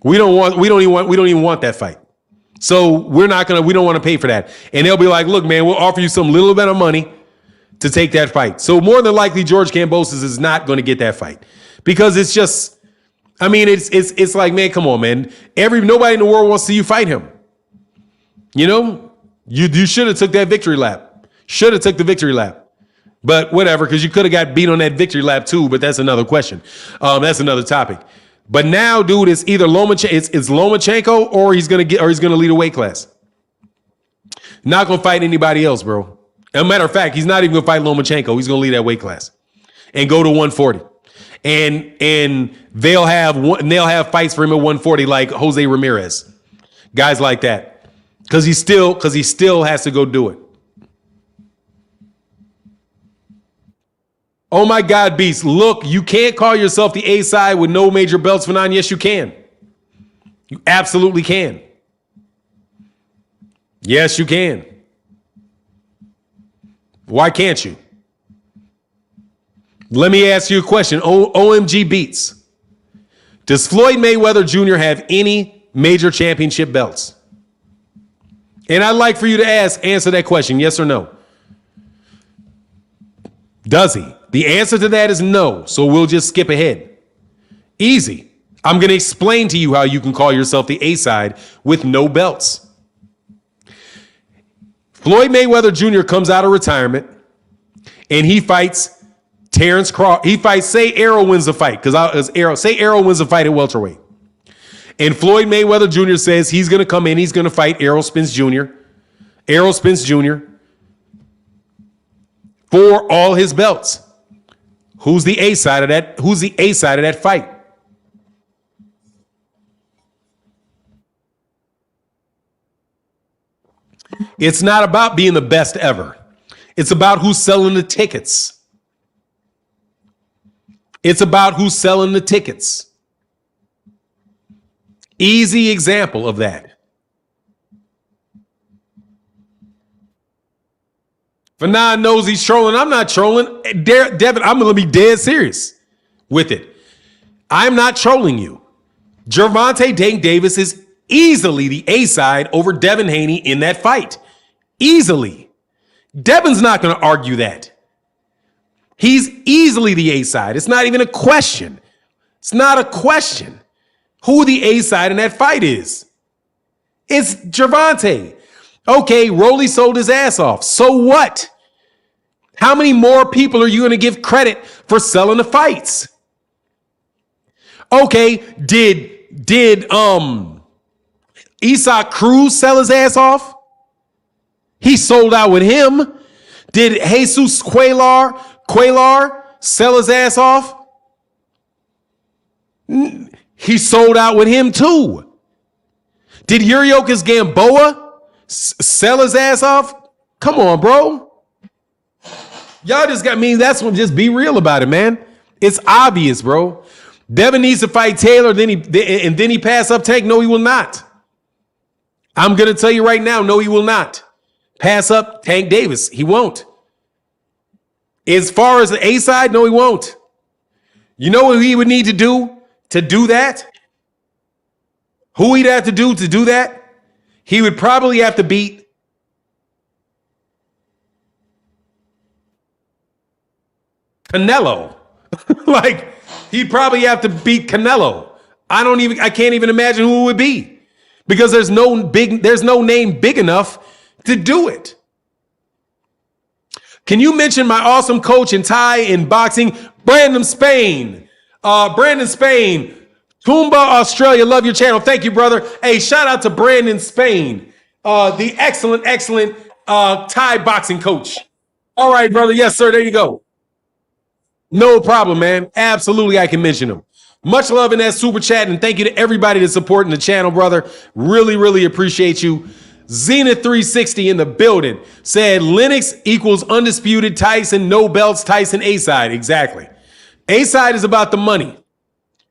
We don't even want that fight. So we don't want to pay for that. And they'll be like, look, man, we'll offer you some little bit of money to take that fight. So more than likely, George Kambosos is not going to get that fight because it's just, I mean, it's like, man, come on, man. Nobody in the world wants to see you fight him. You should have took that victory lap. Should have took the victory lap. But whatever, because you could have got beat on that victory lap too. But that's another question. That's another topic. But now, dude, it's either Lomachenko or he's gonna lead a weight class. Not gonna fight anybody else, bro. As a matter of fact, he's not even going to fight Lomachenko. He's going to leave that weight class and go to 140. And they'll have fights for him at 140 like Jose Ramirez. Guys like that. Because he still has to go do it. Oh my God, Beast. Look, you can't call yourself the A-side with no major belts, Fanon. Yes, you can. You absolutely can. Yes, you can. Why can't you? Let me ask you a question. OMG Beats. Does Floyd Mayweather Jr. have any major championship belts? And I'd like for you to answer that question, yes or no. Does he? The answer to that is no, so we'll just skip ahead. Easy. I'm going to explain to you how you can call yourself the A-side with no belts. Floyd Mayweather Jr. comes out of retirement and he fights Terrence Crawford. He fights, say Errol wins the fight, say Errol wins the fight at welterweight. And Floyd Mayweather Jr. says he's going to come in, he's going to fight Errol Spence Jr. For all his belts. Who's the A-side of that? Who's the A-side of that fight? It's not about being the best ever. It's about who's selling the tickets. It's about who's selling the tickets. Easy example of that. Fanon knows he's trolling. I'm not trolling. Devin, I'm going to be dead serious with it. I'm not trolling you. Gervonta Tank Davis is easily the A-side over Devin Haney in that fight. Easily. Devin's not going to argue that. He's easily the A-side. It's not even a question. It's not a question who the A-side in that fight is. It's Gervonta. Okay, Rolly sold his ass off. So what? How many more people are you going to give credit for selling the fights? Okay, did Isaac Cruz sell his ass off? He sold out with him. Did Jesus Cuellar sell his ass off? He sold out with him too. Did Yuriorkis Gamboa sell his ass off? Come on, bro. Y'all just got me. That's what. Just be real about it, man. It's obvious, bro. Devin needs to fight Taylor, then he pass up Tank. No, he will not. I'm gonna tell you right now, no, he will not pass up Tank Davis. He won't. As far as the A-side, no, he won't. You know what he would need to do that? Who he'd have to do that? He would probably have to beat Canelo. Like, he'd probably have to beat Canelo. I can't even imagine who it would be, because there's no name big enough to do it. Can you mention my awesome coach and Thai in boxing, Brandon Spain? Brandon Spain, Toomba, Australia. Love your channel. Thank you, brother. Hey, shout out to Brandon Spain, the excellent Thai boxing coach. All right, brother. Yes, sir. There you go. No problem, man. Absolutely, I can mention him. Much love in that super chat, and thank you to everybody that's supporting the channel, brother. Really, really appreciate you. Zenith 360 in the building said Lennox equals undisputed Tyson, no belts, Tyson A-side. Exactly. A-side is about the money,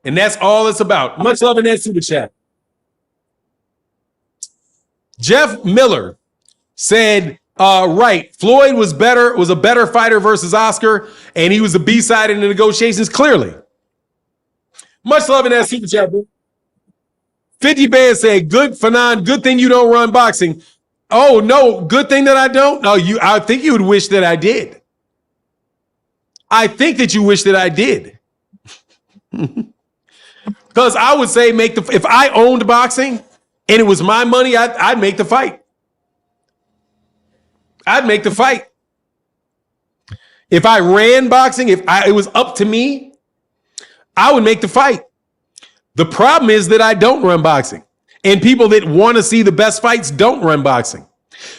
and that's all it's about. Much love in that super chat. Jeff Miller said, right, Floyd was a better fighter versus Oscar, and he was a B-side in the negotiations, clearly. Much love in that super chat, bro. 50 Band said, good, Fanon, good thing you don't run boxing. Oh, no, good thing that I don't? No, I think you would wish that I did. I think that you wish that I did. Because I would say if I owned boxing and it was my money, I'd make the fight. I'd make the fight. If I ran boxing, it was up to me, I would make the fight. The problem is that I don't run boxing, and people that want to see the best fights don't run boxing.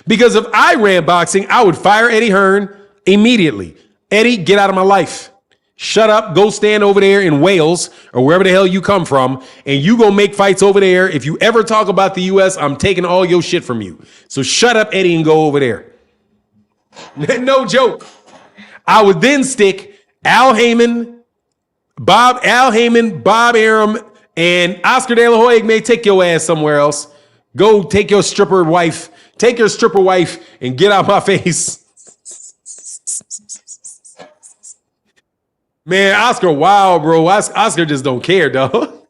Because if I ran boxing, I would fire Eddie Hearn immediately. Eddie, get out of my life. Shut up. Go stand over there in Wales or wherever the hell you come from, and you go make fights over there. If you ever talk about the U.S., I'm taking all your shit from you. So shut up, Eddie, and go over there. No joke. I would then stick Al Heyman, Bob Arum, and Oscar De La Hoya may take your ass somewhere else. Go take your stripper wife. Take your stripper wife and get out my face. Man, Oscar, wow, bro. Oscar just don't care, dog.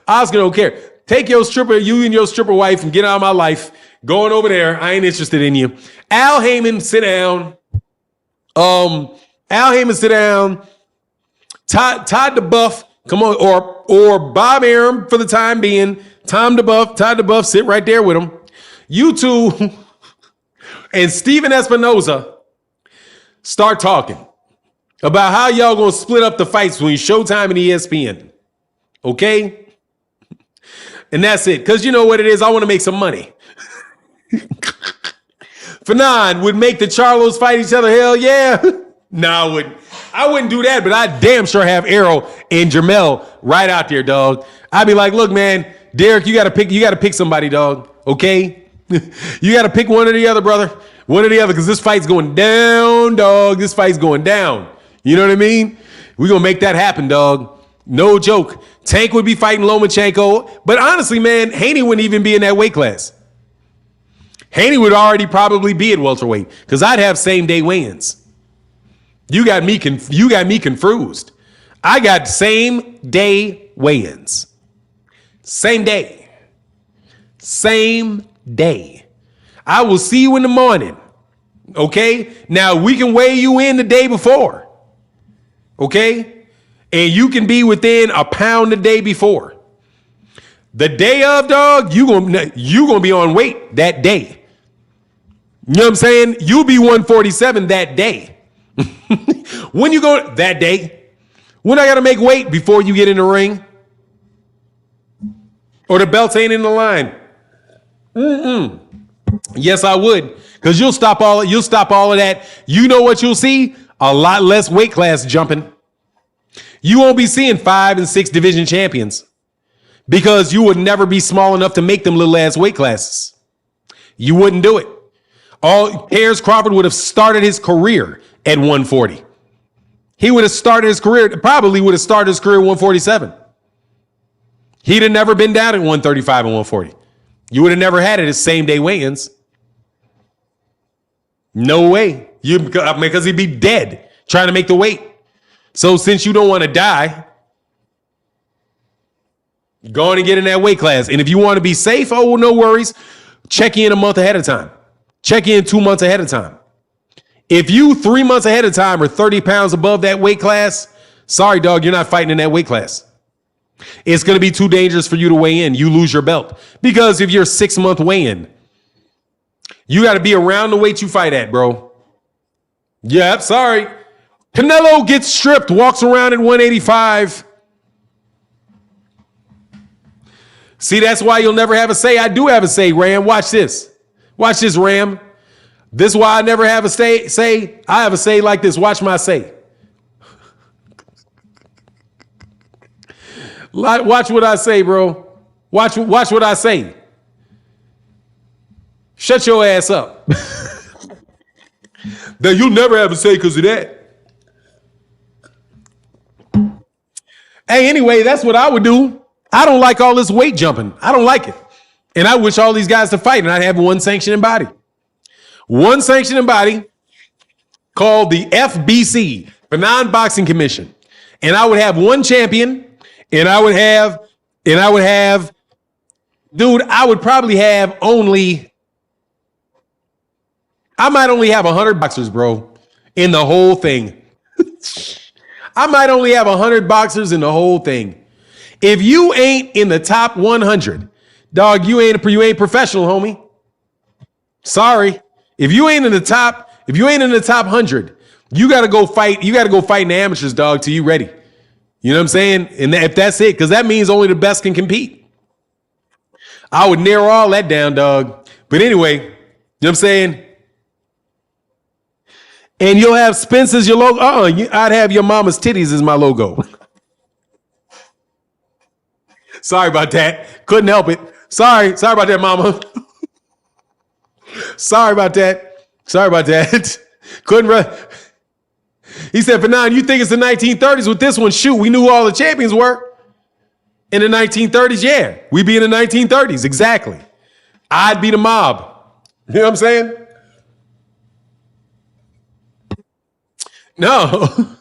Oscar don't care. Take your stripper, you and your stripper wife, and get out of my life. Going over there. I ain't interested in you. Al Heyman, sit down. Al Heyman, sit down. Todd DeBuff, come on, or Bob Arum for the time being. Todd DeBuff, sit right there with him. You two and Steven Espinoza start talking about how y'all gonna split up the fights between Showtime and ESPN. Okay? And that's it. Because you know what it is? I want to make some money. Fanon would make the Charlos fight each other. Hell yeah. No, I wouldn't do that, but I damn sure have Arrow and Jermell right out there, dog. I'd be like, look, man, Derek, you gotta pick somebody, dog. Okay? You gotta pick one or the other, brother. One or the other, because this fight's going down, dog. This fight's going down. You know what I mean? We're going to make that happen, dog. No joke. Tank would be fighting Lomachenko. But honestly, man, Haney wouldn't even be in that weight class. Haney would already probably be at welterweight because I'd have same-day weigh-ins. You got me confused. I got same-day weigh-ins. Same day. Same day. I will see you in the morning. Okay? Now, we can weigh you in the day before. Okay? And you can be within a pound the day before. The day of, dog, you gonna be on weight that day. You know what I'm saying? You'll be 147 that day. When you go that day, when I gotta make weight before you get in the ring? Or the belts ain't in the line? Yes, I would. Because you'll stop all of that. You know what you'll see? A lot less weight class jumping. You won't be seeing 5 and 6 division champions because you would never be small enough to make them little ass weight classes. You wouldn't do it. Crawford would have started his career at 140. He would have started his career, probably would have started his career at 147. He'd have never been down at 135 and 140. You would have never had it as same day weigh-ins. No way. Because he'd be dead trying to make the weight. So since you don't want to die, go on and get in that weight class. And if you want to be safe, oh, well, no worries. Check in a month ahead of time. Check in 2 months ahead of time. If you 3 months ahead of time are 30 pounds above that weight class, sorry, dog, you're not fighting in that weight class. It's going to be too dangerous for you to weigh in. You lose your belt. Because if you're 6 month weigh-in, you got to be around the weight you fight at, bro. Yep, sorry. Canelo gets stripped, walks around at 185. See, that's why you'll never have a say. I do have a say, Ram. Watch this. Watch this, Ram. This is why I never have a say. I have a say like this. Watch my say. Watch what I say, bro. Watch what I say. Shut your ass up. Then you'll never have a say because of that. Hey, anyway, that's what I would do. I don't like all this weight jumping. I don't like it. And I wish all these guys to fight, and I'd have one sanctioning body. One sanctioning body called the FBC, the Non-Boxing Commission. And I would have one champion, and I would have, dude, I would probably have I might only have 100 boxers, bro, in the whole thing. I might only have 100 boxers in the whole thing. If you ain't in the top 100, dog, you ain't professional, homie. Sorry. If you ain't in the top 100, you got to go fight. You got to go fight in the amateurs, dog, till you ready. You know what I'm saying? And if that's it, because that means only the best can compete. I would narrow all that down, dog. But anyway, you know what I'm saying? And you'll have Spence as your logo. I'd have your mama's titties as my logo. Sorry about that. Couldn't help it. Sorry about that, mama. Sorry about that. Couldn't run. He said, Fanon, you think it's the 1930s with this one? Shoot, we knew who all the champions were. In the 1930s, yeah. We'd be in the 1930s, exactly. I'd be the mob. You know what I'm saying? No.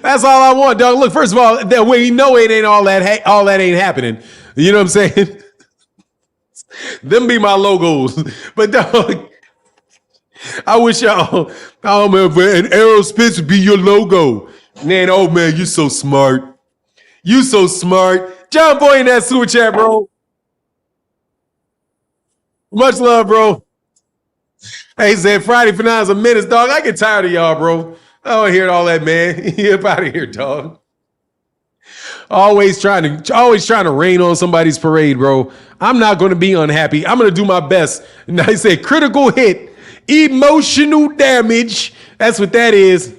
That's all I want, dog. Look, first of all, we know it ain't all that ain't happening. You know what I'm saying? Them be my logos. But dog, I wish y'all, oh man, and Errol Spence would be your logo. Man, oh man, you so smart. You so smart. John Boy in that super chat, bro. Much love, bro. Hey, said Friday for now is a menace, dog. I get tired of y'all, bro. I don't hear all that, man. Get out of here, dog. Always trying to rain on somebody's parade, bro. I'm not going to be unhappy. I'm going to do my best. And I say critical hit, emotional damage. That's what that is.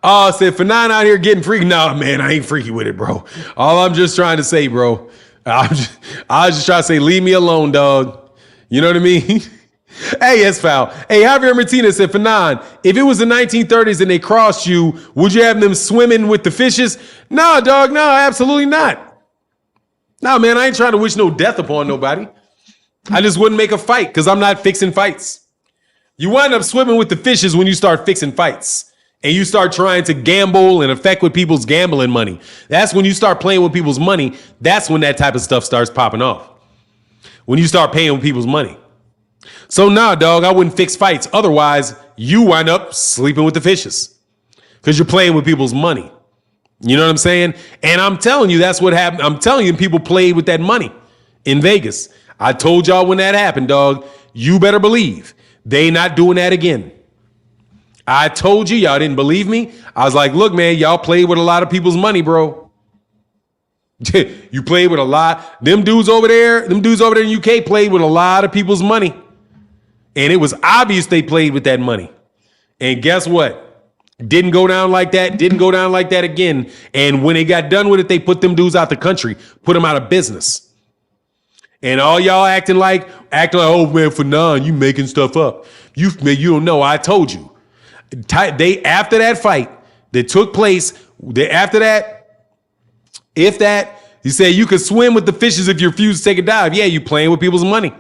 Said Fanon out here getting freaky. Nah, man, I ain't freaky with it, bro. All I'm just trying to say, bro. I was just trying to say, leave me alone, dog. You know what I mean? Hey, yes, foul. Hey, Javier Martinez said, Fanon, if it was the 1930s and they crossed you, would you have them swimming with the fishes? No, dog, no, absolutely not. No, man, I ain't trying to wish no death upon nobody. I just wouldn't make a fight because I'm not fixing fights. You wind up swimming with the fishes when you start fixing fights and you start trying to gamble and affect with people's gambling money. That's when you start playing with people's money. That's when that type of stuff starts popping off. When you start paying with people's money. So nah, dog, I wouldn't fix fights. Otherwise, you wind up sleeping with the fishes because you're playing with people's money. You know what I'm saying? And I'm telling you, that's what happened. I'm telling you, people played with that money in Vegas. I told y'all when that happened, dog, you better believe they not doing that again. I told you, y'all didn't believe me. I was like, look, man, y'all played with a lot of people's money, bro. You played with a lot. Them dudes over there in UK played with a lot of people's money. And it was obvious they played with that money. And guess what? Didn't go down like that. Didn't go down like that again. And when they got done with it, they put them dudes out the country, put them out of business. And all y'all acting like, oh man, Fanon, you making stuff up. You don't know. I told you. After that fight that took place, he said you could swim with the fishes if you refuse to take a dive. Yeah, you playing with people's money.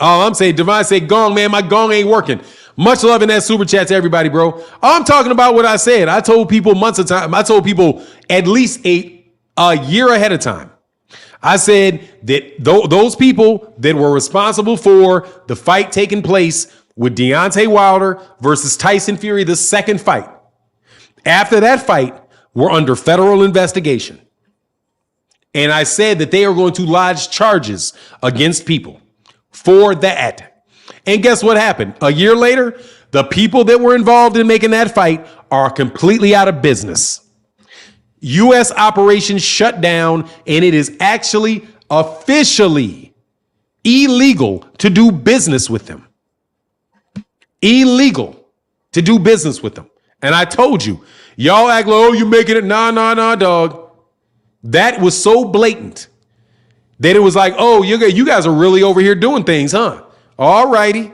Oh, I'm saying, Devon said, gong, man, my gong ain't working. Much love in that super chat to everybody, bro. I'm talking about what I said. I told people months of time. I told people at least a year ahead of time. I said that those people that were responsible for the fight taking place with Deontay Wilder versus Tyson Fury, the second fight, after that fight, were under federal investigation. And I said that they are going to lodge charges against people for that. And guess what happened? A year later, the people that were involved in making that fight are completely out of business. U.S. operations shut down, and it is actually officially illegal to do business with them. Illegal to do business with them. And I told you, y'all act like, oh, you making it. Nah, dog. That was so blatant that it was like, oh, you guys are really over here doing things, huh? All righty.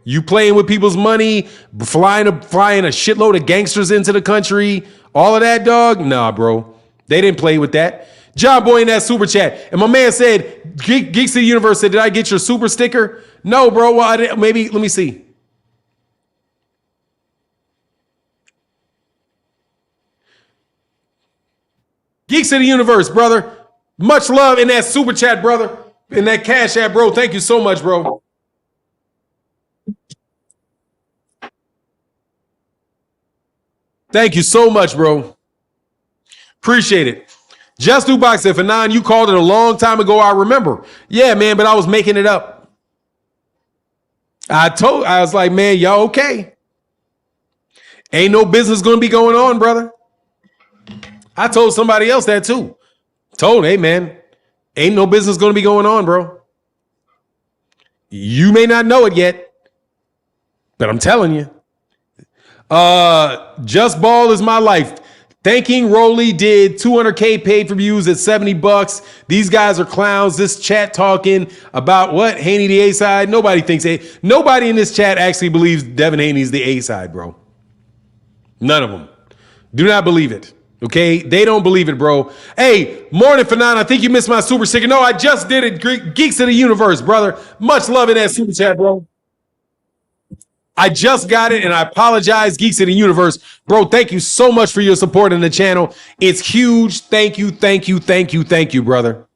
You playing with people's money, flying a shitload of gangsters into the country, all of that, dog? Nah, bro. They didn't play with that. John Boy in that super chat. And my man said, Geeks of the Universe said, did I get your super sticker? No, bro. Well, maybe, let me see. Geeks of the Universe, brother. Much love in that super chat, brother. In that cash app, bro. Thank you so much, bro. Thank you so much, bro. Appreciate it. Just Do Box said, Fanon, you called it a long time ago. I remember. Yeah, man, but I was making it up. I was like, man, y'all okay? Ain't no business going to be going on, brother. I told somebody else that too. Told, hey, man, Ain't no business going to be going on, bro. You may not know it yet, but I'm telling you. Just Ball is my life. Thanking Rolly did 200K pay-per-views at $70. These guys are clowns. This chat talking about what? Haney the A-side? Nobody thinks nobody in this chat actually believes Devin Haney's the A-side, bro. None of them. Do not believe it. Okay? They don't believe it, bro. Hey, morning, Fanon. I think you missed my super sticker. No, I just did it. Geeks of the Universe, brother. Much love in that super chat, bro. I just got it, and I apologize, Geeks of the Universe. Bro, thank you so much for your support in the channel. It's huge. Thank you, thank you, thank you, thank you, brother.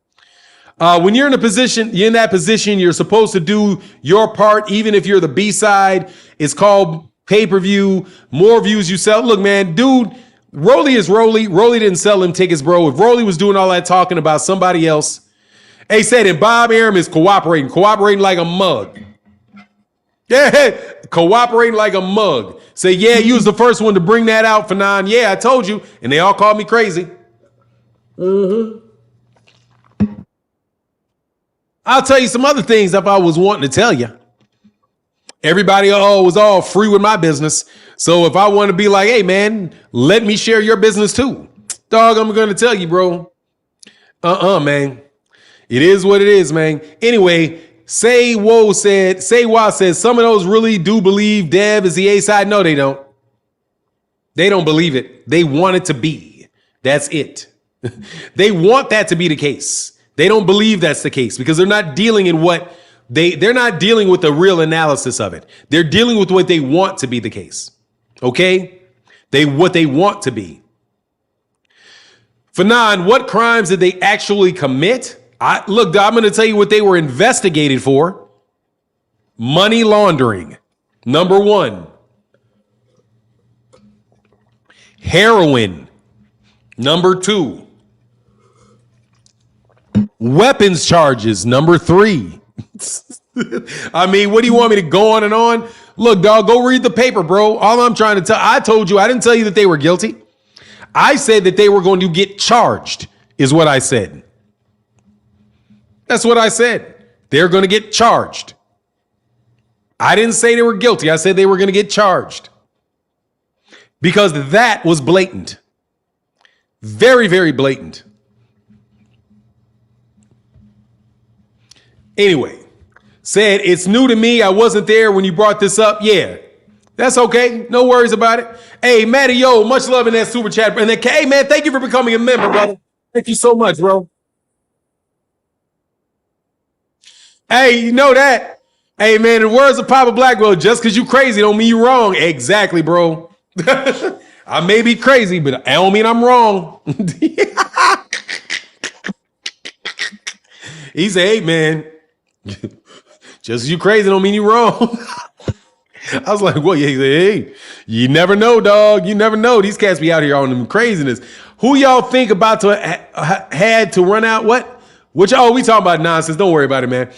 When you're in that position, you're supposed to do your part, even if you're the B-side. It's called pay-per-view. More views you sell. Look, man, dude, Rolly is Rolly. Rolly didn't sell them tickets, bro. If Rolly was doing all that talking about somebody else, hey, said it, Bob Arum is cooperating like a mug. Yeah, cooperating like a mug. Say, yeah, you was the first one to bring that out, Fanon. Yeah, I told you. And they all called me crazy. I'll tell you some other things if I was wanting to tell you. Everybody was all free with my business. So if I want to be like, hey, man, let me share your business too. Dog, I'm going to tell you, bro. Man. It is what it is, man. Anyway, Say Wah said, some of those really do believe Dev is the A-side. No, they don't. They don't believe it. They want it to be. That's it. They want that to be the case. They don't believe that's the case because they're not dealing in what they're not dealing with the real analysis of it. They're dealing with what they want to be the case. Okay? What they want to be. Fanon, what crimes did they actually commit? Look, I'm going to tell you what they were investigated for. Money laundering. Number 1. Heroin. Number 2. Weapons charges. Number 3. I mean, what do you want me to go on and on? Look, dog, go read the paper, bro. All I'm trying to tell, I told you, I didn't tell you that they were guilty. I said that they were going to get charged, is what I said. That's what I said. They're going to get charged. I didn't say they were guilty. I said they were going to get charged. Because that was blatant. Very, very blatant. Anyway, said, it's new to me. I wasn't there when you brought this up. Yeah, that's okay. No worries about it. Hey, Matty, yo, much love in that super chat. And then, hey, man, thank you for becoming a member, brother. Thank you so much, bro. Hey, you know that. Hey, man, the words of Papa Blackwell, just because you crazy don't mean you wrong. Exactly, bro. I may be crazy, but I don't mean I'm wrong. He said, hey, man, just because you crazy don't mean you wrong. I was like, well, yeah. He said, hey, you never know, dog. You never know. These cats be out here on them craziness. Who y'all think about to had to run out? What? We talking about nonsense. Don't worry about it, man.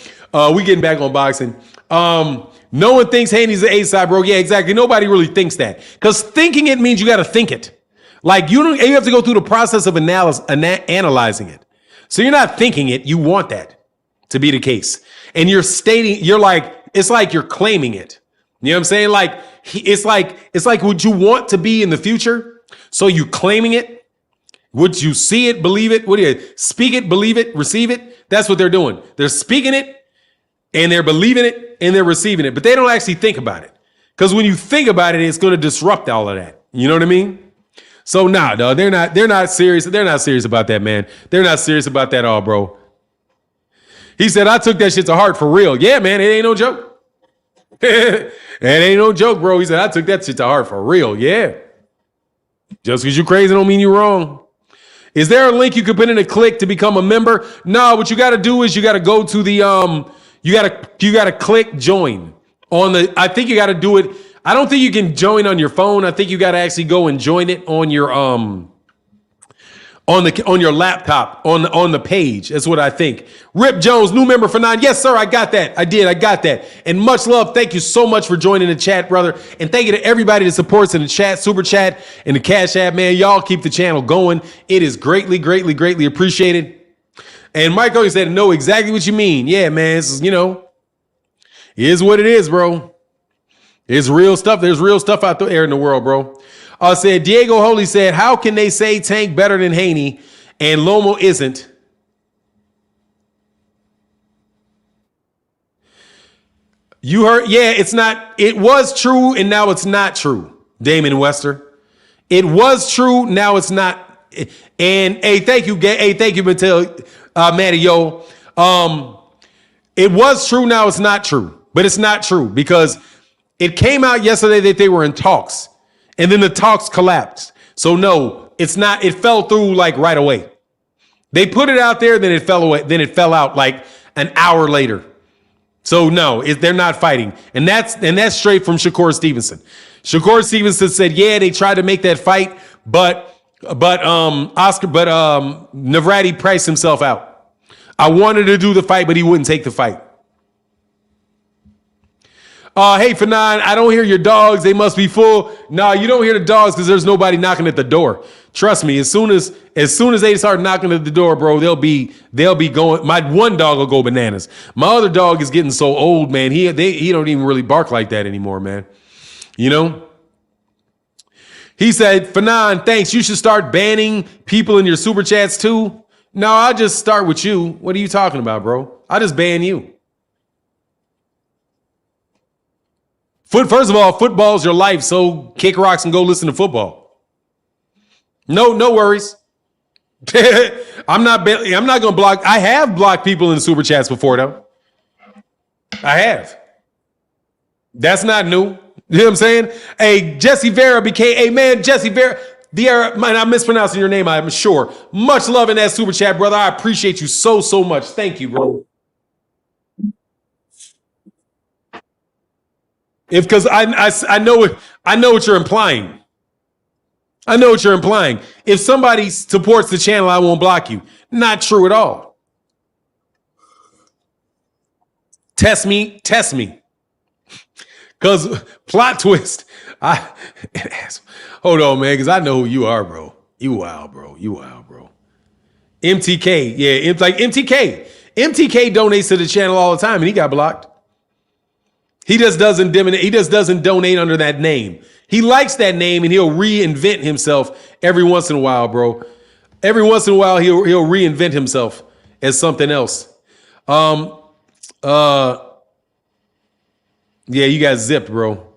We getting back on boxing. No one thinks Haney's the A-side, bro. Yeah, exactly. Nobody really thinks that. Because thinking it means you got to think it. Like, you have to go through the process of analyzing it. So you're not thinking it. You want that to be the case. And it's like you're claiming it. You know what I'm saying? Like, it's like would you want to be in the future? So you claiming it? Would you see it, believe it? What do you speak it, believe it, receive it? That's what they're doing. They're speaking it and they're believing it and they're receiving it, but they don't actually think about it. Because when you think about it, it's going to disrupt all of that. You know what I mean? So nah, dog, they're not serious. They're not serious about that, man. They're not serious about that at all, bro. He said, I took that shit to heart for real. Yeah, man, it ain't no joke. It ain't no joke, bro. He said, I took that shit to heart for real. Yeah. Just because you crazy don't mean you're wrong. Is there a link you could put in a click to become a member? No, what you got to do is you got to go to the you got to click join on the. I think you got to do it. I don't think you can join on your phone. I think you got to actually go and join it on your on your laptop on the page. That's what I think. Rip Jones, new member for 9. Yes, sir. I got that. I did. I got that. And much love. Thank you so much for joining the chat, brother. And thank you to everybody that supports in the chat, super chat, and the Cash App, man. Y'all keep the channel going. It is greatly, greatly, greatly appreciated. And Mike always said, know exactly what you mean. Yeah, man. It's, it is what it is, bro. It's real stuff. There's real stuff out there in the world, bro. Said Diego Holy said, how can they say Tank better than Haney and Lomo isn't? You heard? Yeah, it's not. It was true, and now it's not true. Damon Wester. It was true. Now it's not. And hey, thank you. Hey, thank you, Mattel, Matty. Yo, it was true. Now it's not true, but it's not true because it came out yesterday that they were in talks, and then the talks collapsed. So no, it's not. It fell through like right away. They put it out there, then it fell away. Then it fell out like an hour later. So no, they're not fighting, and that's straight from Shakur Stevenson. Shakur Stevenson said, yeah, they tried to make that fight, but Navrati priced himself out. I wanted to do the fight, but he wouldn't take the fight. Hey, Fanon, I don't hear your dogs. They must be full. No, you don't hear the dogs because there's nobody knocking at the door. Trust me, as soon as they start knocking at the door, bro, they'll be going. My one dog will go bananas. My other dog is getting so old, man. He don't even really bark like that anymore, man. He said, Fanon, thanks. You should start banning people in your super chats too. No, I'll just start with you. What are you talking about, bro? I'll just ban you. First of all, football's your life, so kick rocks and go listen to football. No worries. I'm not going to block. I have blocked people in the super chats before, though. I have. That's not new. You know what I'm saying? Hey, Jesse Vera became, hey, man, Jesse Vera, man, I'm mispronouncing your name, I'm sure. Much love in that super chat, brother. I appreciate you so much. Thank you, bro. Because I know what you're implying. I know what you're implying. If somebody supports the channel, I won't block you. Not true at all. Test me. Because plot twist. Hold on, man, because I know who you are, bro. You wild, bro. MTK. Yeah, like MTK. MTK donates to the channel all the time, and he got blocked. He just doesn't donate under that name. He likes that name, and he'll reinvent himself every once in a while, bro. Every once in a while, he'll reinvent himself as something else. Yeah, you got zipped, bro.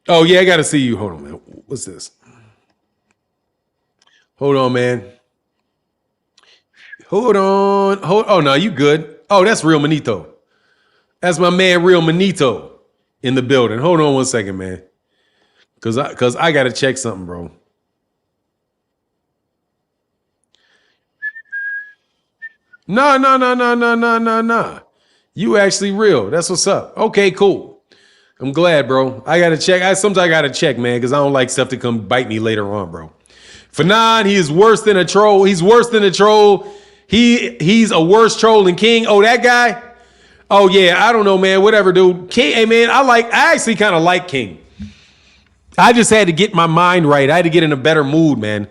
Oh, yeah, I got to see you. Hold on, man. What's this? Hold on, man. Hold on. Oh, no, you good. Oh, that's Real Manito. That's my man, Real Manito, in the building. Hold on one second, man. Because I got to check something, bro. No. You actually real. That's what's up. Okay, cool. I'm glad, bro. I got to check. Sometimes I got to check, man, because I don't like stuff to come bite me later on, bro. Fanon, he is worse than a troll. He's worse than a troll. He's a worse troll than King. Oh, that guy? Oh, yeah, I don't know, man. Whatever, dude. King, hey, man, I actually kind of like King. I just had to get my mind right. I had to get in a better mood, man.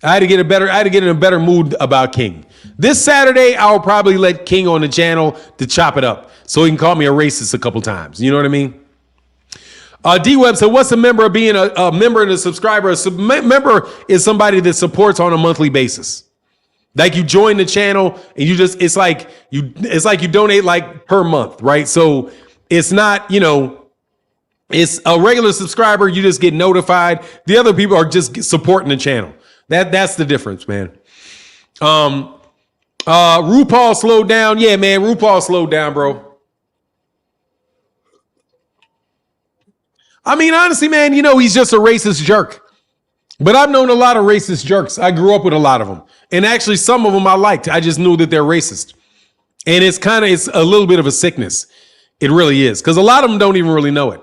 I had to get in a better mood about King. This Saturday, I'll probably let King on the channel to chop it up so he can call me a racist a couple times. You know what I mean? D-Web said, what's a member of being a member and a subscriber? A member is somebody that supports on a monthly basis. Like you join the channel and you just, it's like you donate like per month, right? So it's not, it's a regular subscriber. You just get notified. The other people are just supporting the channel. That's the difference, man. RuPaul slowed down. Yeah, man, RuPaul slowed down, bro. I mean, honestly, man, he's just a racist jerk. But I've known a lot of racist jerks. I grew up with a lot of them. And actually, some of them I liked. I just knew that they're racist. And it's a little bit of a sickness. It really is. Because a lot of them don't even really know it.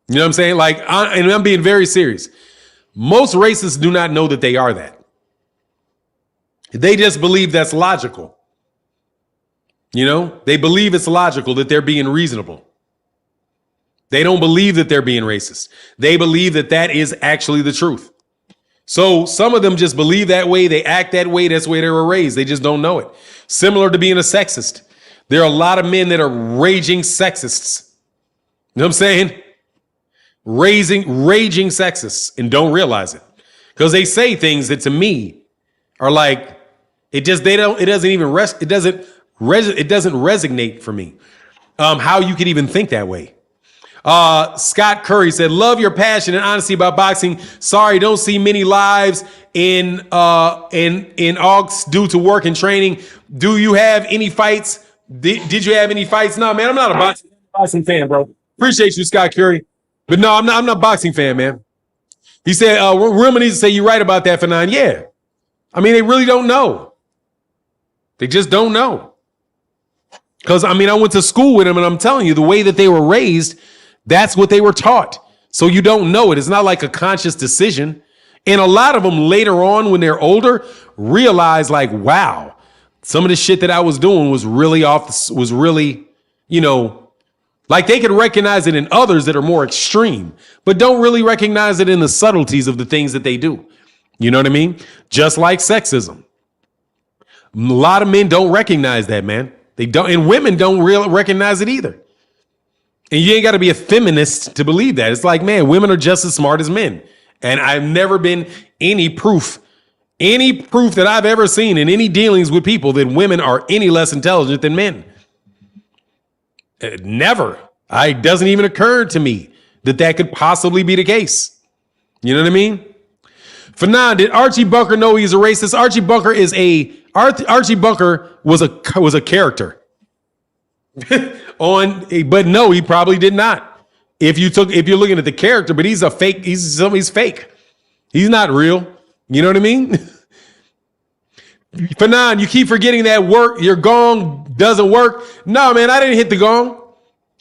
You know what I'm saying? And I'm being very serious. Most racists do not know that they are that. They just believe that's logical. They believe it's logical that they're being reasonable. They don't believe that they're being racist. They believe that is actually the truth. So some of them just believe that way. They act that way. That's the way they were raised. They just don't know it. Similar to being a sexist. There are a lot of men that are raging sexists. You know what I'm saying? Raging sexists and don't realize it. Because they say things that to me are like, it doesn't resonate for me. How you could even think that way. Scott Curry said, love your passion and honesty about boxing. Sorry, don't see many lives in Augs due to work and training. Do you have any fights? Did you have any fights? No, man, I'm not a boxing fan, bro. Appreciate you, Scott Curry. But no, I'm not a boxing fan, man. He said, Rumor needs to say you're right about that for 9. Yeah. I mean, they really don't know. They just don't know. Because, I mean, I went to school with them, and I'm telling you, the way that they were raised, that's what they were taught. So you don't know it. It's not like a conscious decision. And a lot of them later on, when they're older, realize like, wow, some of the shit that I was doing was really like they could recognize it in others that are more extreme, but don't really recognize it in the subtleties of the things that they do. You know what I mean? Just like sexism. A lot of men don't recognize that, man. They don't, and women don't really recognize it either. And you ain't got to be a feminist to believe that. It's like, man, women are just as smart as men. And I've never been any proof that I've ever seen in any dealings with people that women are any less intelligent than men. Never. It doesn't even occur to me that could possibly be the case. You know what I mean? Fanon, did Archie Bunker know he's a racist? Archie Bunker was a character. But no, he probably did not. If you're looking at the character, but he's a fake. He's fake. He's not real. You know what I mean? Fanon, you keep forgetting that your gong doesn't work. No, man, I didn't hit the gong.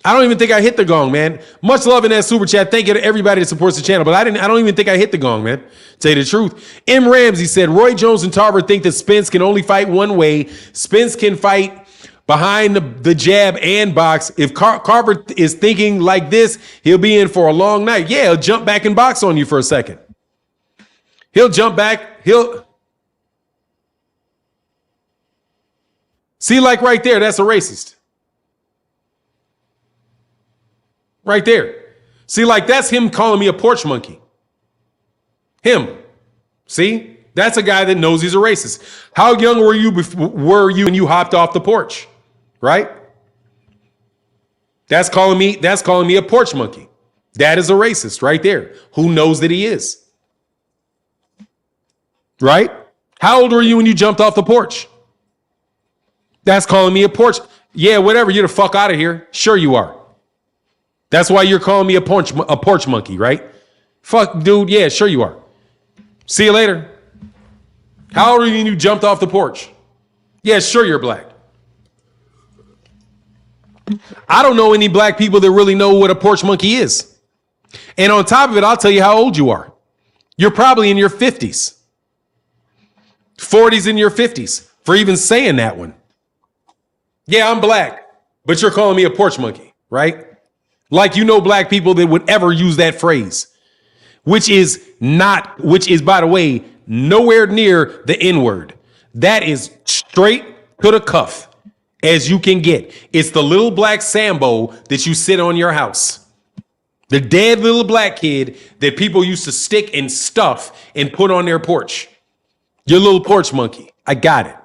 I don't even think I hit the gong, man. Much love in that super chat. Thank you to everybody that supports the channel, but I don't even think I hit the gong, man. Tell you the truth. M. Ramsey said, Roy Jones and Tarver think that Spence can only fight one way. Spence can fight behind the jab and box. If Crawford is thinking like this, he'll be in for a long night. Yeah, he'll jump back and box on you for a second. He'll jump back. See, like right there, that's a racist. Right there. See, like that's him calling me a porch monkey. Him. See? That's a guy that knows he's a racist. How young were you when you hopped off the porch? Right? That's calling me a porch monkey. That is a racist right there. Who knows that he is? Right? How old were you when you jumped off the porch? That's calling me a porch. Yeah, whatever. You're the fuck out of here. Sure you are. That's why you're calling me a porch monkey, right? Fuck, dude. Yeah, sure you are. See you later. How old were you when you jumped off the porch? Yeah, sure you're black. I don't know any black people that really know what a porch monkey is. And on top of it, I'll tell you how old you are. You're probably in your 50s. 40s in your 50s for even saying that one. Yeah, I'm black, but you're calling me a porch monkey, right? Like you know black people that would ever use that phrase, which is, by the way, nowhere near the N-word. That is straight to the cuff as you can get. It's the little black Sambo that you sit on your house. The dead little black kid that people used to stick and stuff and put on their porch. Your little porch monkey. I got it.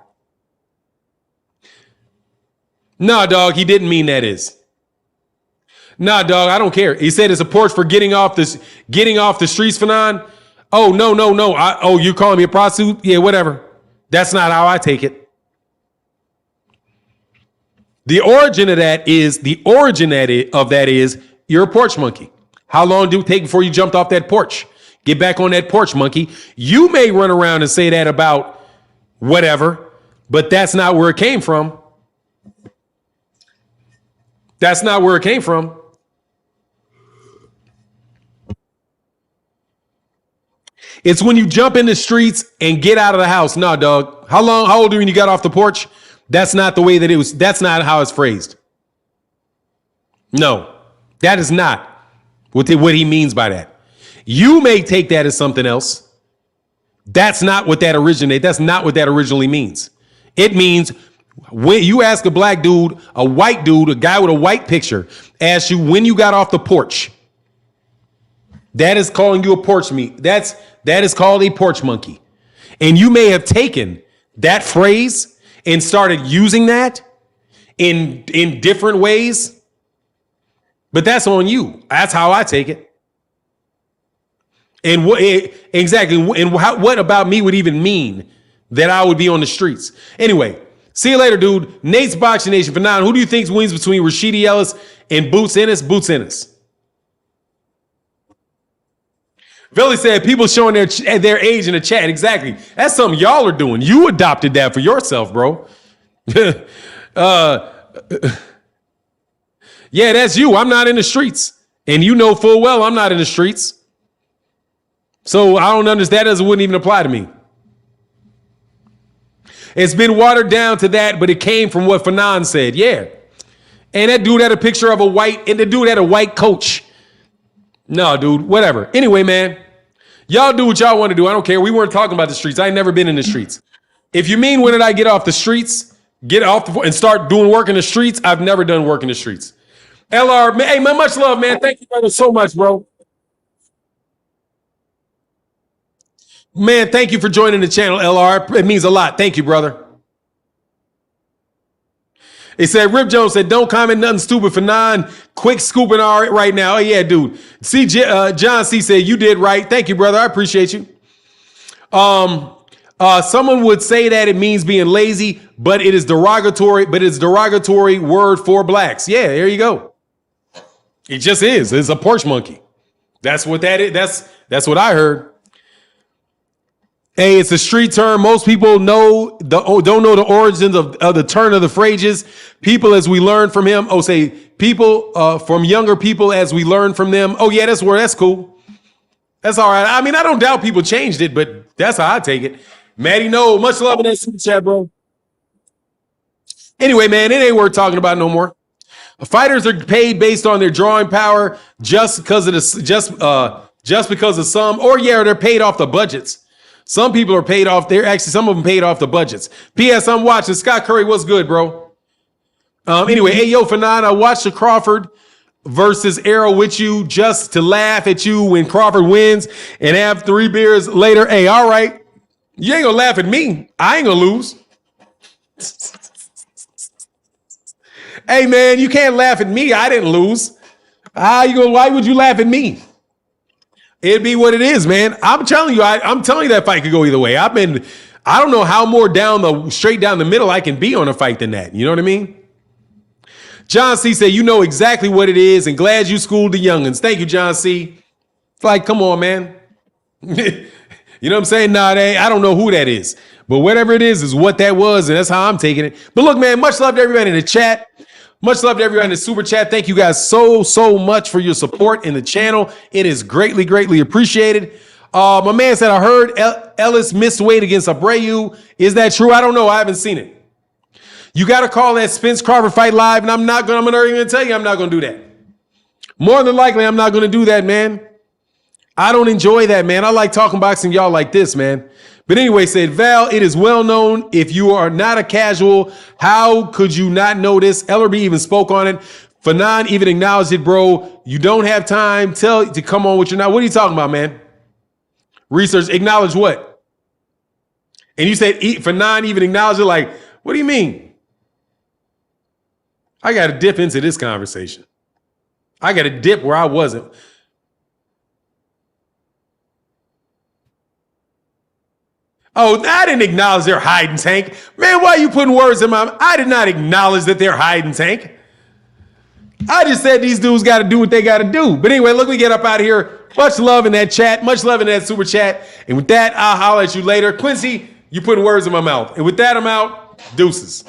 Nah, dog, he didn't mean that is. Nah, dog, I don't care. He said it's a porch for getting off the streets, Fanon. Oh, no. You're calling me a prostitute? Yeah, whatever. That's not how I take it. The origin of that is you're a porch monkey. How long did it take before you jumped off that porch? Get back on that porch, monkey. You may run around and say that about whatever, but that's not where it came from. That's not where it came from. It's when you jump in the streets and get out of the house. No, dog. How old are you when you got off the porch? That's not the way that it was. That's not how it's phrased. No, that is not what he means by that. You may take that as something else. That's not what that originates. That's not what that originally means. It means when you ask a black dude, a white dude, a guy with a white picture, ask you when you got off the porch. That is calling you a porch meat. That is called a porch monkey. And you may have taken that phrase and started using that in different ways. But that's on you. That's how I take it. And what about me would even mean that I would be on the streets? Anyway, see you later, dude. Nate's Boxing Nation. For now, who do you think wins between Rashidi Ellis and Boots Ennis? Boots Ennis. Billy said people showing their age in the chat. Exactly. That's something y'all are doing. You adopted that for yourself, bro. Yeah, that's you. I'm not in the streets. And you know full well I'm not in the streets. So I don't understand. That wouldn't even apply to me. It's been watered down to that, but it came from what Fanon said. Yeah. And that dude had a picture of and the dude had a white coach. No, dude, whatever. Anyway, man, y'all do what y'all want to do. I don't care. We weren't talking about the streets. I ain't never been in the streets. If you mean when did I get off the streets, and start doing work in the streets, I've never done work in the streets. LR, man, hey, man, much love, man. Thank you brother, so much, bro. Man, thank you for joining the channel, LR. It means a lot. Thank you, brother. It said, Rip Jones said, don't comment nothing stupid for quick scooping right now. Oh, yeah, dude. See, John C said, you did right. Thank you, brother. I appreciate you. Someone would say that it means being lazy, but it is derogatory, word for blacks. Yeah, there you go. It just is. It's a porch monkey. That's what that is. That's what I heard. Hey, it's a street term. Most people don't know the origins of the turn of the phrases. People as we learn from him. Oh, say people from younger people as we learn from them. Oh, yeah, that's cool. That's all right. I mean, I don't doubt people changed it, but that's how I take it. Maddie, no, much love in that super chat, bro. Anyway, man, it ain't worth talking about no more. Fighters are paid based on their drawing power just because of some, or yeah, they're paid off the budgets. Some people are paid off. Some of them paid off the budgets. P.S. I'm watching. Scott Curry, what's good, bro? Anyway, hey, yo, Fanon, I watched the Crawford versus Arrow with you just to laugh at you when Crawford wins and have 3 beers later. Hey, all right. You ain't gonna laugh at me. I ain't gonna lose. Hey, man, you can't laugh at me. I didn't lose. Why would you laugh at me? It'd be what it is, man. I'm telling you, I'm telling you that fight could go either way. I don't know how more straight down the middle I can be on a fight than that. You know what I mean? John C said, you know exactly what it is and glad you schooled the youngins. Thank you, John C. It's like, come on, man. You know what I'm saying? Nah, I don't know who that is. But whatever it is what that was, and that's how I'm taking it. But look, man, much love to everybody in the chat. Much love to everyone in the super chat. Thank you guys so much for your support in the channel. It is greatly appreciated. My man said, I heard Ellis missed weight against Abreu. Is that true? I don't know. I haven't seen it. You got to call that Spence Crawford fight live, and I'm not going to tell you I'm not going to do that. More than likely, I'm not going to do that, man. I don't enjoy that, man. I like talking boxing y'all like this, man. But anyway, said Val, it is well known if you are not a casual, how could you not know this? Ellerby even spoke on it. Fanon even acknowledged it, bro. You don't have time to come on with your now. What are you talking about, man? Research, acknowledge what? And you said Fanon even acknowledged it, like, what do you mean? I got to dip into this conversation. I got to dip where I wasn't. Oh, I didn't acknowledge their hide and tank. Man, why are you putting words in my mouth? I did not acknowledge that they're hide and tank. I just said these dudes got to do what they got to do. But anyway, look, we get up out of here. Much love in that chat. Much love in that super chat. And with that, I'll holler at you later. Quincy, you putting words in my mouth. And with that, I'm out. Deuces.